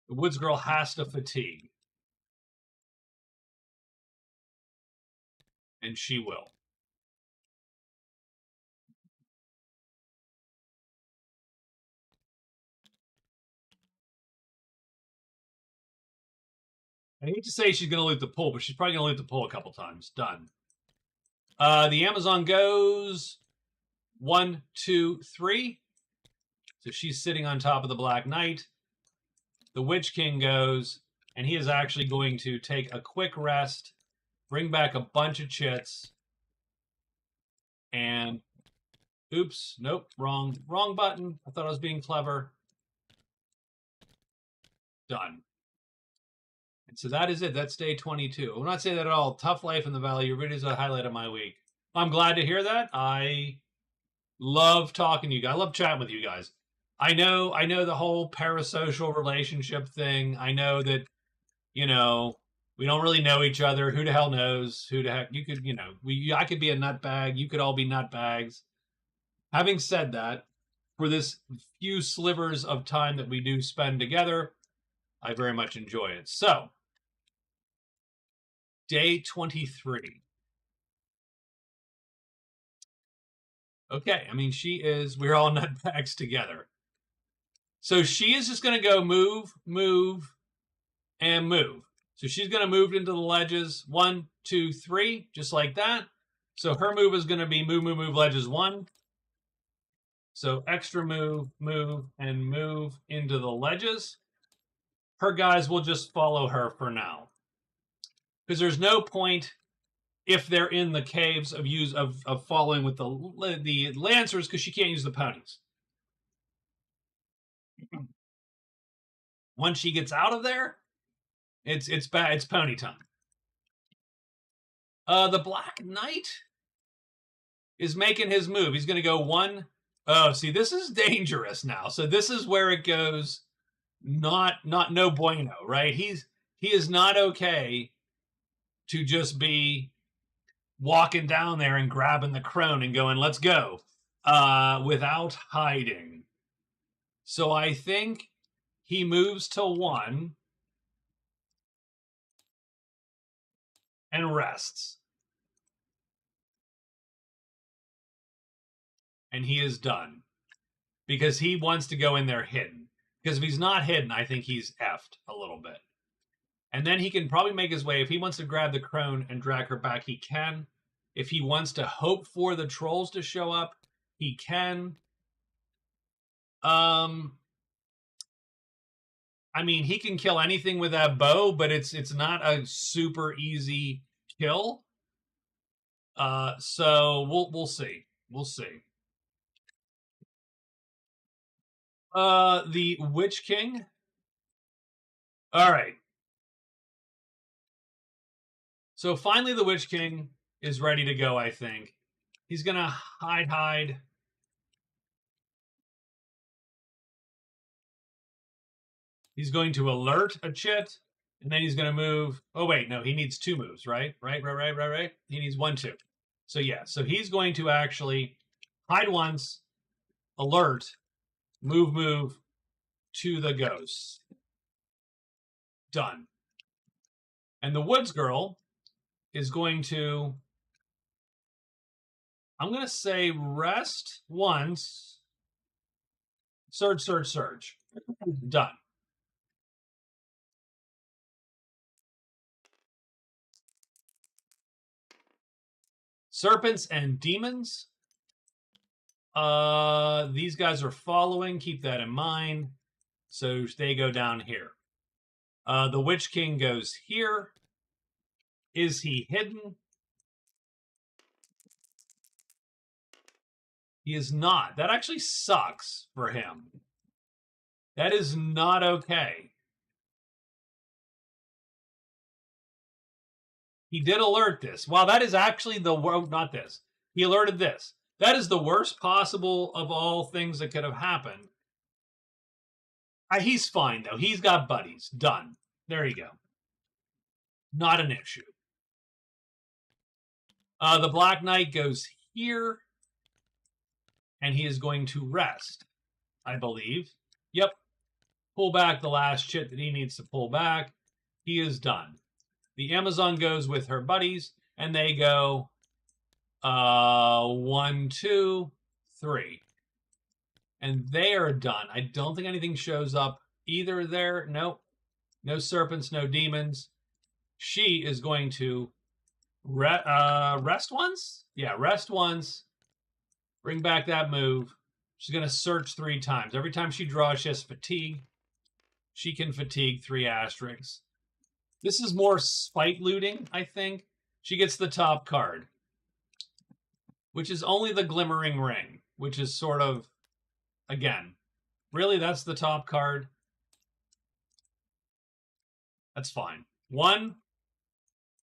The Woods Girl has to fatigue. And she will. I hate to say she's going to loot the pool, but she's probably going to loot the pool a couple times. Done. The Amazon goes 1, 2, 3. So she's sitting on top of the Black Knight. The Witch King goes, and he is actually going to take a quick rest, bring back a bunch of chits, and oops, nope, wrong button. I thought I was being clever. Done. And so that is it. That's day 22. I will not say that at all. Tough life in the valley. Your video is a highlight of my week. I'm glad to hear that. I love talking to you guys. I love chatting with you guys. I know the whole parasocial relationship thing. I know that, you know, we don't really know each other. Who the hell knows? Who the heck? You could, you know, I could be a nutbag. You could all be nutbags. Having said that, for this few slivers of time that we do spend together, I very much enjoy it. So, day 23. Okay, I mean, we're all nutbags together. So she is just going to go move, move, and move. So she's going to move into the ledges 1, 2, 3, just like that. So her move is going to be move, move, move, ledges 1. So extra move, move, and move into the ledges. Her guys will just follow her for now. Because there's no point if they're in the caves of following with the lancers, because she can't use the ponies. Once she gets out of there, it's bad. It's pony time. The Black Knight is making his move. He's going to go 1. Oh, see, this is dangerous now. So this is where it goes not no bueno, right? He is not okay to just be walking down there and grabbing the crone and going, let's go, without hiding. So I think he moves to 1 and rests. And he is done. Because he wants to go in there hidden. Because if he's not hidden, I think he's effed a little bit. And then he can probably make his way. If he wants to grab the crone and drag her back, he can. If he wants to hope for the trolls to show up, he can. I mean, he can kill anything with that bow, but it's not a super easy kill. So we'll see. We'll see. The Witch King. All right. So finally, the Witch King is ready to go, I think. He's going to hide. He's going to alert a chit, and then he's going to move. Oh, wait, no, he needs 2 moves, right? Right. He needs 1, 2. So, yeah, so he's going to actually hide once, alert, move to the ghost. Done. And the Woods Girl is going to, I'm going to say rest once, surge. Done. Serpents and demons. These guys are following. Keep that in mind. So they go down here. The Witch King goes here. Is he hidden? He is not. That actually sucks for him. That is not okay. He did alert this. Wow, that is actually not this. He alerted this. That is the worst possible of all things that could have happened. He's fine, though. He's got buddies. Done. There you go. Not an issue. The Black Knight goes here. And he is going to rest, I believe. Yep. Pull back the last chit that he needs to pull back. He is done. The Amazon goes with her buddies, and they go 1, 2, 3. And they are done. I don't think anything shows up either there. Nope. No serpents, no demons. She is going to rest once? Yeah, rest once. Bring back that move. She's going to search 3 times. Every time she draws, she has fatigue. She can fatigue 3 asterisks. This is more spite looting, I think. She gets the top card, which is only the Glimmering Ring, which is sort of, again, really, that's the top card. That's fine. 1.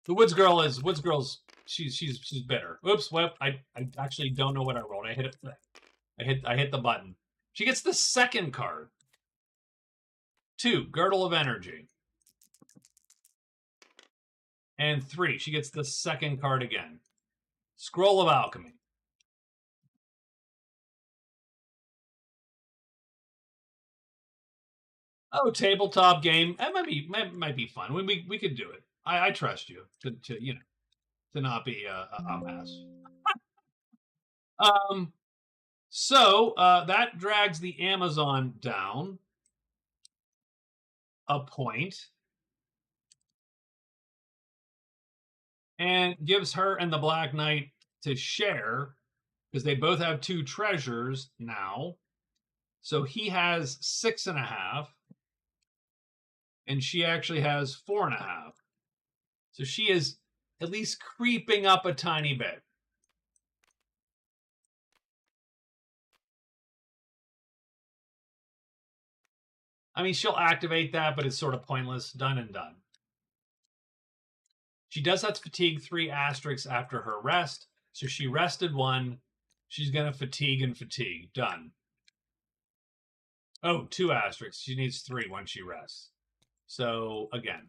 The Woods Girl's she's bitter. Oops, well, I actually don't know what I rolled. I hit the button. She gets the second card. 2, Girdle of Energy. And 3, she gets the second card again. Scroll of Alchemy. Oh, tabletop game. That might be fun. We could do it. I trust you to not be a mess. So that drags the Amazon down a point and gives her and the Black Knight to share because they both have 2 treasures now. So he has 6.5 and she actually has 4.5. So she is at least creeping up a tiny bit. I mean, she'll activate that, but it's sort of pointless. Done and done. She does have to fatigue 3 asterisks after her rest. So she rested 1. She's going to fatigue and fatigue. Done. Oh, 2 asterisks. She needs 3 when she rests. So, again.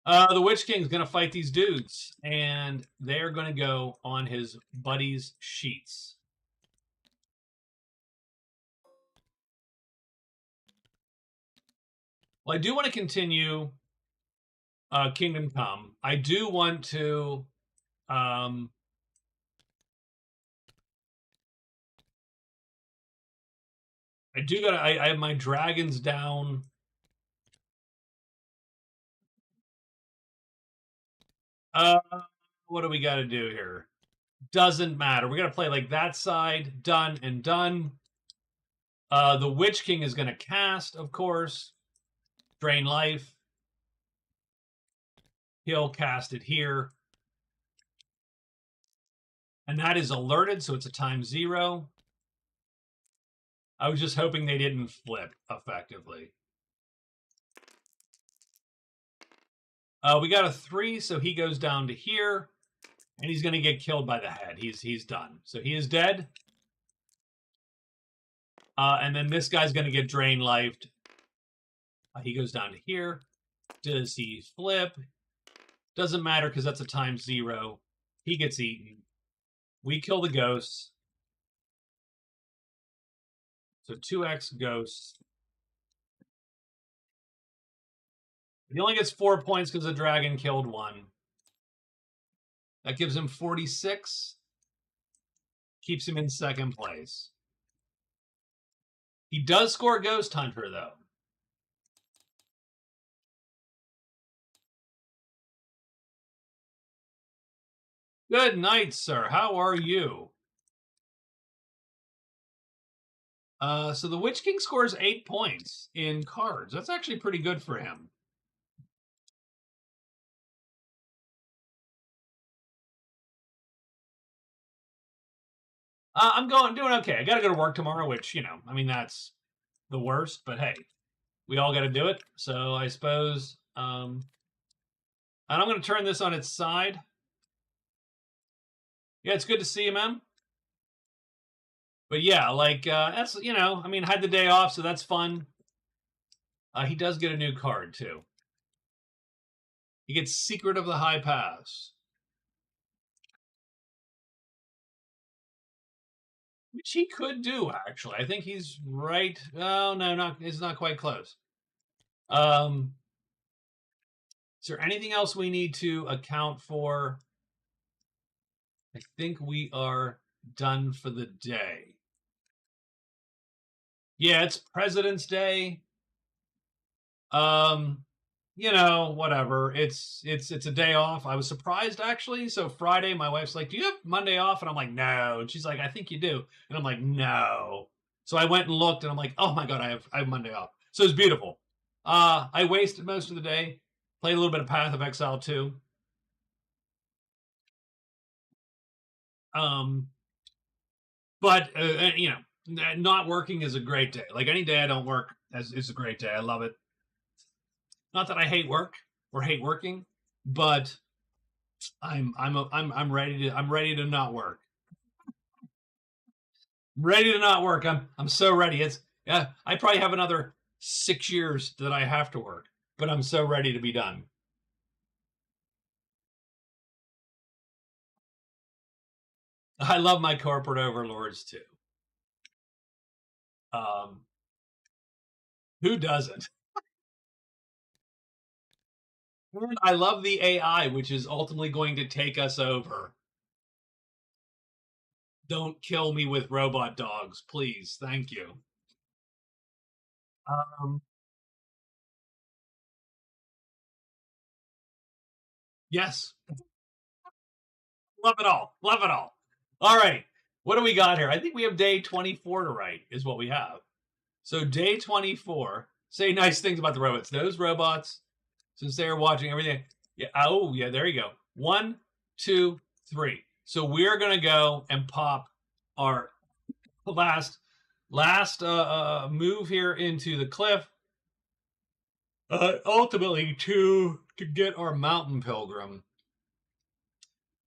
The Witch King's going to fight these dudes, and they're going to go on his buddy's sheets. Well, I do want to continue Kingdom Come. I do want to Um, I have my dragons down. What do we got to do here? Doesn't matter. We're gonna play like that side, done and done. The Witch King is gonna cast, of course. Drain life. He'll cast it here. And that is alerted, so it's a ×0. I was just hoping they didn't flip effectively. We got a 3, so he goes down to here, and he's going to get killed by the head. He's done. So he is dead. And then this guy's going to get drain lifed. He goes down to here. Does he flip? Doesn't matter because that's a ×0. He gets eaten. We kill the ghosts. So 2x ghosts. He only gets 4 points because the dragon killed 1. That gives him 46. Keeps him in second place. He does score Ghost Hunter, though. Good night, sir. How are you? So the Witch King scores 8 points in cards. That's actually pretty good for him. I'm doing okay. I got to go to work tomorrow, which, you know, I mean, that's the worst, but hey, we all got to do it. So I suppose, and I'm going to turn this on its side. Yeah, it's good to see you, man. But yeah, like, that's, you know, I mean, I had the day off, so that's fun. He does get a new card, too. He gets Secret of the High Pass. Which he could do, actually. I think he's right. Oh, no, it's not quite close. Is there anything else we need to account for? I think we are done for the day. Yeah, it's President's Day. You know, whatever. It's a day off. I was surprised actually. So Friday, my wife's like, "Do you have Monday off?" And I'm like, "No." And she's like, "I think you do." And I'm like, "No." So I went and looked, and I'm like, "Oh my god, I have Monday off." So it's beautiful. I wasted most of the day. Played a little bit of Path of Exile 2. But you know, not working is a great day. Like any day I don't work is a great day. I love it. Not that I hate work or hate working, but I'm ready to not work. I'm ready to not work. I'm so ready. It's yeah. I probably have another 6 years that I have to work, but I'm so ready to be done. I love my corporate overlords too. Um, who doesn't? And I love the AI, which is ultimately going to take us over. Don't kill me with robot dogs, please. Thank you. Um, yes, love it all. Love it all. All right. What do we got here? I think we have day 24 to write, is what we have. So, day 24, say nice things about the robots. Those robots, since they're watching everything. Yeah. Oh, yeah. There you go. 1, 2, 3. So, we're going to go and pop our last move here into the cliff. Ultimately, to get our mountain pilgrim.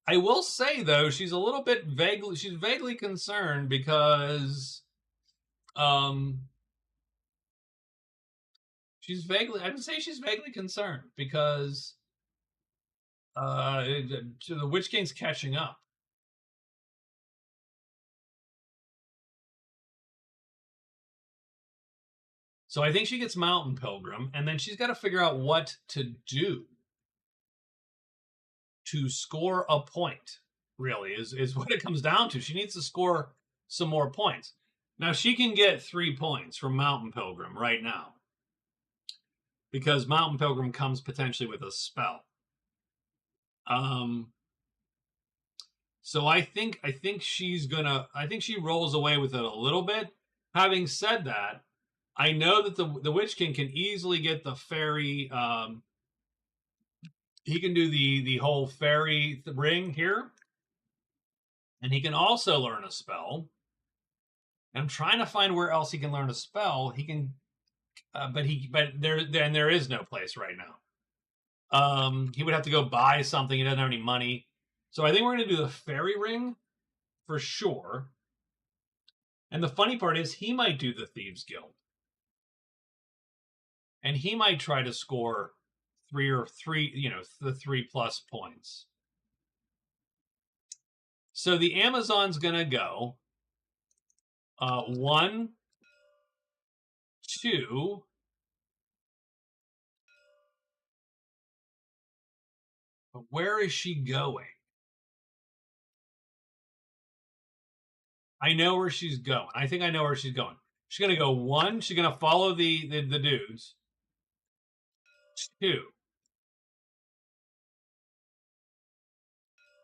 I will say though, she's a little bit vaguely. She's vaguely concerned because, um, she's vaguely. I would say she's vaguely concerned because, the Witch King's catching up. So I think she gets Mountain Pilgrim, and then she's got to figure out what to do. to score a point, really, is what it comes down to. She needs to score some more points. Now, she can get 3 points from Mountain Pilgrim right now, because Mountain Pilgrim comes potentially with a spell. So I think she rolls away with it a little bit. Having said that, I know that the Witch King can easily get the fairy. He can do the whole fairy ring here, and he can also learn a spell. I'm trying to find where else he can learn a spell. He can, but there is no place right now. He would have to go buy something. He doesn't have any money, so I think we're going to do the fairy ring for sure. And the funny part is, he might do the Thieves Guild, and he might try to score the 3+ points. So the Amazon's going to go 1, 2. But where is she going? I know where she's going. I think I know where she's going. She's going to go 1. She's going to follow the dudes. 2.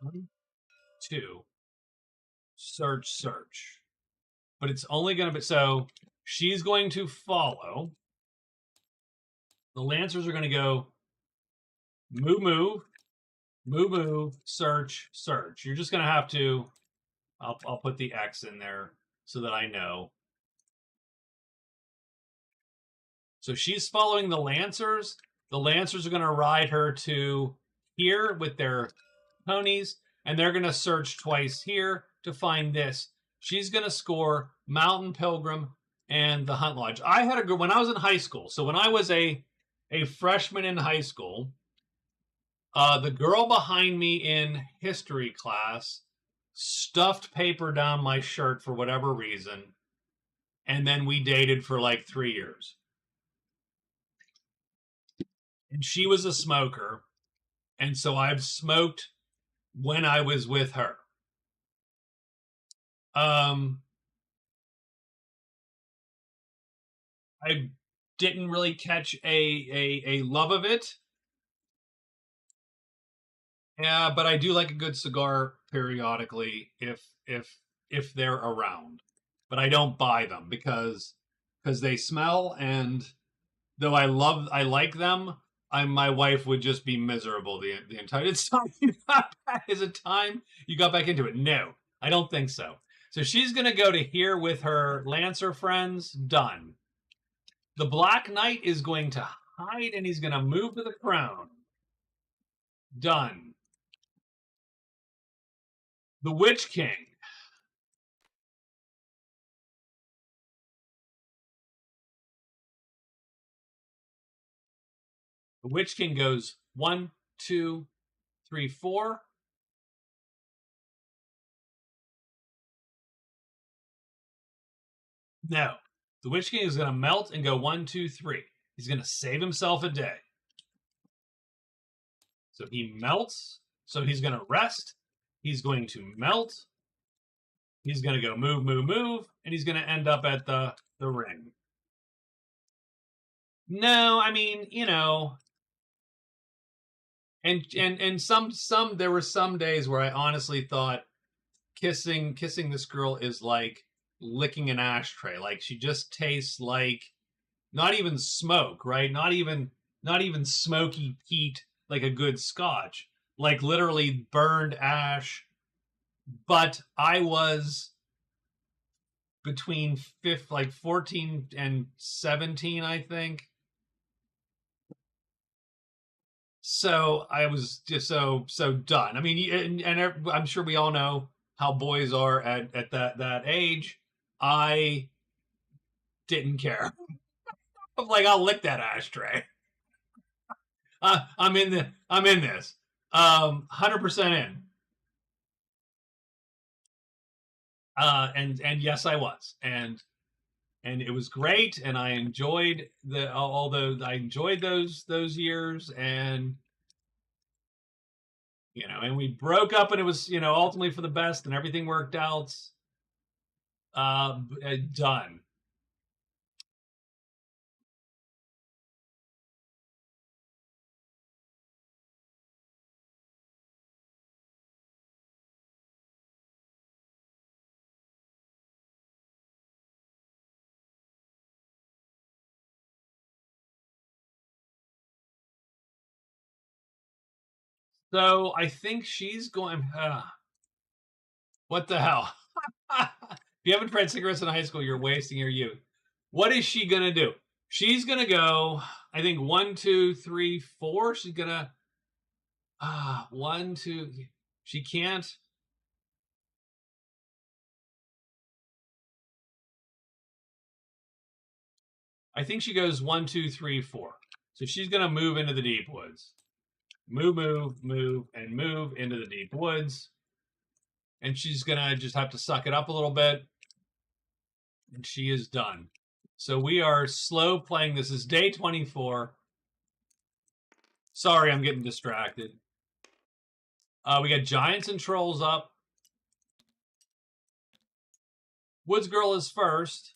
1, 2. Search. But it's only going to be, so she's going to follow. The Lancers are going to go move, search. You're just going to have to, I'll put the X in there so that I know. So she's following the Lancers. The Lancers are going to ride her to here with their ponies, and they're going to search twice here to find this. She's going to score Mountain Pilgrim and the Hunt Lodge. I had a good, when I was in high school, so when I was a freshman in high school, the girl behind me in history class stuffed paper down my shirt for whatever reason, and then we dated for like 3 years. And she was a smoker, and so I've smoked when I was with her. I didn't really catch a love of it. Yeah, but I do like a good cigar periodically if they're around. But I don't buy them because they smell, and though I like them, my wife would just be miserable the entire time you got back. Is it time you got back into it? No, I don't think so. So she's going to go to here with her Lancer friends. Done. The Black Knight is going to hide, and he's going to move to the crown. Done. The Witch King. The Witch King goes 1, 2, 3, 4. No. The Witch King is going to melt and go 1, 2, 3. He's going to save himself a day. So he melts. So he's going to rest. He's going to melt. He's going to go move, and he's going to end up at the ring. No, I mean, and some there were some days where I honestly thought kissing this girl is like licking an ashtray. Like, she just tastes like not even smoke, right? Not even smoky peat like a good scotch. Like literally burned ash. But I was between 14 and 17, I think. So I was just so done. I mean, and I'm sure we all know how boys are at that age. I didn't care. I'm like, I'll lick that ashtray. I'm in this. 100% in. And yes, I was, and it was great, and I enjoyed those years, and You know, and we broke up, and it was, you know, ultimately for the best, and everything worked out. Done. So I think she's going. What the hell? If you haven't tried cigarettes in high school, you're wasting your youth. What is she gonna do? She's gonna go. I think 1, 2, 3, 4. She's gonna. 1, 2. She can't. I think she goes 1, 2, 3, 4. So she's gonna move into the deep woods. Move, move, move, and move into the deep woods. And she's gonna just have to suck it up a little bit. And she is done. So we are slow playing. This is day 24. Sorry, I'm getting distracted. We got giants and trolls up. Woods Girl is first.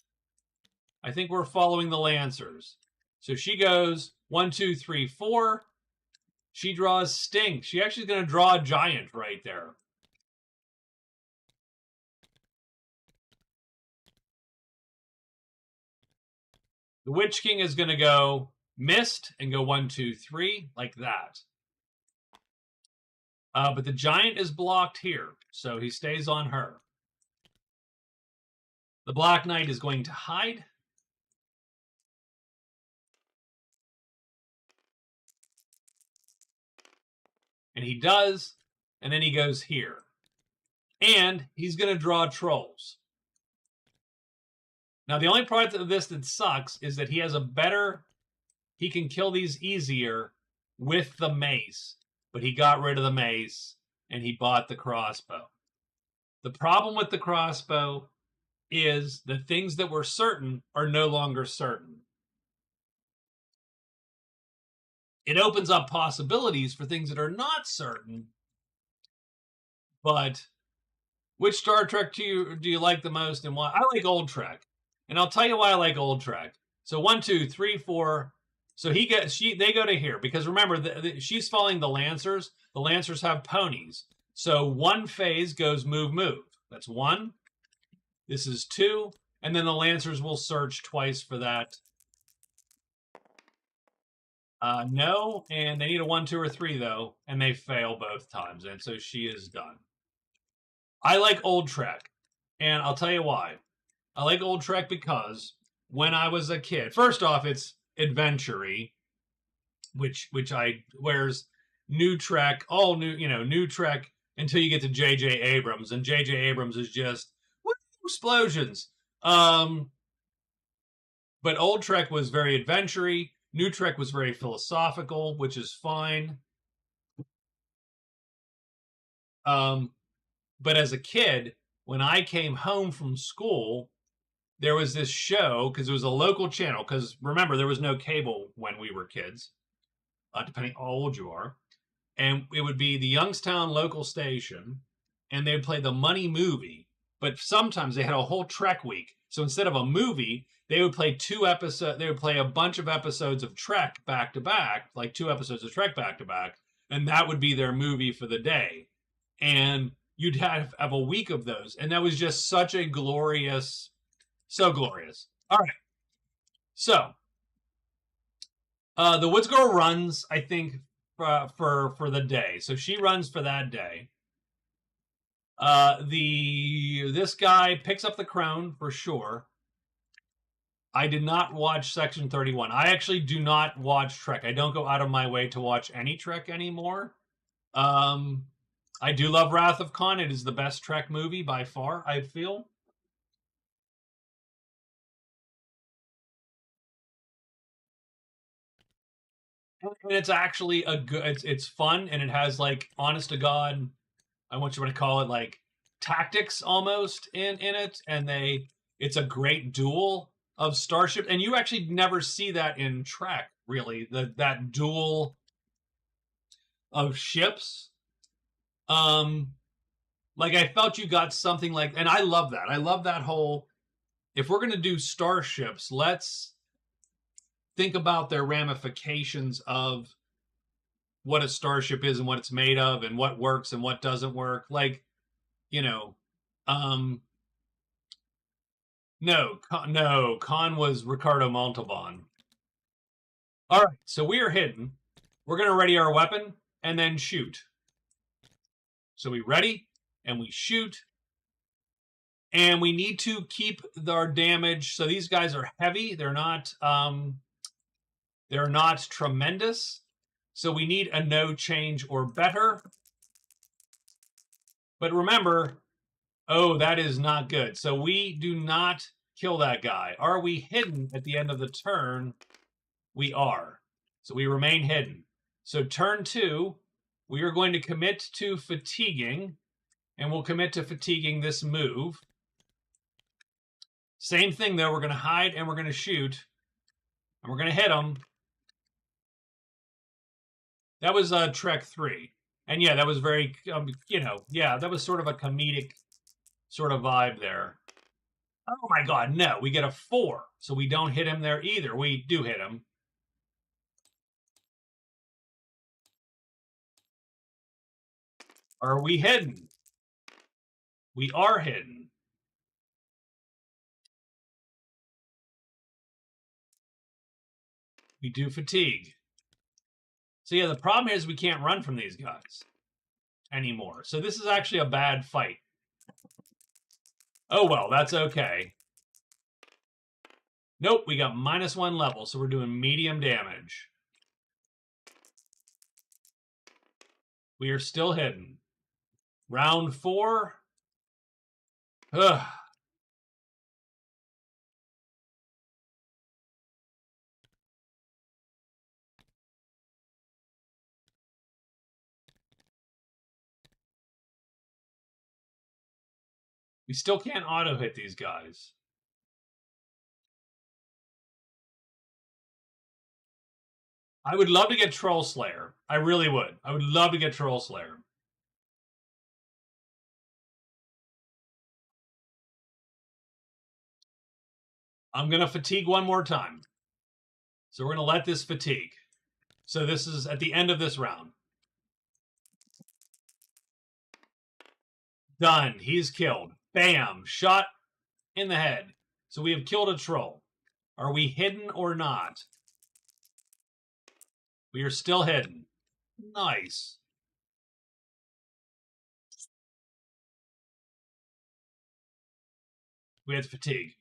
I think we're following the Lancers. So she goes 1, 2, 3, 4. She draws Stink. She actually is going to draw a giant right there. The Witch King is going to go Mist and go 1, 2, 3, like that. But the giant is blocked here, so he stays on her. The Black Knight is going to hide. And he does, and then he goes here. And he's going to draw trolls. Now, the only part of this that sucks is that he has a better... He can kill these easier with the mace. But he got rid of the mace, and he bought the crossbow. The problem with the crossbow is the things that were certain are no longer certain. It opens up possibilities for things that are not certain. But which Star Trek do you like the most, and why? I like Old Trek. And I'll tell you why I like Old Trek. So 1, 2, 3, 4. So they go to here because remember she's following the Lancers. The Lancers have ponies. So one phase goes move move. That's 1. This is 2, and then the Lancers will search twice for that. No, and they need a 1, 2, or 3 though, and they fail both times, and so she is done. I like Old Trek, and I'll tell you why. I like Old Trek because when I was a kid, first off, it's adventure-y, which whereas New Trek, all new, New Trek until you get to J.J. Abrams, and J.J. Abrams is just explosions. But Old Trek was very adventure-y. New Trek was very philosophical, which is fine. But as a kid, when I came home from school, there was this show, because it was a local channel, because remember, there was no cable when we were kids, depending how old you are. And it would be the Youngstown local station, and they would play the Money movie. But sometimes they had a whole Trek week. So instead of a movie, they would play 2 episodes. They would play a bunch of episodes of Trek back to back, like 2 episodes of Trek back to back, and that would be their movie for the day. And you'd have a week of those, and that was just such a glorious, so glorious. All right, so the Woods Girl runs, I think, for the day. So she runs for that day. This guy picks up the crone for sure. I did not watch Section 31. I actually do not watch Trek. I don't go out of my way to watch any Trek anymore. I do love Wrath of Khan. It is the best Trek movie by far, I feel. And it's actually a good, it's fun, and it has, like, honest to God, I want you to call it, like, tactics almost in it, and it's a great duel of starship, and you actually never see that in Trek, really, that duel of ships. Like I felt you got something like, and I love that. I love that whole. If we're gonna do starships, let's think about their ramifications of what a starship is and what it's made of and what works and what doesn't work. Like, you know, um, no, Khan was Ricardo Montalban. All right, so we are hidden. We're gonna ready our weapon and then shoot. So we ready and we shoot. And we need to keep our damage. So these guys are heavy. They're not tremendous. So we need a no change or better. But remember, oh, that is not good. So we do not kill that guy. Are we hidden at the end of the turn? We are. So we remain hidden. So turn 2, we are going to commit to fatiguing. And we'll commit to fatiguing this move. Same thing, though. We're going to hide and we're going to shoot. And we're going to hit them. That was Trek 3. And yeah, that was very, yeah, that was sort of a comedic sort of vibe there. Oh my God, no. We get a 4. So we don't hit him there either. We do hit him. Are we hidden? We are hidden. We do fatigue. So yeah, the problem is we can't run from these guys anymore. So this is actually a bad fight. Oh, well, that's okay. Nope, we got -1 level, so we're doing medium damage. We are still hidden. Round 4. Ugh. We still can't auto-hit these guys. I would love to get Troll Slayer. I really would. I would love to get Troll Slayer. I'm going to fatigue one more time. So we're going to let this fatigue. So this is at the end of this round. Done. He's killed. Bam. Shot in the head. So we have killed a troll. Are we hidden or not? We are still hidden. Nice. We had fatigue.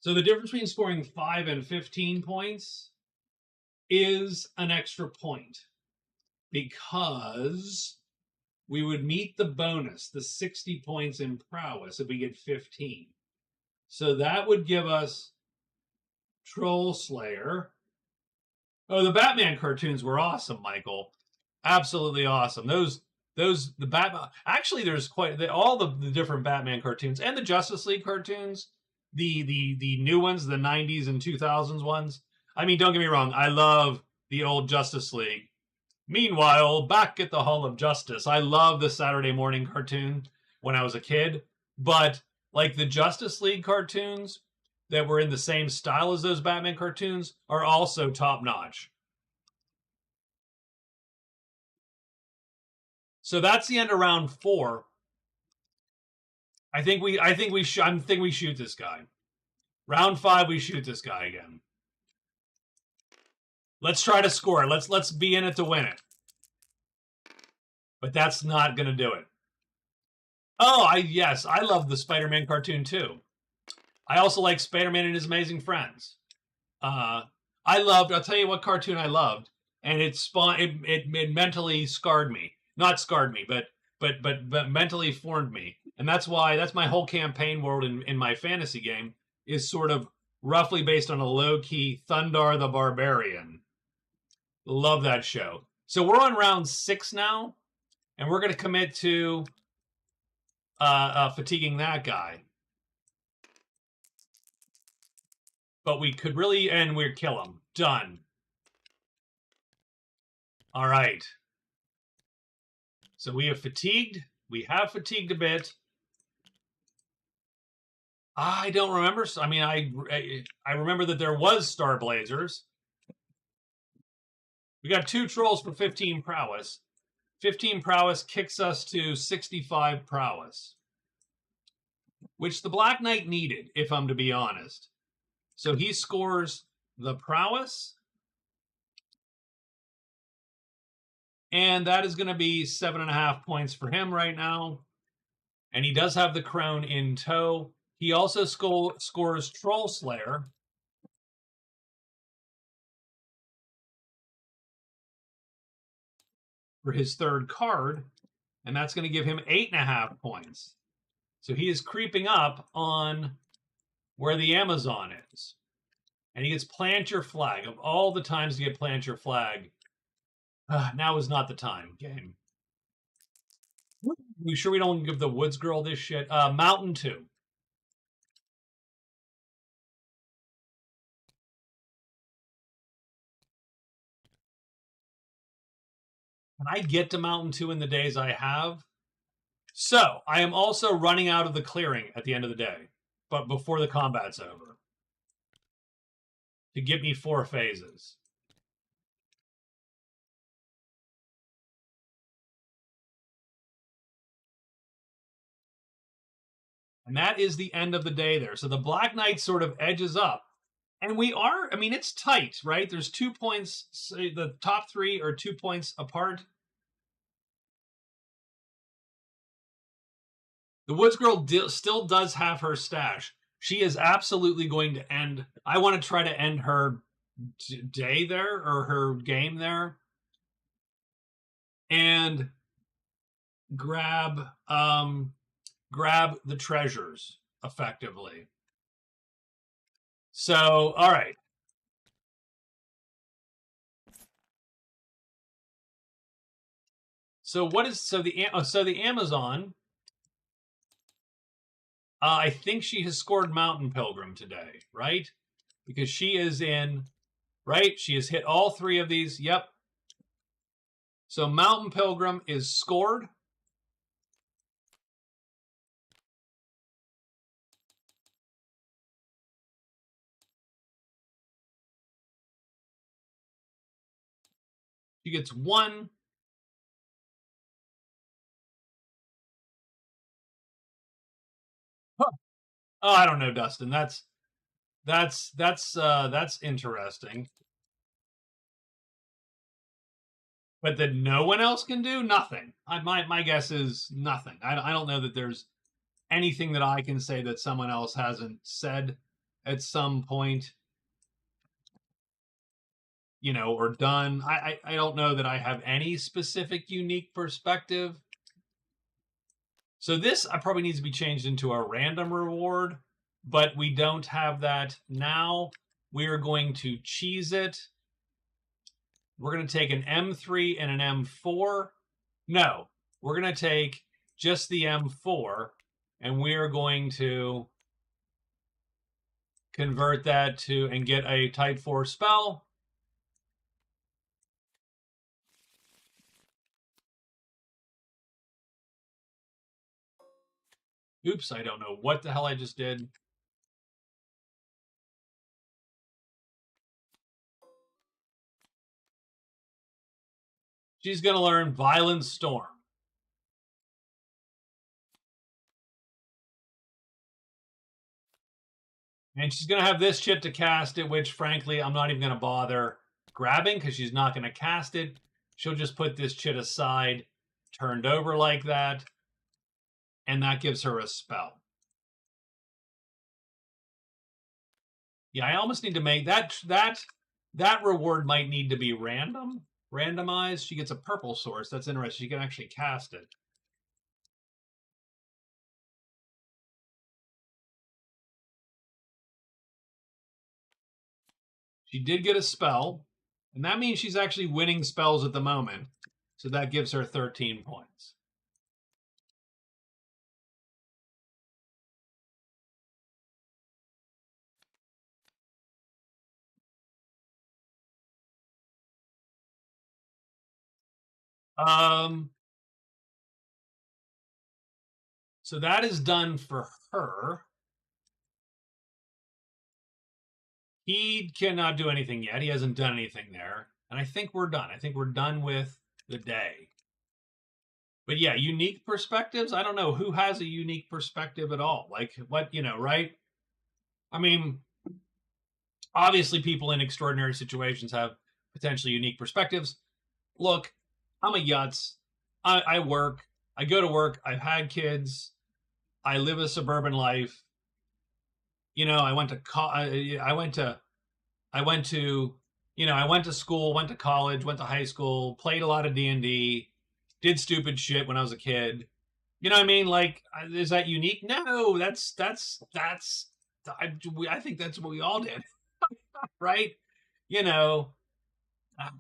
So the difference between scoring 5 and 15 points is an extra point because we would meet the bonus, the 60 points in prowess, if we get 15. So that would give us Troll Slayer. Oh, the Batman cartoons were awesome, Michael. Absolutely awesome. The Batman. Actually, there's quite all the different Batman cartoons and the Justice League cartoons. The new ones, the 90s and 2000s ones. I mean, don't get me wrong. I love the old Justice League. Meanwhile, back at the Hall of Justice, I love the Saturday morning cartoon when I was a kid. But like the Justice League cartoons that were in the same style as those Batman cartoons are also top notch. So that's the end of round 4. I think we shoot this guy. Round 5, we shoot this guy again. Let's try to score it. Let's be in it to win it. But that's not going to do it. Oh, I love the Spider-Man cartoon too. I also like Spider-Man and His Amazing Friends. I'll tell you what cartoon I loved, and it mentally scarred me. Not scarred me, but mentally formed me. And that's my whole campaign world in my fantasy game is sort of roughly based on a low-key Thundar the Barbarian. Love that show. So we're on round 6 now, and we're going to commit to fatiguing that guy. But we could really, and we'd kill him. Done. All right. So we have fatigued. We have fatigued a bit. I don't remember. I mean, I remember that there was Star Blazers. We got 2 trolls for 15 prowess. 15 prowess kicks us to 65 prowess, which the Black Knight needed, if I'm to be honest. So he scores the prowess, and that is going to be 7.5 points for him right now. And he does have the crown in tow. He also scores Troll Slayer. For his 3rd card, and that's going to give him 8.5 points. So he is creeping up on where the Amazon is. And he gets Plant Your Flag. Of all the times to get Plant Your Flag, now is not the time, game. We sure we don't give the Woods Girl this shit? Mountain 2. Can I get to Mountain 2 in the days I have? So, I am also running out of the clearing at the end of the day, but before the combat's over, to give me 4 phases. And that is the end of the day there. So the Black Knight sort of edges up. And we are, I mean, it's tight, right? There's 2 points. So the top 3 are 2 points apart. The Woods Girl still does have her stash. She is absolutely going to end. I want to try to end her day there, or her game there, and grab the treasures effectively. So, all right. So the Amazon? I think she has scored Mountain Pilgrim today, right? Because she is in, right? She has hit all 3 of these. Yep. So Mountain Pilgrim is scored. She gets 1. Huh. Oh, I don't know, Dustin. That's interesting. But that no one else can do nothing. My guess is nothing. I don't know that there's anything that I can say that someone else hasn't said at some point, you know, or done. I don't know that I have any specific unique perspective. So this probably needs to be changed into a random reward, but we don't have that now. We are going to cheese it. We're going to take an M3 and an M4. No, we're going to take just the M4, and we are going to convert that to and get a Type 4 spell. Oops, I don't know what the hell I just did. She's going to learn Violent Storm. And she's going to have this shit to cast it, which, frankly, I'm not even going to bother grabbing because she's not going to cast it. She'll just put this shit aside, turned over like that, and that gives her a spell. Yeah, I almost need to make that reward might need to be randomized. She gets a purple source. That's interesting. She can actually cast it. She did get a spell, and that means she's actually winning spells at the moment. So that gives her 13 points. So that is done for her. He cannot do anything yet. He hasn't done anything there. And I think we're done. I think we're done with the day. But yeah, unique perspectives. I don't know who has a unique perspective at all. Like what, right? I mean, obviously people in extraordinary situations have potentially unique perspectives. Look, I'm a yutz. I work. I go to work. I've had kids. I live a suburban life. I went to I went to school, went to college, went to high school, played a lot of D&D, did stupid shit when I was a kid. You know what I mean? Like, is that unique? No, I think that's what we all did, right?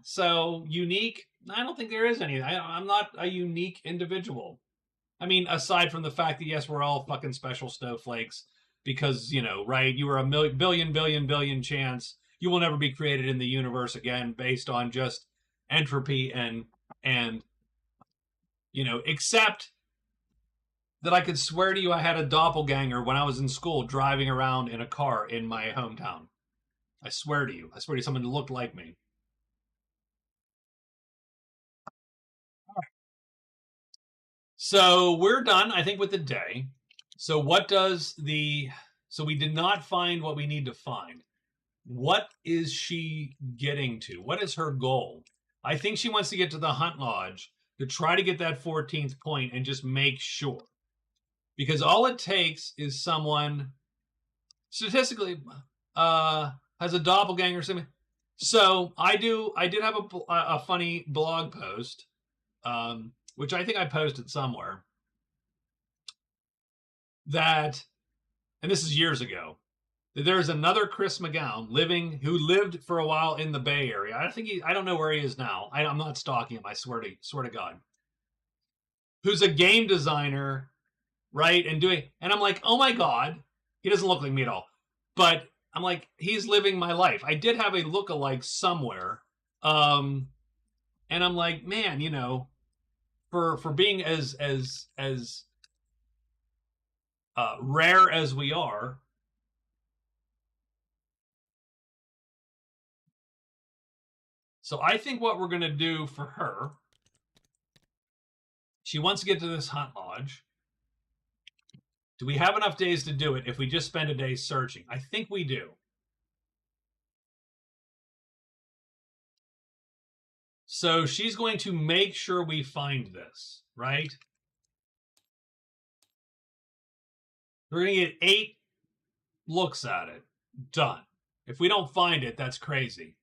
So unique. I don't think there is any. I'm not a unique individual. I mean, aside from the fact that yes, we're all fucking special snowflakes because right? You are a billion chance you will never be created in the universe again based on just entropy and except that I could swear to you I had a doppelganger when I was in school driving around in a car in my hometown. I swear to you. I swear to you, someone who looked like me. So we're done, I think, with the day. So we did not find what we need to find. What is she getting to? What is her goal? I think she wants to get to the Hunt Lodge to try to get that 14th point and just make sure. Because all it takes is someone statistically has a doppelganger. So I did have a funny blog post, which I think I posted somewhere, that, and this is years ago, that there's another Chris McGowan who lived for a while in the Bay Area. I don't know where he is now. I'm not stalking him. I swear to God. Who's a game designer, right? And I'm like, oh my God, he doesn't look like me at all. But I'm like, he's living my life. I did have a lookalike somewhere. And I'm like, man, for being as rare as we are, so I think what we're going to do for her, she wants to get to this Hunt Lodge. Do we have enough days to do it if we just spend a day searching? I think we do. So she's going to make sure we find this, right? We're going to get 8 looks at it. Done. If we don't find it, that's crazy.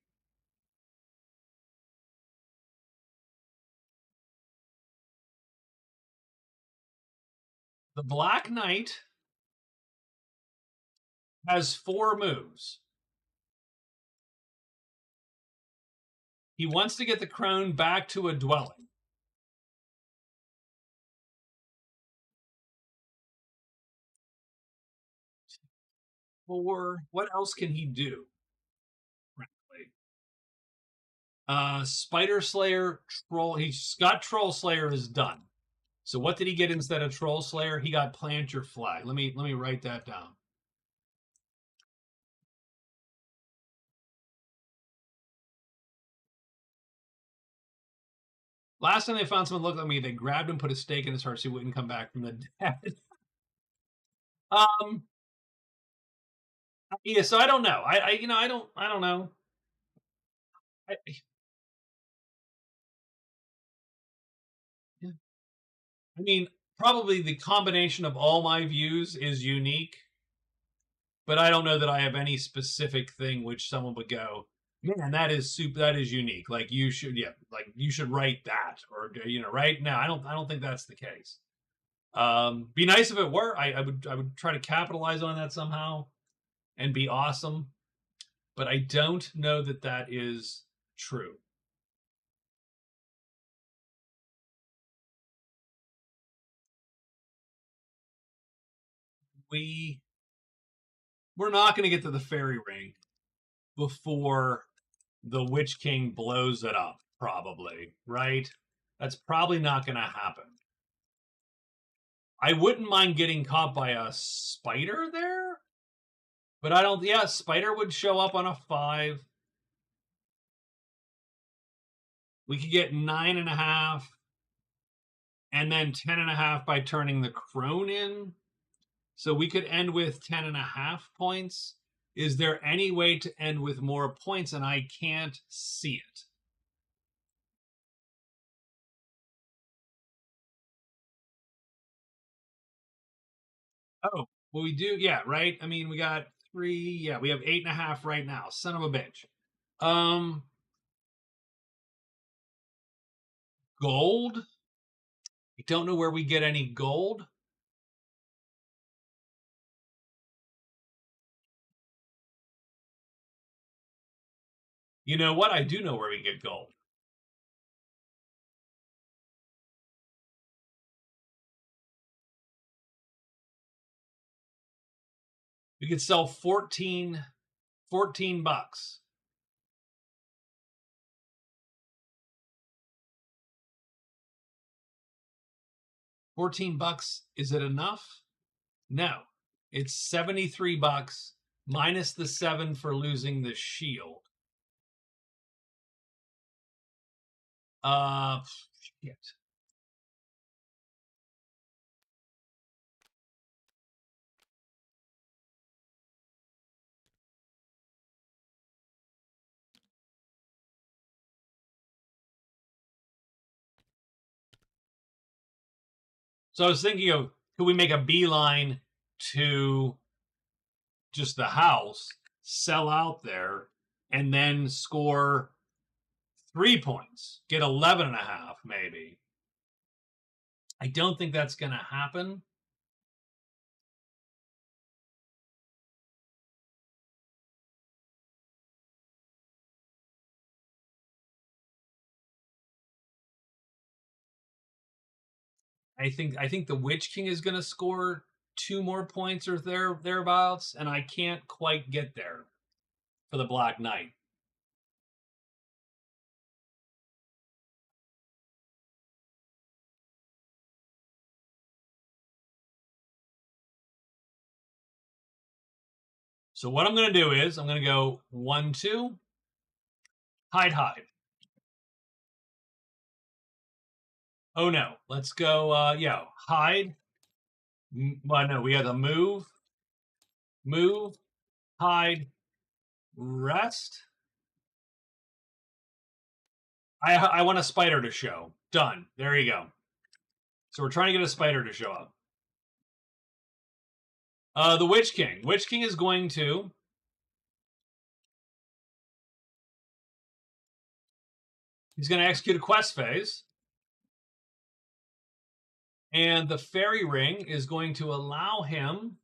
The Black Knight has 4 moves. He wants to get the crone back to a dwelling. Or what else can he do? Spider Slayer, Troll. He's got Troll Slayer is done. So what did he get instead of Troll Slayer? He got Plant Your Flag. Let me write that down. Last time they found someone looked like me, they grabbed him, put a stake in his heart so he wouldn't come back from the dead. Yeah, so I don't know. I don't know. I mean, probably the combination of all my views is unique, but I don't know that I have any specific thing which someone would go, man, that is unique. Like you should write that, or right? No, I don't think that's the case. Be nice if it were. I would try to capitalize on that somehow and be awesome. but I don't know that that is true. We're not going to get to the fairy ring before the Witch King blows it up, probably, right? That's probably not going to happen. I wouldn't mind getting caught by a spider there, but I don't. Yeah, spider would show up on a 5. We could get 9.5, and then 10.5 by turning the crone in. So we could end with 10.5 points. Is there any way to end with more points? And I can't see it. Oh, well, we do. Yeah, right. I mean, we got 3. Yeah, we have 8.5 right now. Son of a bitch. Gold. I don't know where we get any gold. You know what? I do know where we get gold. We could sell 14 bucks. 14 bucks, is it enough? No. It's 73 bucks minus the 7 for losing the shield. Shit. So I was thinking of, could we make a beeline to just the house, sell out there, and then score 3 points, get 11.5 maybe. I don't think that's going to happen. I think the Witch King is going to score 2 more points or thereabouts, and I can't quite get there for the Black Knight. So what I'm going to do is I'm going to go 1, 2, hide. Oh no, let's go. Hide. Well, no, we have to move, hide, rest. I want a spider to show. Done. There you go. So we're trying to get a spider to show up. The Witch King. Witch King is going to. He's going to execute a quest phase. And the fairy ring is going to allow him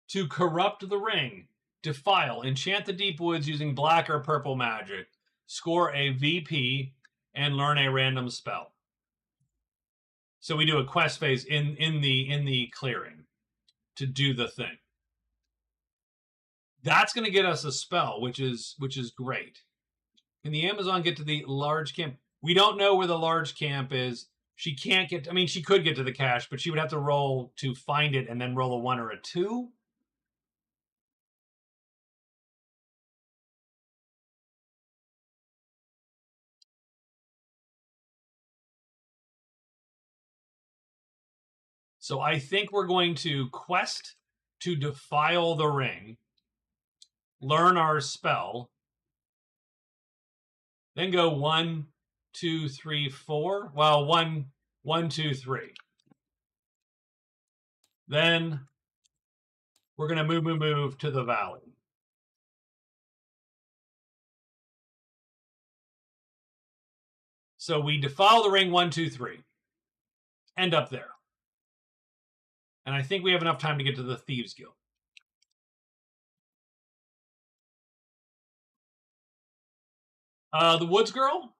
to corrupt the ring, defile, enchant the deep woods using black or purple magic, score a VP, and learn a random spell. So we do a quest phase in the clearing to do the thing. That's going to get us a spell, which is great. Can the Amazon get to the large camp? We don't know where the large camp is. She can't get. I mean, she could get to the cache, but she would have to roll to find it and then roll a 1 or a 2. So I think we're going to quest to defile the ring, learn our spell, then go 1, 2, 3, 4. Well, 1, 2, 3. Then we're going to move to the valley. So we defile the ring 1, 2, 3. End up there. And I think we have enough time to get to the Thieves Guild. The Woods Girl.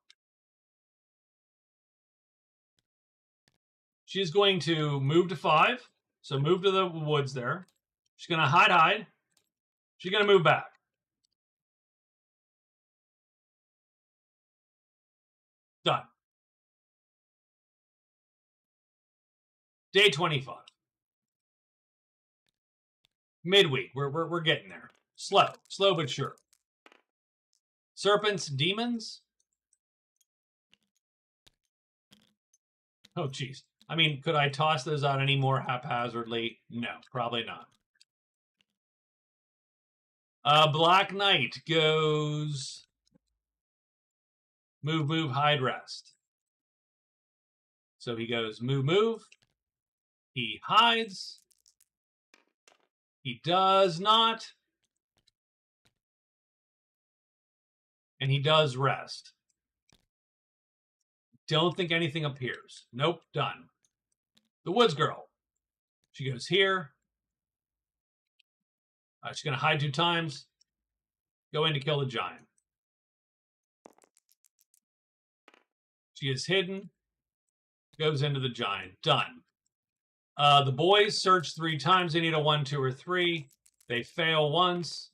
She's going to move to 5. So move to the woods there. She's going to hide. She's going to move back. Done. Day 25. Midweek. We're getting there. Slow but sure. Serpents, demons. Oh, geez. I mean, could I toss those out any more haphazardly? No, probably not. Black Knight goes move, hide, rest. So he goes move. He hides. He does not. And he does rest. Don't think anything appears. Nope, done. The Woods Girl. She goes here. She's going to hide 2 times. Go in to kill the giant. She is hidden. Goes into the giant. Done. The boys search 3 times. They need a 1, 2, or 3. They fail once,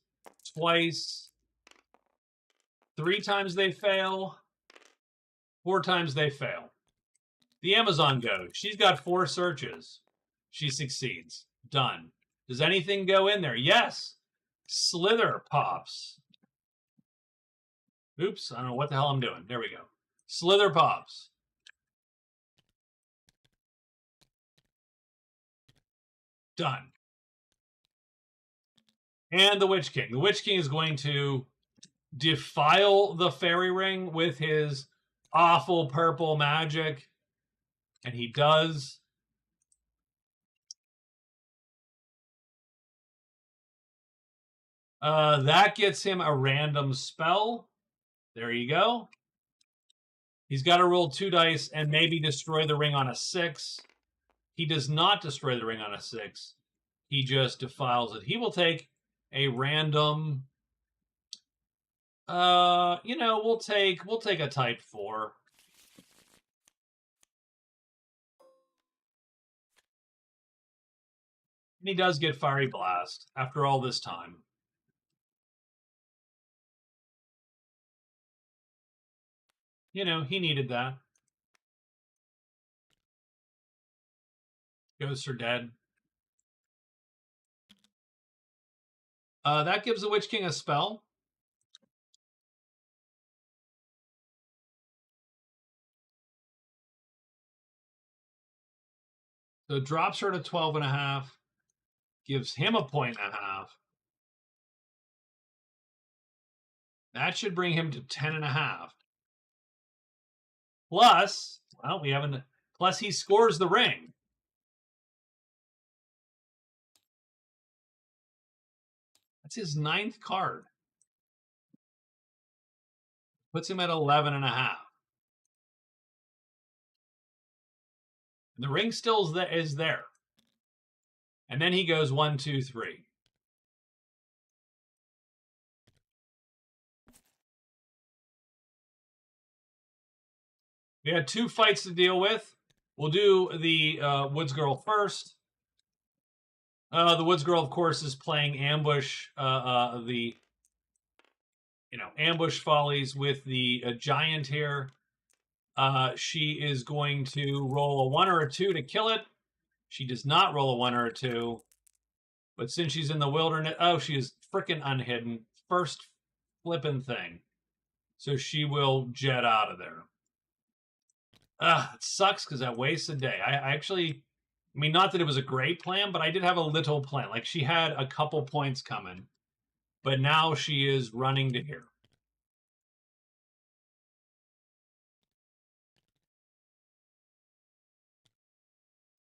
twice. 3 times they fail. 4 times they fail. The Amazon goes. She's got 4 searches. She succeeds. Done. Does anything go in there? Yes. Slither pops. Oops, I don't know what the hell I'm doing. There we go. Slither pops. Done. And the Witch King. The Witch King is going to defile the fairy ring with his awful purple magic. And he does. That gets him a random spell. There you go. He's got to roll 2 dice and maybe destroy the ring on a 6. He does not destroy the ring on a 6. He just defiles it. He will take a random. We'll take a type 4. And he does get Fiery Blast after all this time. You know, he needed that. Ghosts are dead. That gives the Witch King a spell. So it drops her to 12.5. Gives him a 1.5. That should bring him to 10.5. Plus, well, we haven't. Plus, he scores the ring. That's his 9th card. Puts him at 11.5. And the ring still is there. And then he goes 1, 2, 3. We had 2 fights to deal with. We'll do the Woods Girl first. The Woods Girl, of course, is playing ambush. Ambush follies with the giant here. She is going to roll a 1 or a 2 to kill it. She does not roll a 1 or a 2. But since she's in the wilderness, she is freaking unhidden. First flipping thing. So she will jet out of there. It sucks because that wastes a day. I actually, not that it was a great plan, but I did have a little plan. Like, she had a couple points coming. But now she is running to here.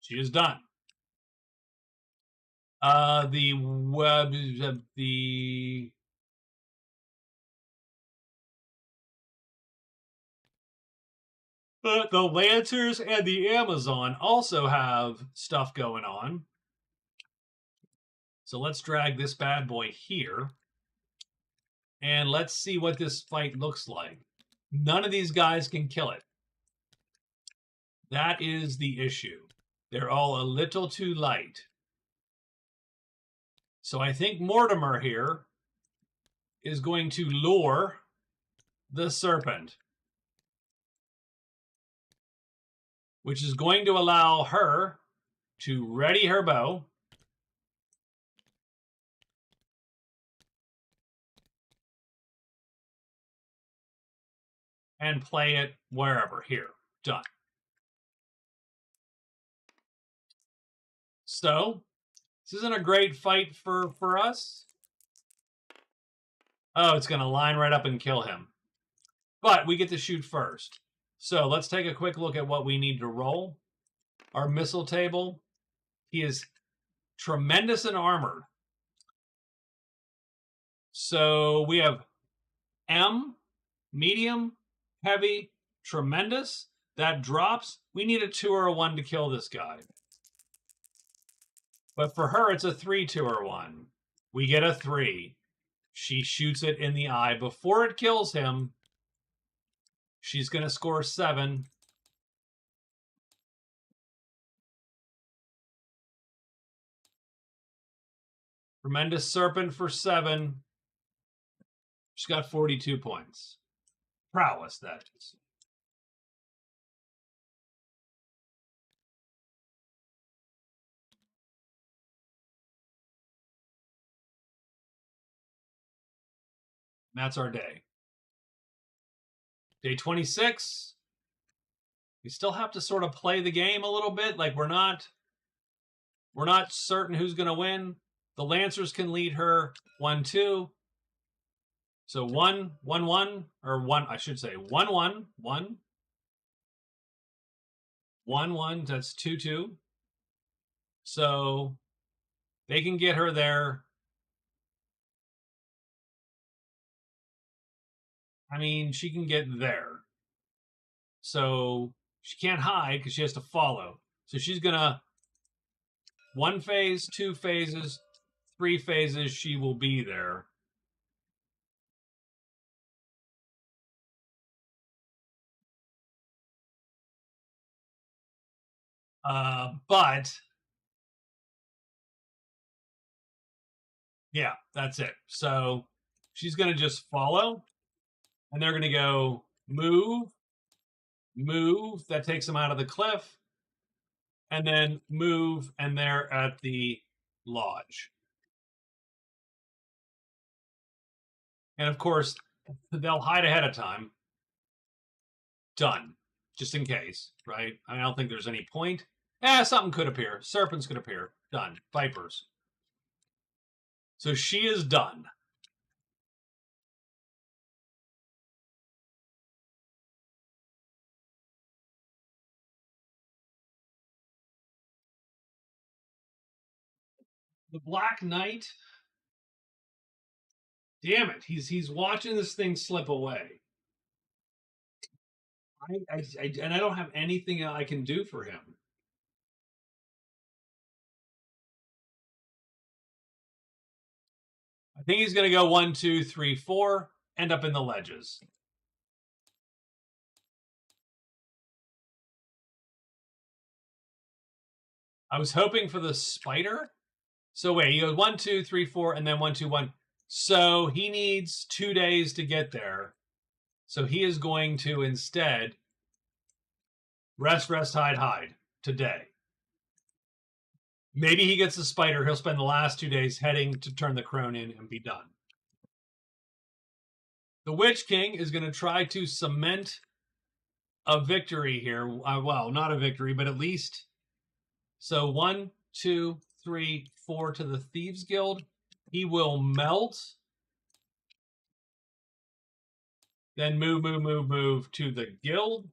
She is done. The Lancers and the Amazon also have stuff going on. So let's drag this bad boy here. And let's see what this fight looks like. None of these guys can kill it. That is the issue. They're all a little too light. So I think Mortimer here is going to lure the serpent, which is going to allow her to ready her bow. And play it wherever. Here. Done. So, this isn't a great fight for us. Oh, it's going to line right up and kill him. But we get to shoot first. So, let's take a quick look at what we need to roll. Our missile table. He is tremendous and armored. So, we have M, medium, heavy, tremendous. That drops. We need a 2 or a 1 to kill this guy. But for her, it's a 3, 2, or 1. We get a 3. She shoots it in the eye. Before it kills him, she's going to score 7. Tremendous Serpent for 7. She's got 42 points. Prowess, that is. That's our day. Day 26. We still have to sort of play the game a little bit. Like we're not certain who's going to win. The Lancers can lead her 1-2. So 1-1-1 or 1. I should say 1-1-1. 1-1. That's 2-2. So they can get her there. I mean, she can get there. So she can't hide because she has to follow. So she's going to 1 phase, 2 phases, 3 phases. She will be there. But yeah, that's it. So she's going to just follow. And they're going to go move, move. That takes them out of the cliff. And then move, and they're at the lodge. And of course, they'll hide ahead of time. Done. Just in case, right? I don't think there's any point. Something could appear. Serpents could appear. Done. Vipers. So she is done. The Black Knight. Damn it! He's watching this thing slip away. And I don't have anything I can do for him. I think he's going to go 1, 2, 3, 4, end up in the ledges. I was hoping for the spider. So wait, he goes 1, 2, 3, 4, and then 1, 2, 1. So he needs 2 days to get there. So he is going to instead rest, hide, hide today. Maybe he gets the spider. He'll spend the last 2 days heading to turn the crone in and be done. The Witch King is going to try to cement a victory here. Well, not a victory, but at least. So 1, 2, 3, 4 to the Thieves Guild. He will melt. Then move to the guild.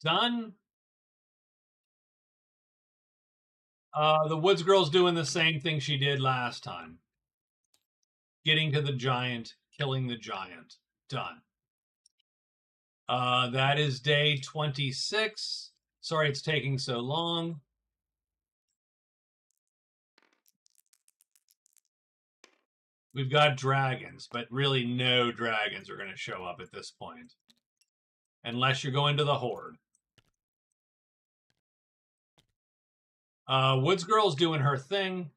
Done. The Woods Girl's doing the same thing she did last time. Getting to the giant, killing the giant. Done. That is day 26. Sorry it's taking so long. We've got dragons, but really no dragons are going to show up at this point. Unless you're going to the Horde. Woods Girl's doing her thing.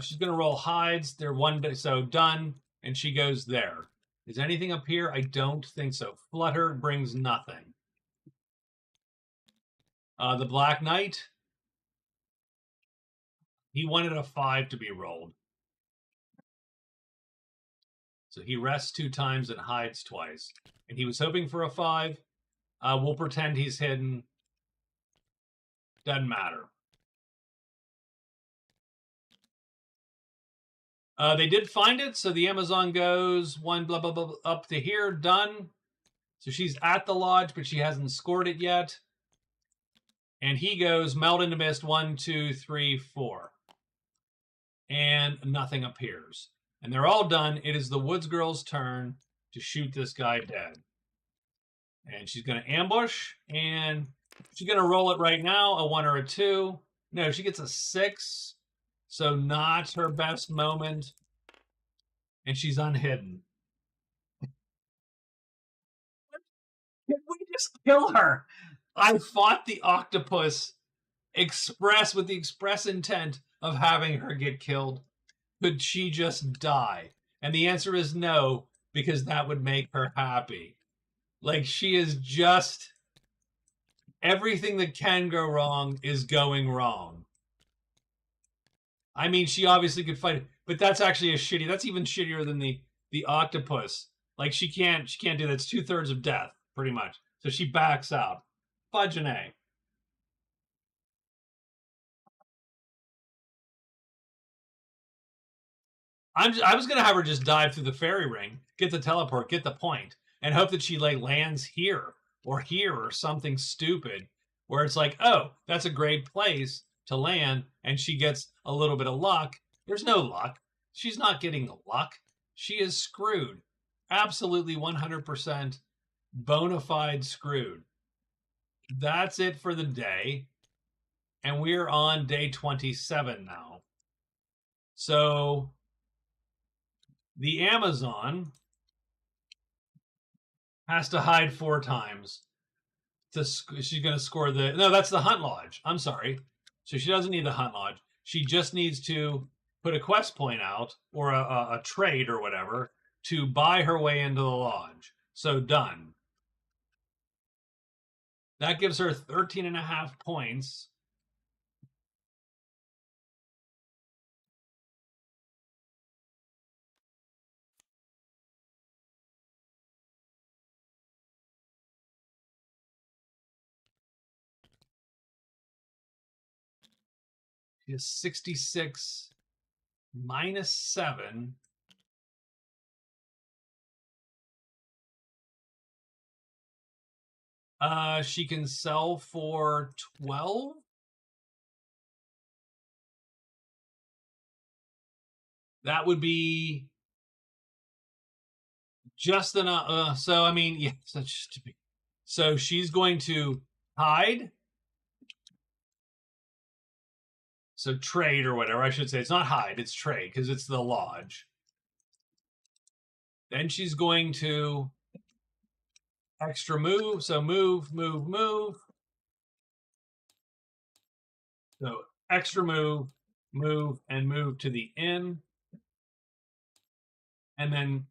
She's going to roll hides. They're one day, so done. And she goes there. Is anything up here? I don't think so. Flutter brings nothing. The Black Knight. He wanted a 5 to be rolled. So he rests 2 times and hides twice. And he was hoping for a 5. We'll pretend he's hidden. Doesn't matter. They did find it, so the Amazon goes 1 blah, blah, blah, up to here, done. So she's at the lodge, but she hasn't scored it yet. And he goes melt into mist 1, 2, 3, 4. And nothing appears. And they're all done. It is the Woods Girl's turn to shoot this guy dead. And she's going to ambush, and she's going to roll it right now, a 1 or a 2. No, she gets a 6. So not her best moment. And she's unhidden. Can we just kill her? I fought the octopus with the express intent of having her get killed. Could she just die? And the answer is no, because that would make her happy. Like, she is just... everything that can go wrong is going wrong. I mean, she obviously could fight it, but that's actually that's even shittier than the octopus. Like, she can't do that. It's 2/3 of death, pretty much. So she backs out. Fudge an A. I was gonna have her just dive through the fairy ring, get the teleport, get the point, and hope that she like lands here or something stupid, where it's like, oh, that's a great place to land, and she gets a little bit of luck. There's no luck. She's not getting luck. She is screwed. Absolutely 100% bona fide screwed. That's it for the day. And we're on day 27 now. So the Amazon has to hide 4 times. She's going to score the... No, that's the Hunt Lodge. I'm sorry. So she doesn't need the Hunt Lodge. She just needs to put a quest point out, or a trade or whatever, to buy her way into the lodge. So done. That gives her 13.5 points. She has 66 minus 7. She can sell for 12. That would be just enough. So, I mean, yeah, such to be. So she's going to hide. So trade or whatever, I should say. It's not hide, it's trade, because it's the lodge. Then she's going to extra move. So move, move, move. So extra move, move, and move to the inn. And then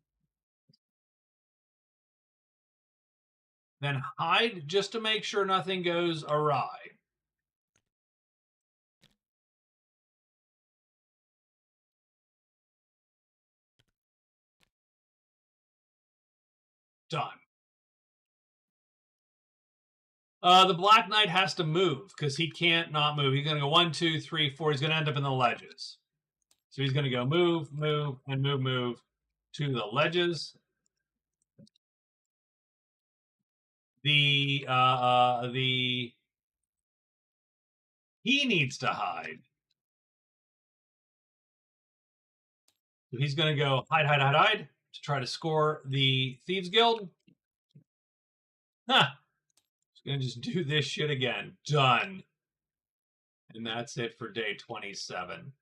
hide just to make sure nothing goes awry. Done. The Black Knight has to move because he can't not move. He's going to go 1, 2, 3, 4. He's going to end up in the ledges. So he's going to go move, move, and move, move to the ledges. He needs to hide. So he's going to go hide, hide, hide, hide to try to score the Thieves Guild. Huh. He's going to just do this shit again. Done. And that's it for day 27.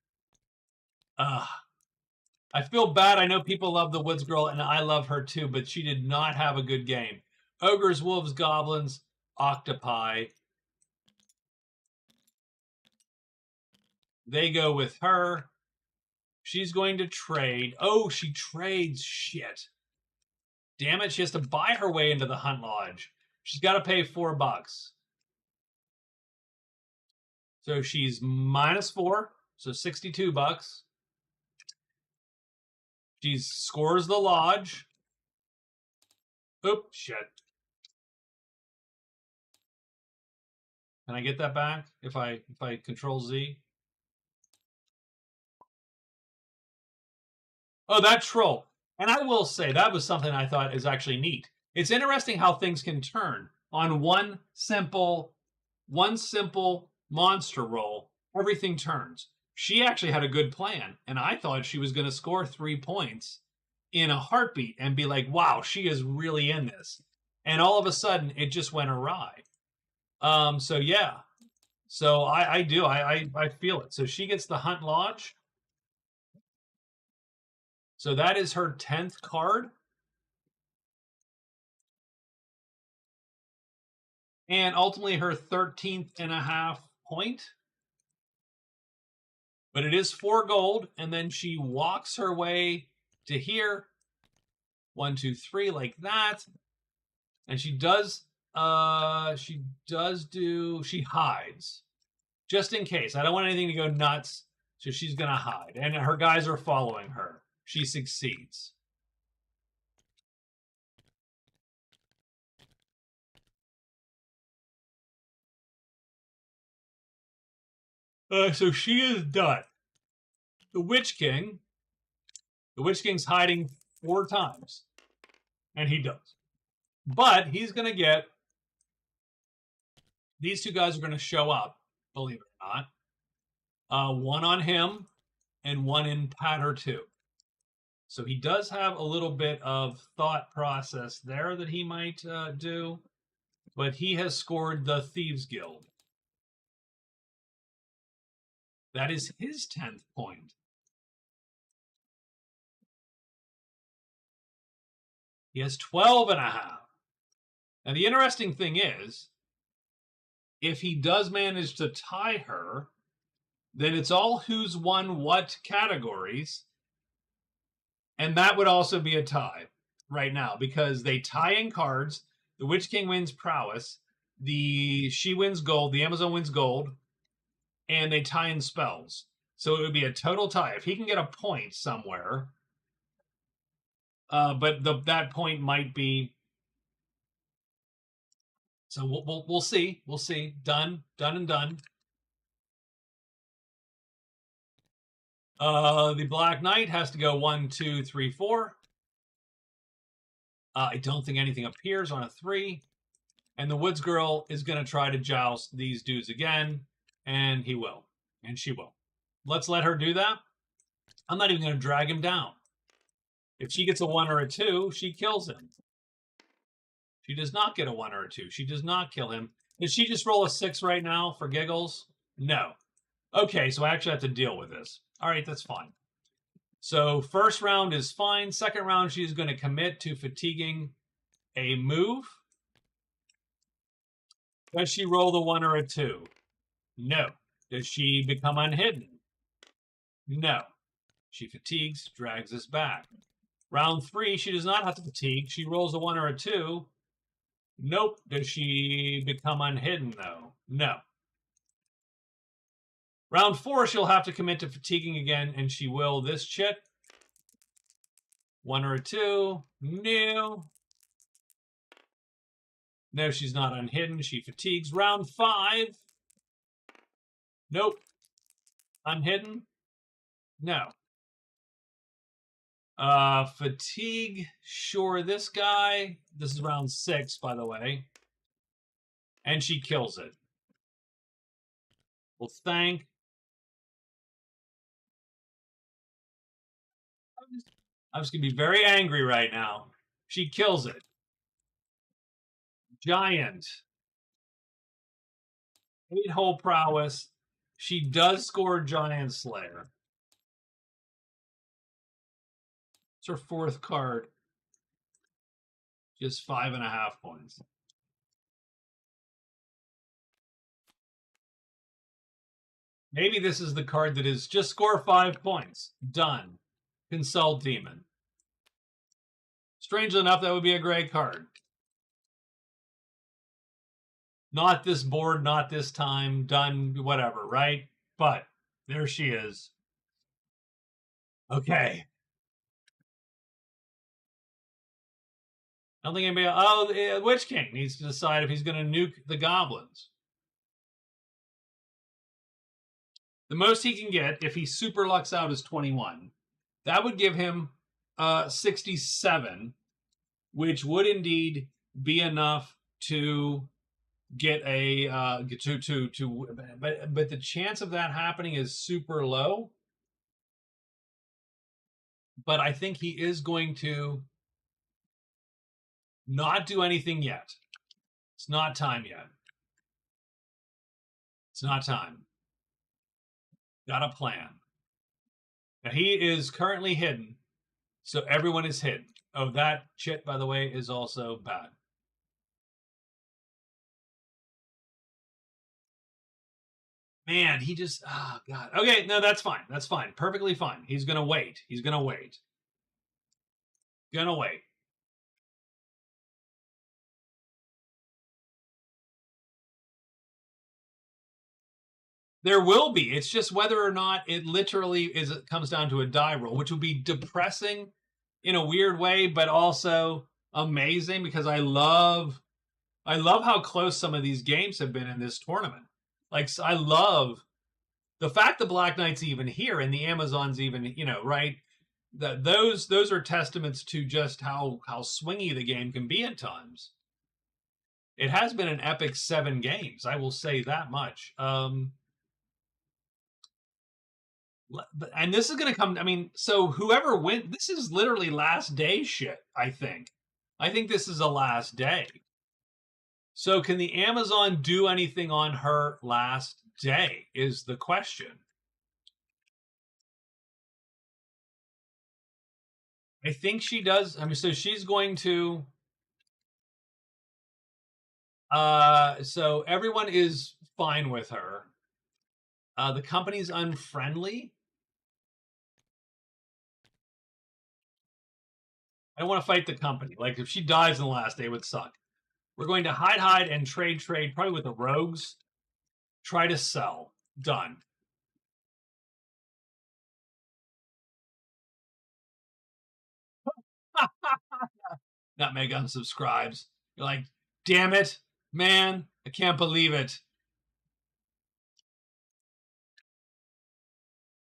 I feel bad. I know people love the Woods Girl, and I love her too, but she did not have a good game. Ogres, wolves, goblins, octopi. They go with her. She's going to trade. Oh, she trades. Shit. Damn it. She has to buy her way into the Hunt Lodge. She's got to pay $4. So she's -4. So $62. She scores the lodge. Oop, shit. Can I get that back if I Control Z? Oh, that troll. And I will say that was something I thought is actually neat. It's interesting how things can turn on one simple monster roll. Everything turns. She actually had a good plan, and I thought she was going to score 3 points in a heartbeat and be like, wow, she is really in this. And all of a sudden, it just went awry. So yeah. So I do. I feel it. So she gets the Hunt Lodge. So that is her 10th card. And ultimately her 13th and a half point. But it is 4 gold, and then she walks her way to here. 1, 2, 3, like that. And she hides. Just in case. I don't want anything to go nuts. So she's gonna hide. And her guys are following her. She succeeds. So she is done. The Witch King's hiding 4 times. And he does. But he's going to get... These 2 guys are going to show up, believe it or not. One on him and one in Patter 2. So he does have a little bit of thought process there that he might do. But he has scored the Thieves Guild. That is his 10th point. He has 12 and a half. And the interesting thing is, if he does manage to tie her, then it's all who's won what categories. And that would also be a tie right now, because they tie in cards. The Witch King wins prowess. She wins gold. The Amazon wins gold. And they tie in spells. So it would be a total tie. If he can get a point somewhere, but that point might be... So we'll see. We'll see. Done and done. The Black Knight has to go 1, 2, 3, 4. I don't think anything appears on a 3. And the Woods Girl is going to try to joust these dudes again. And he will. And she will. Let's let her do that. I'm not even going to drag him down. If she gets a 1 or a 2, she kills him. She does not get a 1 or a 2. She does not kill him. Did she just roll a 6 right now for giggles? No. Okay, so I actually have to deal with this. All right, that's fine. So first round is fine. Second round, she's going to commit to fatiguing a move. Does she roll the 1 or a 2? No. Does she become unhidden? No. She fatigues, drags us back. Round 3, she does not have to fatigue. She rolls a 1 or a 2. Nope. Does she become unhidden, though? No. Round 4, she'll have to commit to fatiguing again, and she will this chit. 1 or a 2. No. No, she's not unhidden. She fatigues. Round 5. Nope. Unhidden? No. Fatigue. Sure, this guy. This is round 6, by the way. And she kills it. Well, thank... I'm just going to be very angry right now. She kills it. Giant. 8-hole prowess. She does score Giant Slayer. It's her fourth card. Just 5.5 points. Maybe this is the card that is just score 5 points. Done. Consult Demon. Strangely enough, that would be a great card. Not this board, not this time, done, whatever, right? But there she is. Okay. I don't think anybody. Oh, Witch King needs to decide if he's going to nuke the goblins. The most he can get if he super lucks out is 21. That would give him 67, which would indeed be enough to get a but the chance of that happening is super low. But I think he is going to not do anything yet. It's not time yet. It's not time. Got a plan. Now he is currently hidden, so everyone is hidden. Oh, that chit, by the way, is also bad. Man, he just, oh, God. Okay, no, that's fine. That's fine. Perfectly fine. He's going to wait. He's going to wait. Gonna wait. There will be. It's just whether or not it literally is. It comes down to a die roll, which would be depressing in a weird way, but also amazing because I love how close some of these games have been in this tournament. Like I love the fact the Black Knight's even here and the Amazon's even, right? That those are testaments to just how swingy the game can be at times. It has been an epic 7 games. I will say that much. And this is going to come. I mean, so whoever wins, this is literally last day shit. I think this is a last day. So can the Amazon do anything on her last day? Is the question. I think she does. I mean, so she's going to. So everyone is fine with her. The company's unfriendly. I don't want to fight the company. Like if she dies in the last day, it would suck. We're going to hide, and trade, probably with the rogues. Try to sell. Done. Nutmeg unsubscribes. You're like, damn it, man, I can't believe it.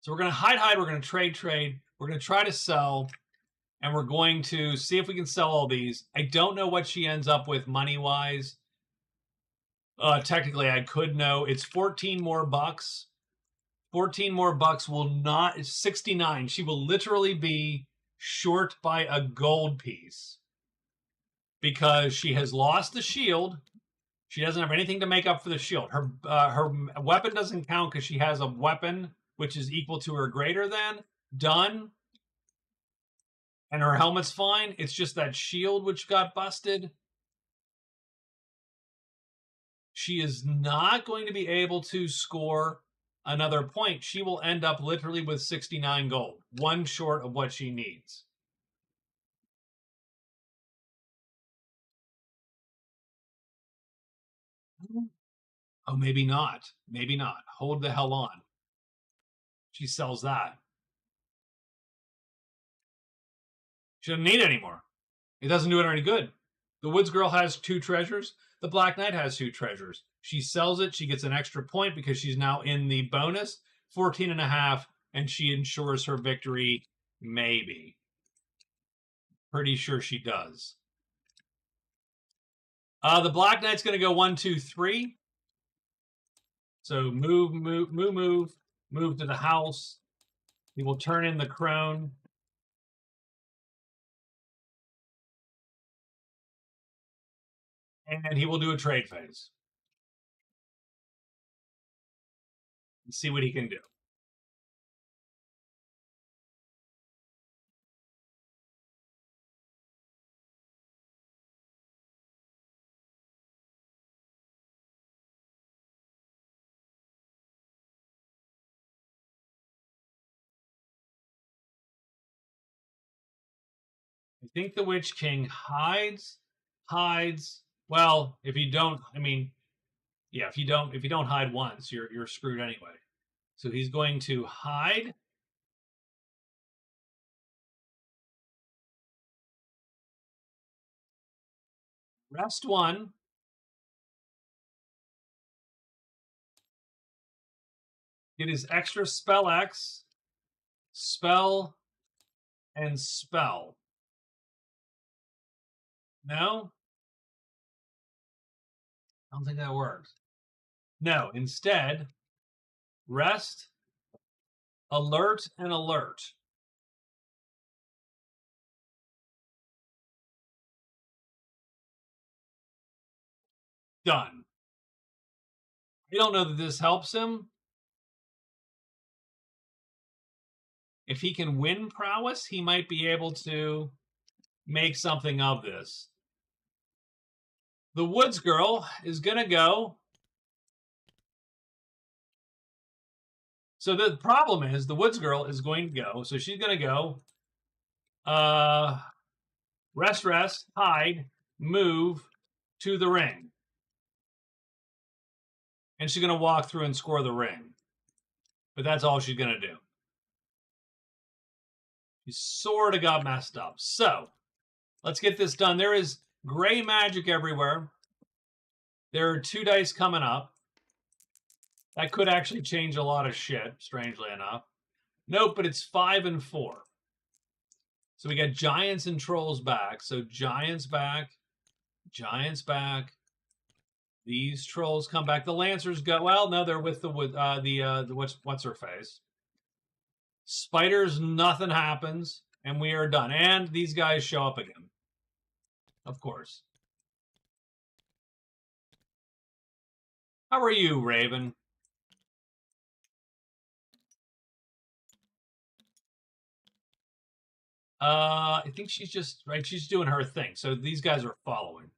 So we're going to hide, we're going to trade, we're going to try to sell, and we're going to see if we can sell all these. I don't know what she ends up with money-wise. Technically, I could know. It's 14 more bucks. 14 more bucks will not... It's 69. She will literally be short by a gold piece because she has lost the shield. She doesn't have anything to make up for the shield. Her weapon doesn't count because she has a weapon which is equal to or greater than. Done. And her helmet's fine. It's just that shield which got busted. She is not going to be able to score another point. She will end up literally with 69 gold. One short of what she needs. Oh, maybe not. Maybe not. Hold the hell on. She sells that. She doesn't need it anymore. It doesn't do it any good. The Woods Girl has 2 treasures. The Black Knight has 2 treasures. She sells it. She gets an extra point because she's now in the bonus. 14.5, and she ensures her victory. Maybe. Pretty sure she does. The Black Knight's going to go 1, 2, 3. So move to the house. He will turn in the crone. And he will do a trade phase. And see what he can do. I think the Witch King hides. Well, if you don't, I mean, yeah, if you don't hide once, you're screwed anyway. So he's going to hide. Rest one. Get his extra spell X, spell, and spell. No? I don't think that works. No, instead, rest, alert, and alert. Done. I don't know that this helps him. If he can win prowess, he might be able to make something of this. The Woods Girl is going to go. So the problem is the Woods Girl is going to go. So she's going to go rest, hide, move to the ring. And she's going to walk through and score the ring. But that's all she's going to do. She sort of got messed up. So let's get this done. There is gray magic everywhere. There are 2 dice coming up. That could actually change a lot of shit, strangely enough. Nope, but it's 5 and 4. So we got giants and trolls back. So giants back. These trolls come back. The lancers go. Well, no, they're with the what's her face. Spiders, nothing happens, and we are done. And these guys show up again, of course. How are you, Raven? I think she's just right. She's doing her thing. So these guys are following.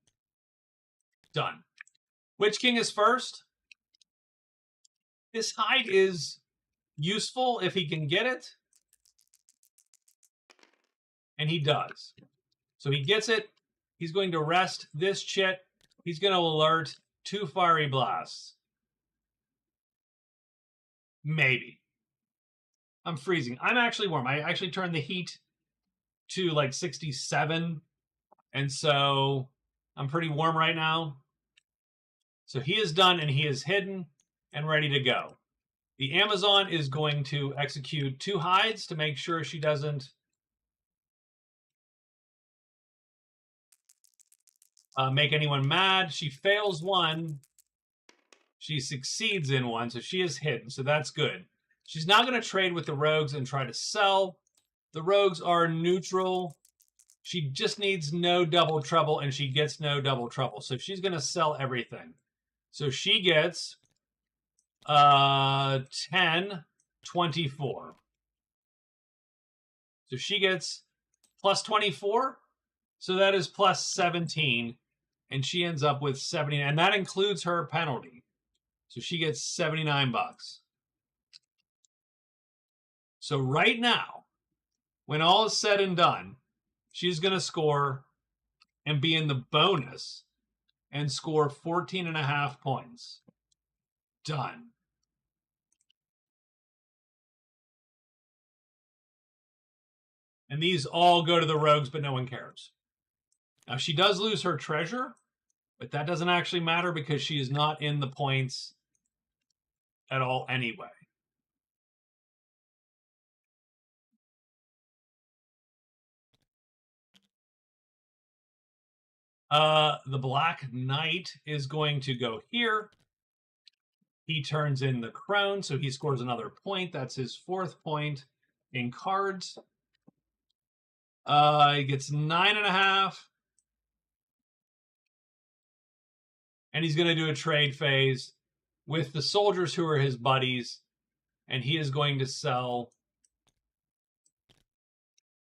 Done. Witch King is first. This hide is useful if he can get it. And he does. So he gets it. He's going to rest this chit. He's going to alert 2 fiery blasts. Maybe. I'm freezing. I'm actually warm. I actually turned the heat to like 67. And so I'm pretty warm right now. So he is done and he is hidden and ready to go. The Amazon is going to execute 2 hides to make sure she doesn't make anyone mad. She fails one. She succeeds in one, so she is hidden, so that's good. She's now going to trade with the rogues and try to sell. The rogues are neutral. She just needs no double trouble, and she gets no double trouble. So she's going to sell everything. So she gets 10, 24. So she gets plus 24. So that is plus 17. And she ends up with 70. And that includes her penalty. So she gets 79 bucks. So right now, when all is said and done, she's going to score and be in the bonus and score 14.5 points. Done. And these all go to the rogues, but no one cares. Now, she does lose her treasure, but that doesn't actually matter because she is not in the points at all anyway. The Black Knight is going to go here. He turns in the crone, so he scores another point. That's his 4th point in cards. He gets 9.5. And he's going to do a trade phase with the soldiers who are his buddies. And he is going to sell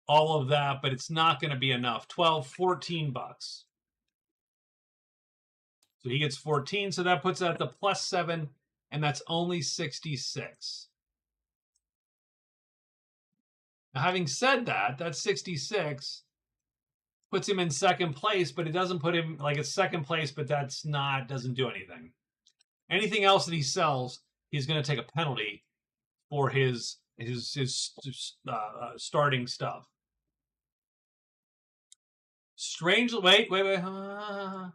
all of that, but it's not going to be enough. 12, 14 bucks. So he gets 14, so that puts at the plus 7, and that's only 66. Now, having said that, that's 66. puts him in second place, but it doesn't put him like it's second place, but doesn't do anything. Anything else that he sells, he's going to take a penalty for his starting stuff. Strangely, wait. How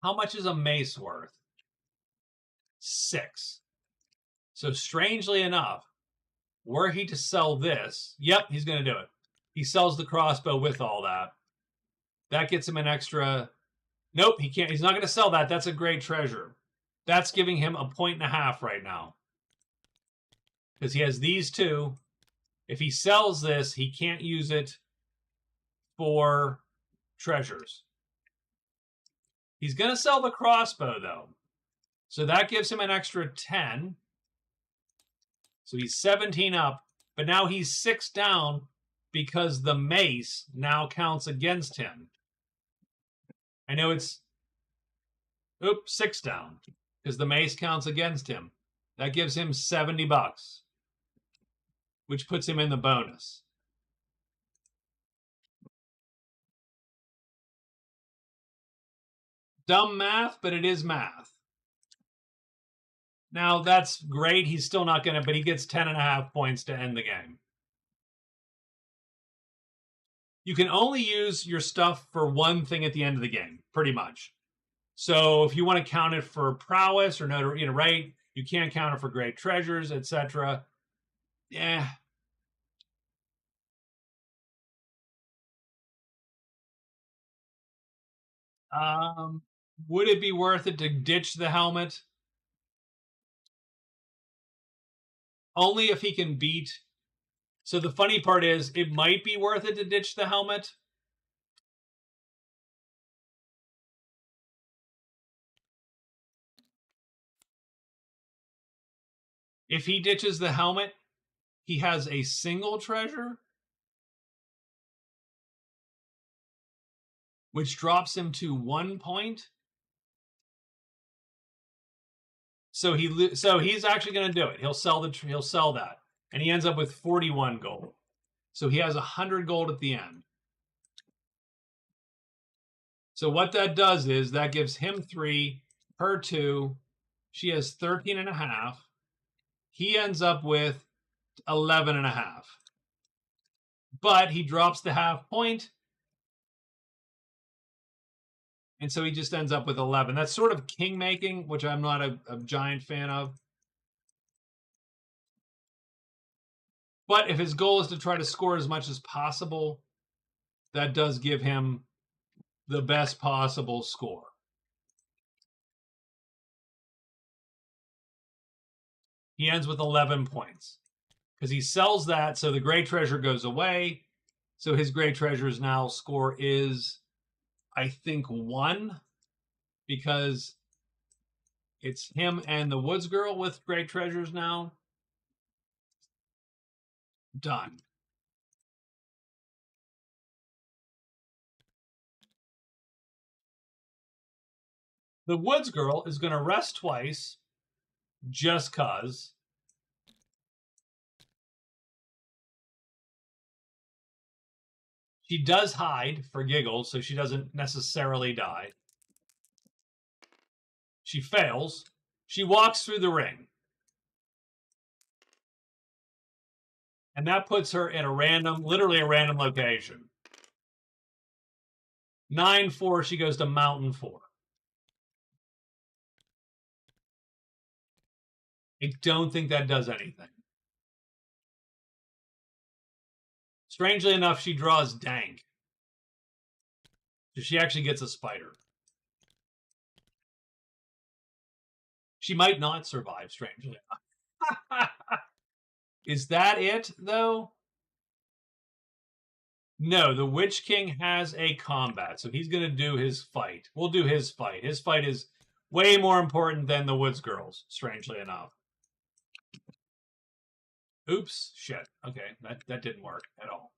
much is a mace worth? 6. So strangely enough, were he to sell this, yep, he's going to do it. He sells the crossbow with all that. That gets him an extra. Nope, he can't. He's not going to sell that. That's a great treasure. That's giving him a 1.5 right now. Because he has these two. If he sells this, he can't use it for treasures. He's going to sell the crossbow, though. So that gives him an extra 10. So he's 17 up. But now he's 6 down because the mace now counts against him. I know it's 6 down because the mace counts against him. That gives him $70, which puts him in the bonus. Dumb math, but it is math. Now, that's great. He's still not going to, but he gets 10.5 points to end the game. You can only use your stuff for one thing at the end of the game, pretty much. So if you want to count it for prowess or right? You can't count it for great treasures, etc. Yeah. Would it be worth it to ditch the helmet? Only if he can beat. So the funny part is, it might be worth it to ditch the helmet. If he ditches the helmet, he has a single treasure, which drops him to 1 point. So he's actually going to do it. He'll sell that, and he ends up with 41 gold. So he has 100 gold at the end. So what that does is that gives him 3, her 2. She has 13.5. He ends up with 11.5. But he drops the half point. And so he just ends up with 11. That's sort of king making, which I'm not a giant fan of. But if his goal is to try to score as much as possible, that does give him the best possible score. He ends with 11 points because he sells that, so the great treasure goes away. So his great treasure's now score is, I think, 1, because it's him and the Woods Girl with great treasures now. Done. The Woods Girl is going to rest twice just cause. She does hide for giggles, so she doesn't necessarily die. She fails. She walks through the ring. And that puts her in literally a random location. 9-4, she goes to Mountain 4. I don't think that does anything. Strangely enough, she draws Dank. So she actually gets a spider. She might not survive, strangely enough. Is that it, though? No, the Witch King has a combat, so he's going to do his fight. We'll do his fight. His fight is way more important than the Woods Girls, strangely enough. Oops, shit. Okay, that didn't work at all.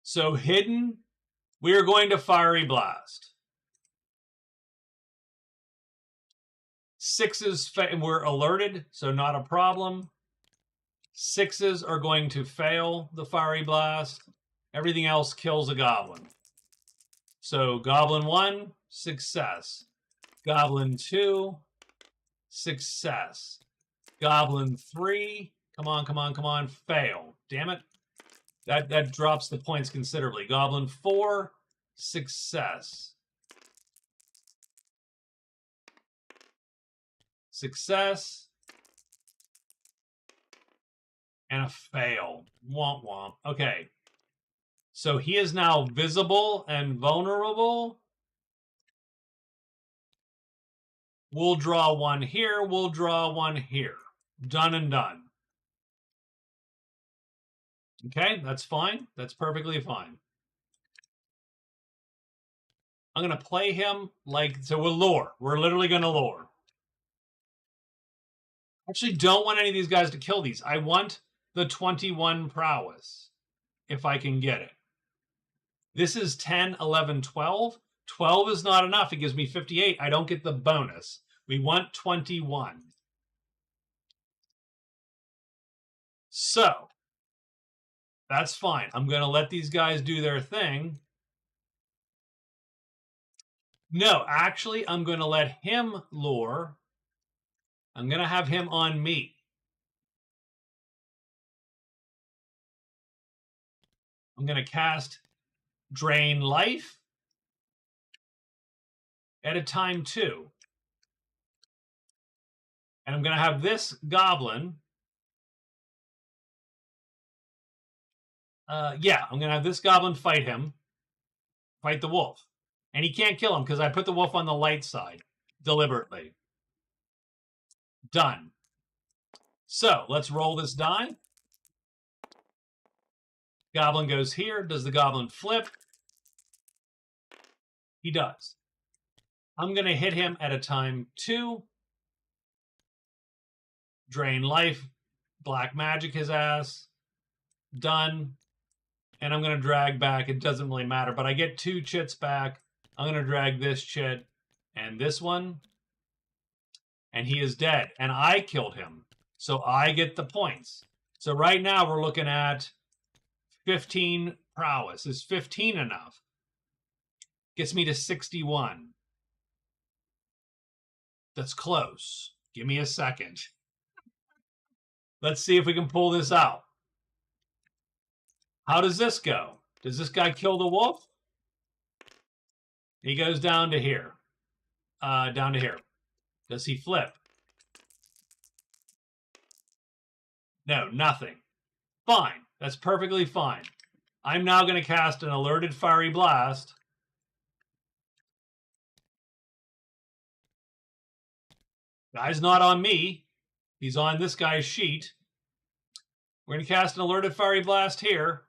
So hidden, we are going to Fiery Blast. 6s, we're alerted, so not a problem. 6s are going to fail the fiery blast. Everything else kills a goblin. So goblin 1, success. Goblin 2, success. Goblin 3, come on, fail. Damn it. That drops the points considerably. Goblin 4, success. Success. And a fail. Womp womp. Okay. So he is now visible and vulnerable. We'll draw one here. We'll draw one here. Done and done. Okay, that's fine. That's perfectly fine. I'm going to play him like, so we'll lure. We're literally going to lure. Actually, don't want any of these guys to kill these. I want the 21 prowess, if I can get it. This is 10, 11, 12. 12 is not enough. It gives me 58. I don't get the bonus. We want 21. So, that's fine. I'm going to let these guys do their thing. No, actually, I'm going to let him lure. I'm going to have him on me. I'm going to cast Drain Life at a time 2. And I'm going to have this goblin. I'm going to have this goblin fight him. Fight the wolf. And he can't kill him because I put the wolf on the light side deliberately. Done. So let's roll this die. Goblin goes here. Does the goblin flip? He does. I'm going to hit him at a time 2. Drain Life. Black Magic his ass. Done. And I'm going to drag back. It doesn't really matter, but I get 2 chits back. I'm going to drag this chit and this one. And he is dead. And I killed him. So I get the points. So right now we're looking at 15 prowess. Is 15 enough? Gets me to 61. That's close. Give me a second. Let's see if we can pull this out. How does this go? Does this guy kill the wolf? He goes down to here. Down to here. Does he flip? No, nothing. Fine. That's perfectly fine. I'm now going to cast an alerted fiery blast. Guy's not on me. He's on this guy's sheet. We're going to cast an alerted fiery blast here.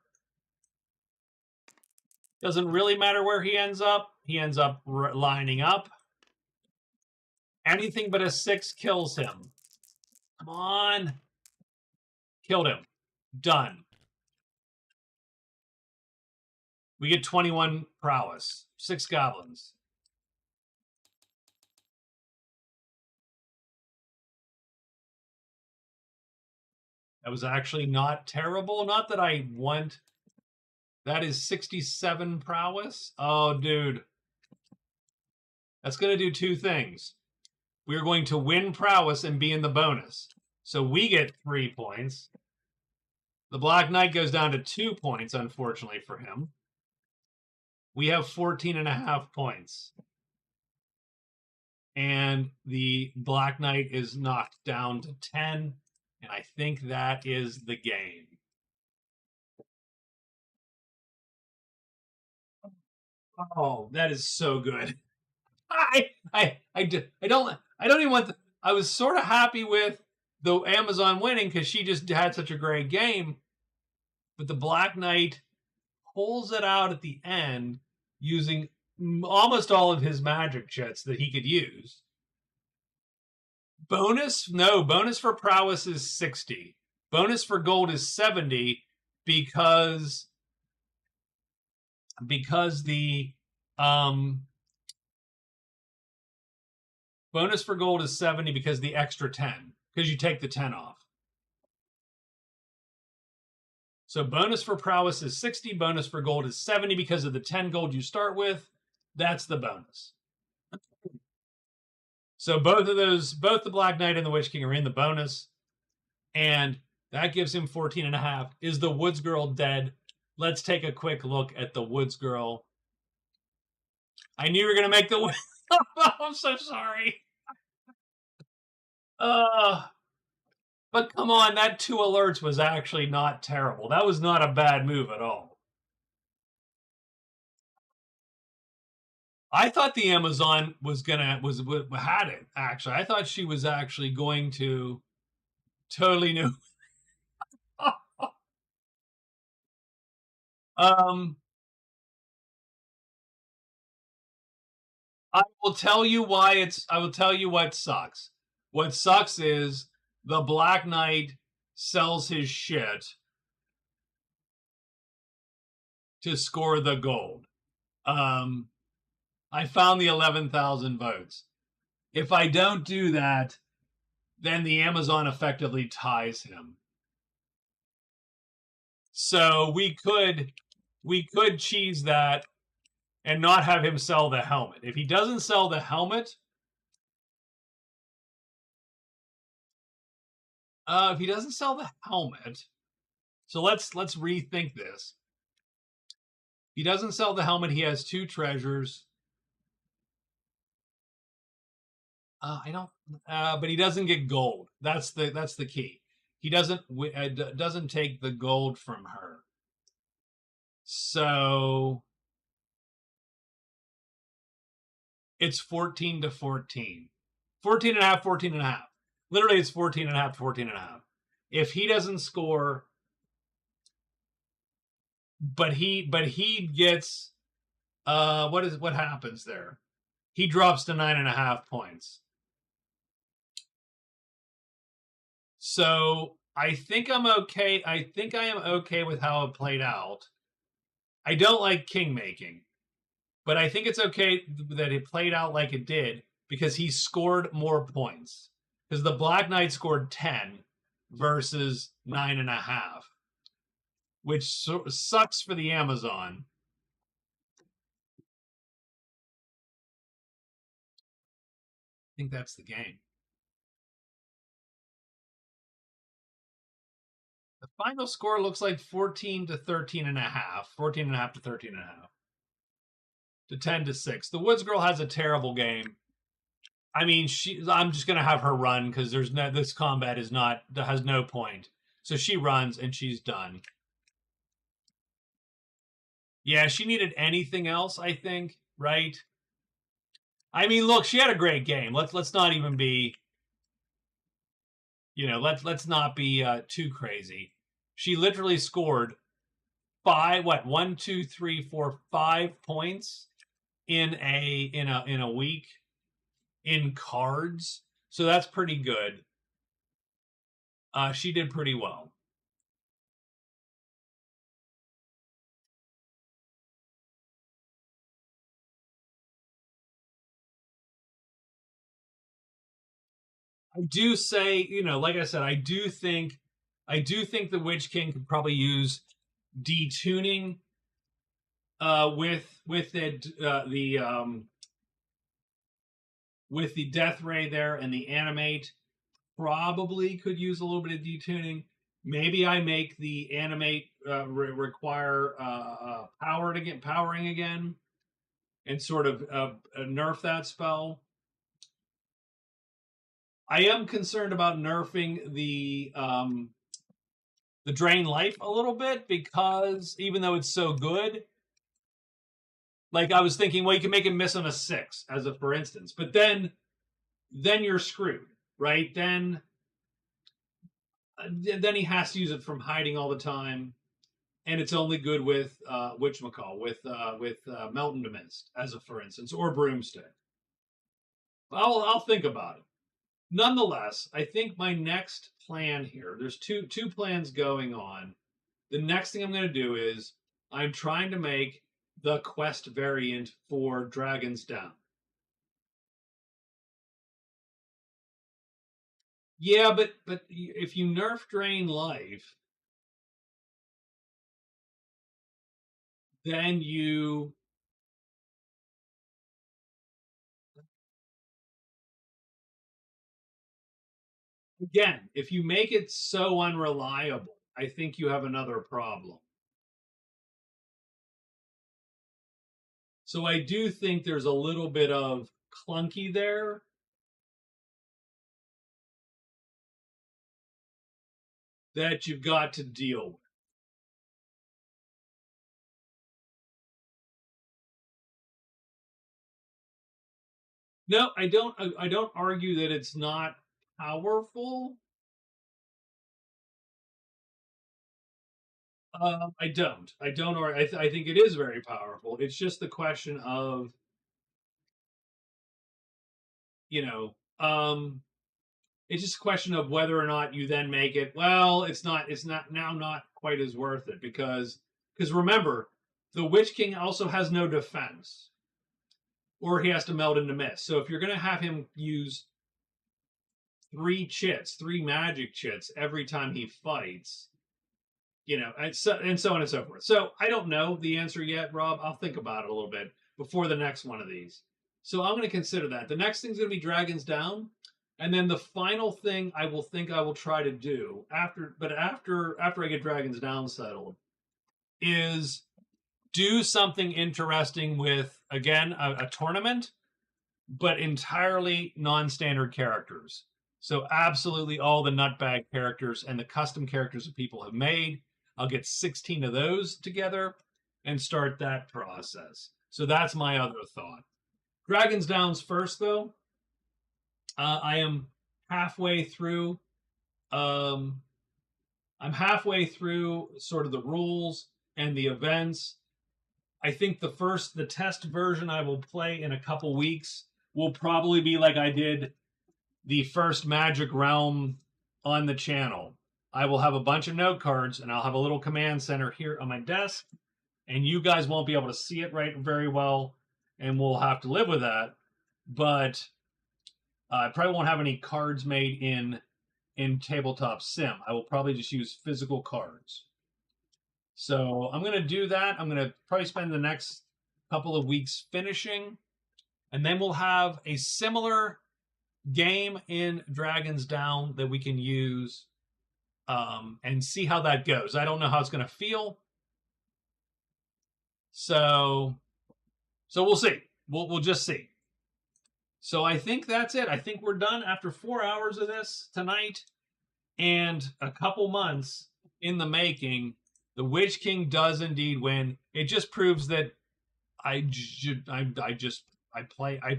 Doesn't really matter where he ends up. He ends up lining up. Anything but a 6 kills him. Come on. Killed him. Done. We get 21 prowess. 6 goblins. That was actually not terrible. Not that I want. That is 67 prowess. Oh, dude. That's going to do 2 things. We're going to win prowess and be in the bonus. So we get 3 points. The Black Knight goes down to 2 points, unfortunately for him. We have 14.5 points. And the Black Knight is knocked down to 10. And I think that is the game. Oh, that is so good. I don't even want I was sort of happy with the Amazon winning because she just had such a great game. But the Black Knight pulls it out at the end using almost all of his magic chits that he could use. Bonus? No, bonus for prowess is 60. Bonus for gold is 70 because the bonus for gold is 70 because the extra 10, because you take the 10 off. So bonus for prowess is 60, bonus for gold is 70 because of the 10 gold you start with. That's the bonus. So both of those, both the Black Knight and the Witch King are in the bonus. And that gives him 14 and a half. Is the Woods Girl dead? Let's take a quick look at the Woods Girl. I knew you were going to make the... I'm so sorry. But come on, that 2 alerts was actually not terrible. That was not a bad move at all. I thought the Amazon had it, actually. I thought she was actually going to totally new. I will tell you why I will tell you what sucks. What sucks is the Black Knight sells his shit to score the gold. I found the 11,000 votes. If I don't do that, then the Amazon effectively ties him. So we could cheese that and not have him sell the helmet. If he doesn't sell the helmet, so let's rethink this. If he doesn't sell the helmet, he has 2 treasures. But he doesn't get gold. That's the key. He doesn't take the gold from her. So it's 14 to 14. 14 and a half, 14 and a half. Literally, it's 14 and a half, 14 and a half. If he doesn't score, but he gets, what happens there? He drops to 9.5 points. So I think I'm okay. I think I am okay with how it played out. I don't like king making, but I think it's okay that it played out like it did because he scored more points. Because the Black Knight scored 10 versus 9.5, which sucks for the Amazon. I think that's the game. The final score looks like 14 to 13 and a half. 14 and a half to 13 and a half. To 10 to 6. The Woods Girl has a terrible game. I mean, I'm just gonna have her run because this combat has no point. So she runs and she's done. Yeah, she needed anything else, I think, right? I mean, look, she had a great game. Let's not even be, let's not be too crazy. She literally scored 5 points in a week in cards. So that's pretty good. She did pretty well. I do say, like I said, I do think the Witch King could probably use detuning with the Death Ray there and the Animate. Probably could use a little bit of detuning. Maybe I make the Animate require powering again and sort of nerf that spell. I am concerned about nerfing the Drain Life a little bit because even though it's so good, like I was thinking, well, you can make him miss on a 6 as a for instance, but then you're screwed, right? Then he has to use it from hiding all the time, and it's only good with Melton to Mist as a for instance, or Broomstick. I'll think about it. Nonetheless, I think my next plan here, there's two plans going on. The next thing I'm going to do is I'm trying to make the quest variant for Dragon's Den. Yeah, but if you nerf Drain Life, then you again, if you make it so unreliable, I think you have another problem. So I do think there's a little bit of clunky there that you've got to deal with. No, I don't. I don't argue that it's not powerful. I don't. I don't. Or I think it is very powerful. It's just the question of you know. It's just a question of whether or not you then make it. Well, it's not. It's not quite as worth it because remember, the Witch King also has no defense, or he has to meld into mist. So if you're going to have him use three magic chits every time he fights, and so on and so forth. So I don't know the answer yet, Rob. I'll think about it a little bit before the next one of these. So I'm going to consider that. The next thing's going to be Dragons Down, and then the final thing I will try to do after I get Dragons Down settled is do something interesting with again a tournament, but entirely non-standard characters. So absolutely all the nutbag characters and the custom characters that people have made. I'll get 16 of those together and start that process. So that's my other thought. Dragons Down's first though. I am halfway through. I'm halfway through sort of the rules and the events. I think the test version I will play in a couple weeks will probably be like I did the first Magic Realm on the channel. I will have a bunch of note cards and I'll have a little command center here on my desk, and you guys won't be able to see it right very well, and we'll have to live with that. But I probably won't have any cards made in tabletop sim. I will probably just use physical cards. So I'm going to do that. I'm going to probably spend the next couple of weeks finishing, and then we'll have a similar game in Dragons Down that we can use and see how that goes. I don't know how it's going to feel. So we'll see. We'll just see. So I think that's it. I think we're done after 4 hours of this tonight and a couple months in the making. The Witch King does indeed win. It just proves that I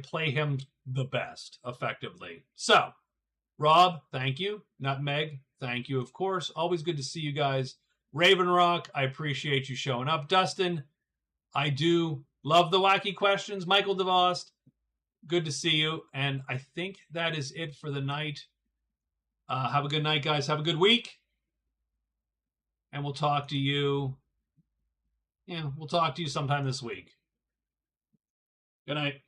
play him the best effectively. So, Rob, thank you. Nutmeg, thank you, of course. Always good to see you guys. Raven Rock, I appreciate you showing up. Dustin, I do love the wacky questions. Michael DeVost, good to see you. And I think that is it for the night. Have a good night, guys. Have a good week. And we'll talk to you. Yeah, we'll talk to you sometime this week. Good night.